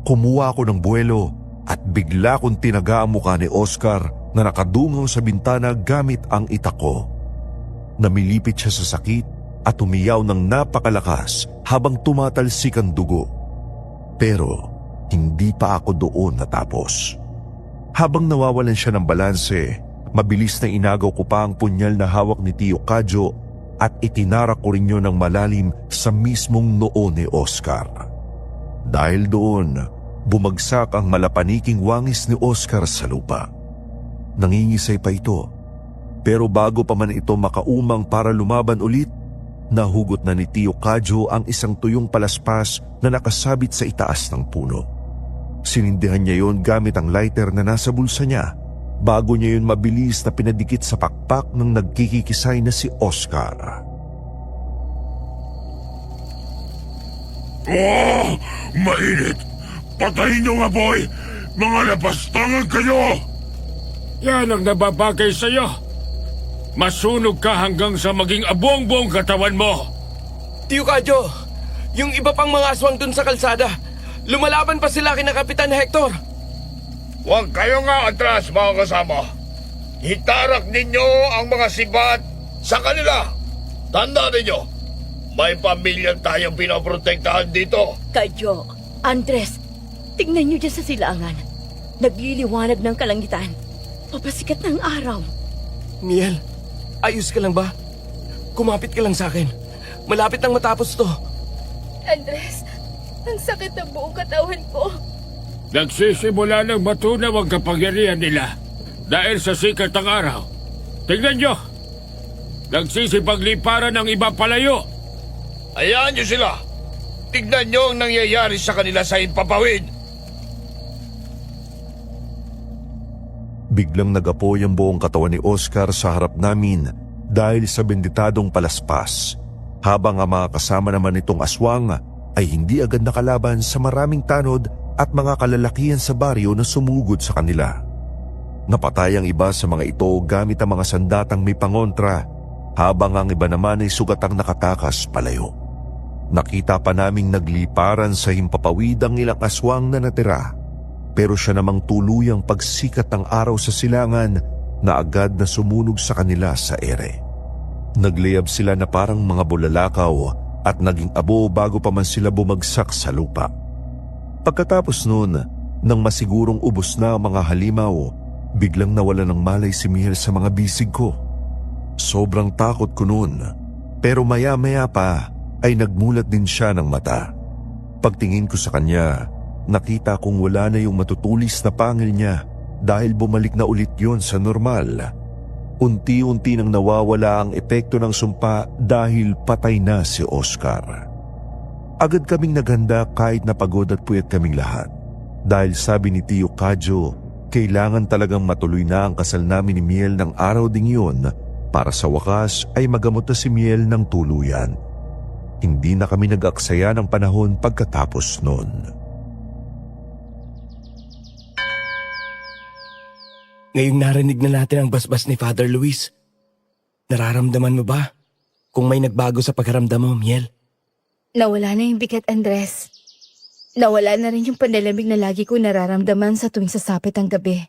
Kumuha ako ng buwelo at bigla kong tinaga ang mukha ni Oscar na nakadungaw sa bintana gamit ang itak ko. Namilipit siya sa sakit at umiyaw ng napakalakas habang tumatalsik ang dugo. Pero hindi pa ako doon natapos. Habang nawawalan siya ng balanse, mabilis na inagaw ko pa ang punyal na hawak ni Tio Kadyo at itinarak ko rin yun ng malalim sa mismong noo ni Oscar. Dahil doon, bumagsak ang malapaniking wangis ni Oscar sa lupa. Nangingisay pa ito, pero bago pa man ito makaumang para lumaban ulit, nahugot na ni Tio Kadyo ang isang tuyong palaspas na nakasabit sa itaas ng puno. Sinindihan niya yon gamit ang lighter na nasa bulsa niya bago niya yun mabilis na pinadikit sa pakpak ng nagkikikisay na si Oscar. Oh! Mainit! Patayin niyo nga, boy! Mga lapastangan kayo! Yan ang nababagay sa'yo. Masunog ka hanggang sa maging abong-buong katawan mo. Tio Kadyo, yung iba pang mga aswang dun sa kalsada, lumalaban pa sila kina Kapitan Hector. Huwag kayo nga atras, mga kasama. Itarak ninyo ang mga sibat sa kanila. Tanda ninyo, may pamilya tayong pinoprotektahan dito. Kadyo, Andres, tingnan niyo dyan sa silangan. Nagliliwanag ng kalangitan. Papasikat ng araw. Miel, ayos ka lang ba? Kumapit ka lang sa akin. Malapit nang matapos to. Andres, ang sakit ng buong katawan ko. Nagsisimula ng matunaw ang kapangyarihan nila dahil sa sikat ng araw. Tingnan nyo! Nagsisipagliparan ng iba palayo. Hayaan nyo sila. Tignan nyo ang nangyayari sa kanila sa impapawid. Biglang nagapoy ang buong katawan ni Oscar sa harap namin dahil sa benditadong palaspas, habang ang mga kasama naman nitong aswang ay hindi agad nakalaban sa maraming tanod at mga kalalakihan sa baryo na sumugod sa kanila. Napatay ang iba sa mga ito gamit ang mga sandatang may pangontra, habang ang iba naman ay sugatang nakatakas palayo. Nakita pa naming nagliparan sa himpapawid ang ilang aswang na natira, pero siya namang tuluyang pagsikat ng araw sa silangan na agad na sumunog sa kanila sa ere. Nagliyab sila na parang mga bulalakaw at naging abo bago pa man sila bumagsak sa lupa. Pagkatapos noon, nang masigurong ubos na ang mga halimaw, biglang nawala ng malay si Miel sa mga bisig ko. Sobrang takot ko noon, pero maya-maya pa ay nagmulat din siya ng mata. Pagtingin ko sa kanya, nakita kong wala na yung matutulis na pangil niya dahil bumalik na ulit yon sa normal. Unti-unti nang nawawala ang epekto ng sumpa dahil patay na si Oscar. Agad kaming naghanda kahit napagod at puyat kaming lahat. Dahil sabi ni Tio Kadyo, kailangan talagang matuloy na ang kasal namin ni Miel ng araw ding yun para sa wakas ay magamot na si Miel ng tuluyan. Hindi na kami nag-aksaya ng panahon pagkatapos nun. Ngayong narinig na natin ang basbas ni Father Luis, nararamdaman mo ba kung may nagbago sa pagkaramdam mo, Miel? Nawala na yung bigat, Andres. Nawala na rin yung panlalamig na lagi ko nararamdaman sa tuwing sasapit ang gabi.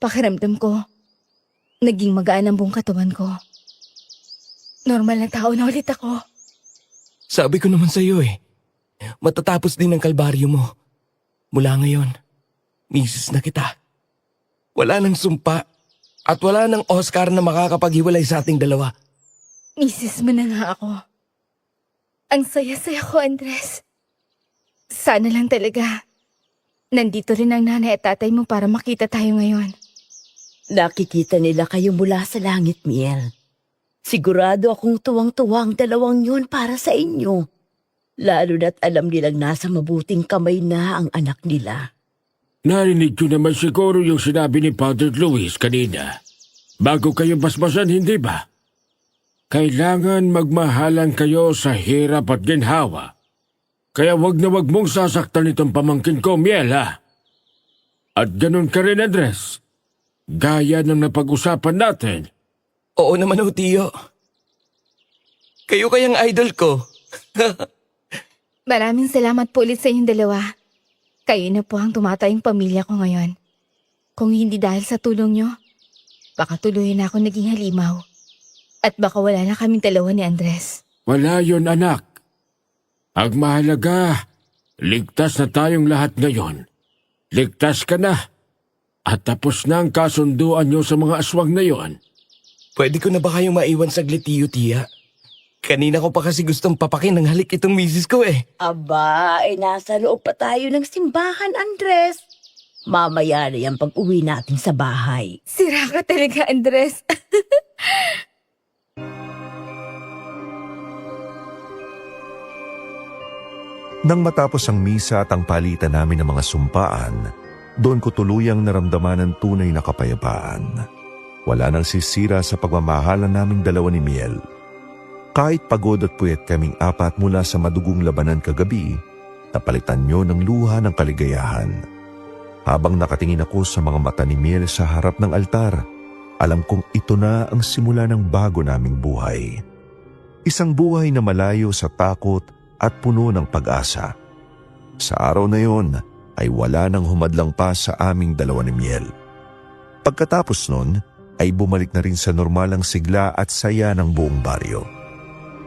Pakiramdam ko, naging magaan ang buong katawan ko. Normal na tao na ulit ako. Sabi ko naman sa'yo matatapos din ang kalbaryo mo. Mula ngayon, misis na kita. Wala nang sumpa at wala nang Oscar na makakapaghiwalay sa ating dalawa. Misis mo na nga ako. Ang saya-saya ko, Andres. Sana lang talaga. Nandito rin ang nanay at tatay mo para makita tayo ngayon. Nakikita nila kayo mula sa langit, Miel. Sigurado akong tuwang-tuwa ang dalawang yun para sa inyo. Lalo na't alam nilang nasa mabuting kamay na ang anak nila. Narinig ko naman siguro yung sinabi ni Father Luis kanina. Bago kayo basbasan, hindi ba? Kailangan magmahalan kayo sa hirap at ginhawa. Kaya wag na wag mong sasaktan itong pamangkin ko, Miel, ha? At ganun ka rin, Andres. Gaya ng napag-usapan natin. Oo naman ho, tiyo. Kayo kayang idol ko. Maraming salamat po ulit sa inyong dalawa. Kayo na po ang tumatayong pamilya ko ngayon. Kung hindi dahil sa tulong nyo, baka tuloy na ako naging halimaw. At baka wala na kaming dalawa ni Andres. Wala yon, anak. Ang mahalaga, ligtas na tayong lahat ngayon. Ligtas ka na. At tapos na ang kasunduan nyo sa mga aswang na yon. Pwede ko na ba kayong maiwan saglit, tiyo, tiya? Kanina ko pa kasi gustong papakin ng halik itong misis ko eh. Aba, nasa loob pa tayo ng simbahan, Andres. Mamaya na yan pag-uwi natin sa bahay. Sira ka talaga, Andres. Nang matapos ang misa at ang palitan namin ng mga sumpaan, doon ko tuluyang naramdaman ang tunay na kapayapaan. Wala nang sisira sa pagmamahalan naming dalawa ni Miel. Kahit pagod at puyat kaming apat mula sa madugong labanan kagabi, napalitan niyo ng luha ng kaligayahan. Habang nakatingin ako sa mga mata ni Miel sa harap ng altar, alam kong ito na ang simula ng bago naming buhay. Isang buhay na malayo sa takot at puno ng pag-asa. Sa araw na yon ay wala nang humadlang pa sa aming dalawa ni Miel. Pagkatapos nun ay bumalik na rin sa normal ang sigla at saya ng buong baryo.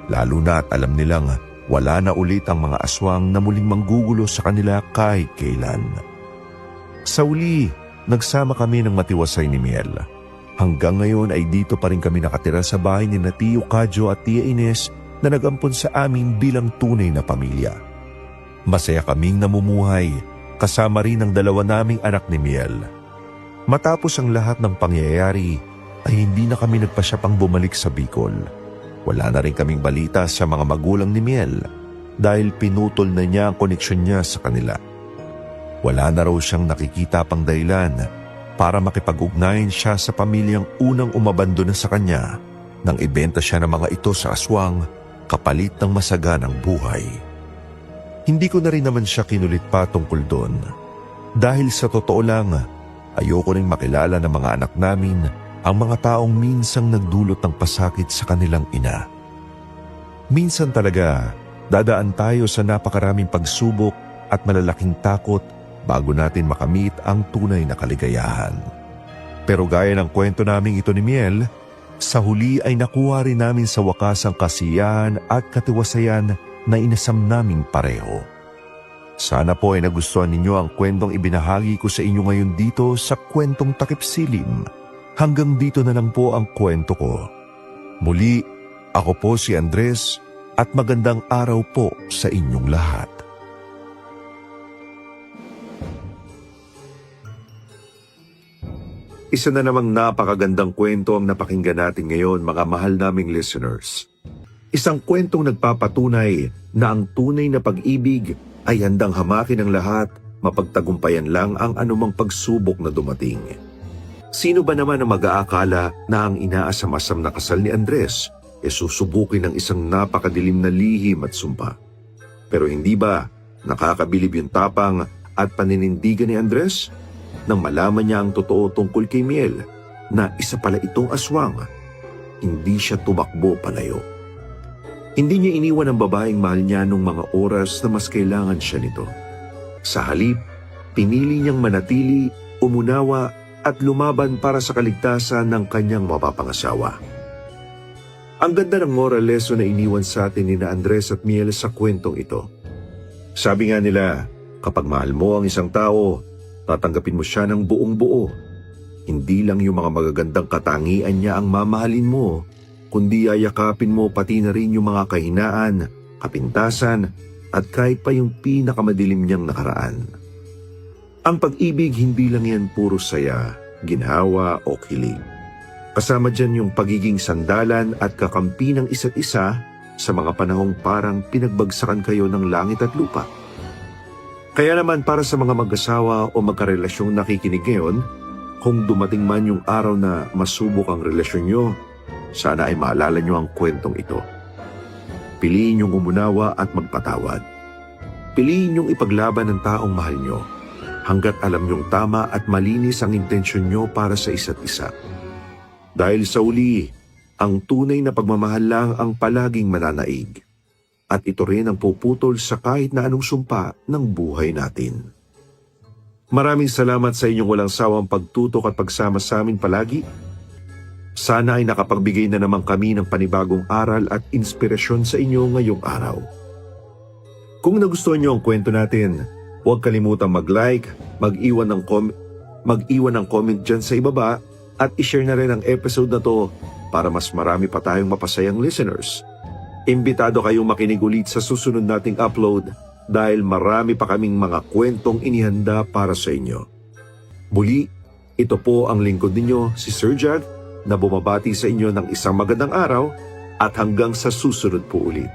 Lalo na at alam nilang wala na ulit ang mga aswang na muling manggugulo sa kanila kahit kailan. Sa uli, nagsama kami ng matiwasay ni Miel. Hanggang ngayon ay dito pa rin kami nakatira sa bahay ni Tio Kadyo at Tia Ines na nag-ampon sa amin bilang tunay na pamilya. Masaya kaming namumuhay, kasama rin ang dalawa naming anak ni Miel. Matapos ang lahat ng pangyayari, ay hindi na kami nagpasya pang bumalik sa Bicol. Wala na rin kaming balita sa mga magulang ni Miel dahil pinutol na niya ang koneksyon niya sa kanila. Wala na raw siyang nakikita pang dahilan para makipag-ugnayan siya sa pamilyang unang umabandona sa kanya nang ibenta siya ng mga ito sa aswang kapalit ng masaganang buhay. Hindi ko na rin naman siya kinulit pa tungkol doon. Dahil sa totoo lang, ayoko ring makilala ng mga anak namin ang mga taong minsang nagdulot ng pasakit sa kanilang ina. Minsan talaga, dadaan tayo sa napakaraming pagsubok at malalaking takot bago natin makamit ang tunay na kaligayahan. Pero gaya ng kwento naming ito ni Miel, sa huli ay nakuha rin namin sa wakas ang kasiyahan at katiwasayan na inasam naming pareho. Sana po ay nagustuhan ninyo ang kwentong ibinahagi ko sa inyo ngayon dito sa Kwentong Takip Silim. Hanggang dito na lang po ang kwento ko. Muli, ako po si Andres at magandang araw po sa inyong lahat. Isa na namang napakagandang kwento ang napakinggan natin ngayon, mga mahal naming listeners. Isang kwentong nagpapatunay na ang tunay na pag-ibig ay handang hamakin ang lahat, mapagtagumpayan lang ang anumang pagsubok na dumating. Sino ba naman ang mag-aakala na ang inaasam-asam na kasal ni Andres ay susubukin ng isang napakadilim na lihim at sumpa? Pero hindi ba nakakabilib yung tapang at paninindigan ni Andres nang malaman niya ang totoo tungkol kay Miel na isa pala itong aswang? Hindi siya tumakbo palayo. Hindi niya iniwan ang babaeng mahal niya nung mga oras na mas kailangan siya nito. Sa halip, pinili niyang manatili, umunawa at lumaban para sa kaligtasan ng kanyang mapapangasawa. Ang ganda ng moral lesson na iniwan sa atin ni Andres at Miel sa kwentong ito. Sabi nga nila, kapag mahal mo ang isang tao, tatanggapin mo siya ng buong buo. Hindi lang yung mga magagandang katangian niya ang mamahalin mo, kundi ayakapin mo pati na rin yung mga kahinaan, kapintasan, at kahit pa yung pinakamadilim niyang nakaraan. Ang pag-ibig hindi lang yan puro saya, ginhawa o kilig. Kasama dyan yung pagiging sandalan at kakampi ng isa't isa sa mga panahong parang pinagbagsakan kayo ng langit at lupa. Kaya naman para sa mga mag-asawa o magkarelasyong nakikinig ngayon, kung dumating man yung araw na masubok ang relasyon nyo, Sana ay maalala nyo ang kwentong ito. Piliin niyong umunawa at magpatawad. Piliin niyong ipaglaban ang taong mahal nyo hanggat alam niyong tama at malinis ang intensyon nyo para sa isa't isa. Dahil sa uli, ang tunay na pagmamahal lang ang palaging mananaig. At ito rin ang puputol sa kahit na anong sumpa ng buhay natin. Maraming salamat sa inyong walang sawang pagtutok at pagsama sa amin palagi. Sana ay nakapagbigay na naman kami ng panibagong aral at inspirasyon sa inyo ngayong araw. Kung nagustuhan niyo ang kwento natin, huwag kalimutang mag-like, mag-iwan ng comment dyan sa ibaba at ishare na rin ang episode na to para mas marami pa tayong mapasayang listeners. Imbitado kayong makinig ulit sa susunod nating upload dahil marami pa kaming mga kwentong inihanda para sa inyo. Muli, ito po ang lingkod ninyo, si Sir Jad, na bumabati sa inyo ng isang magandang araw at hanggang sa susunod po ulit.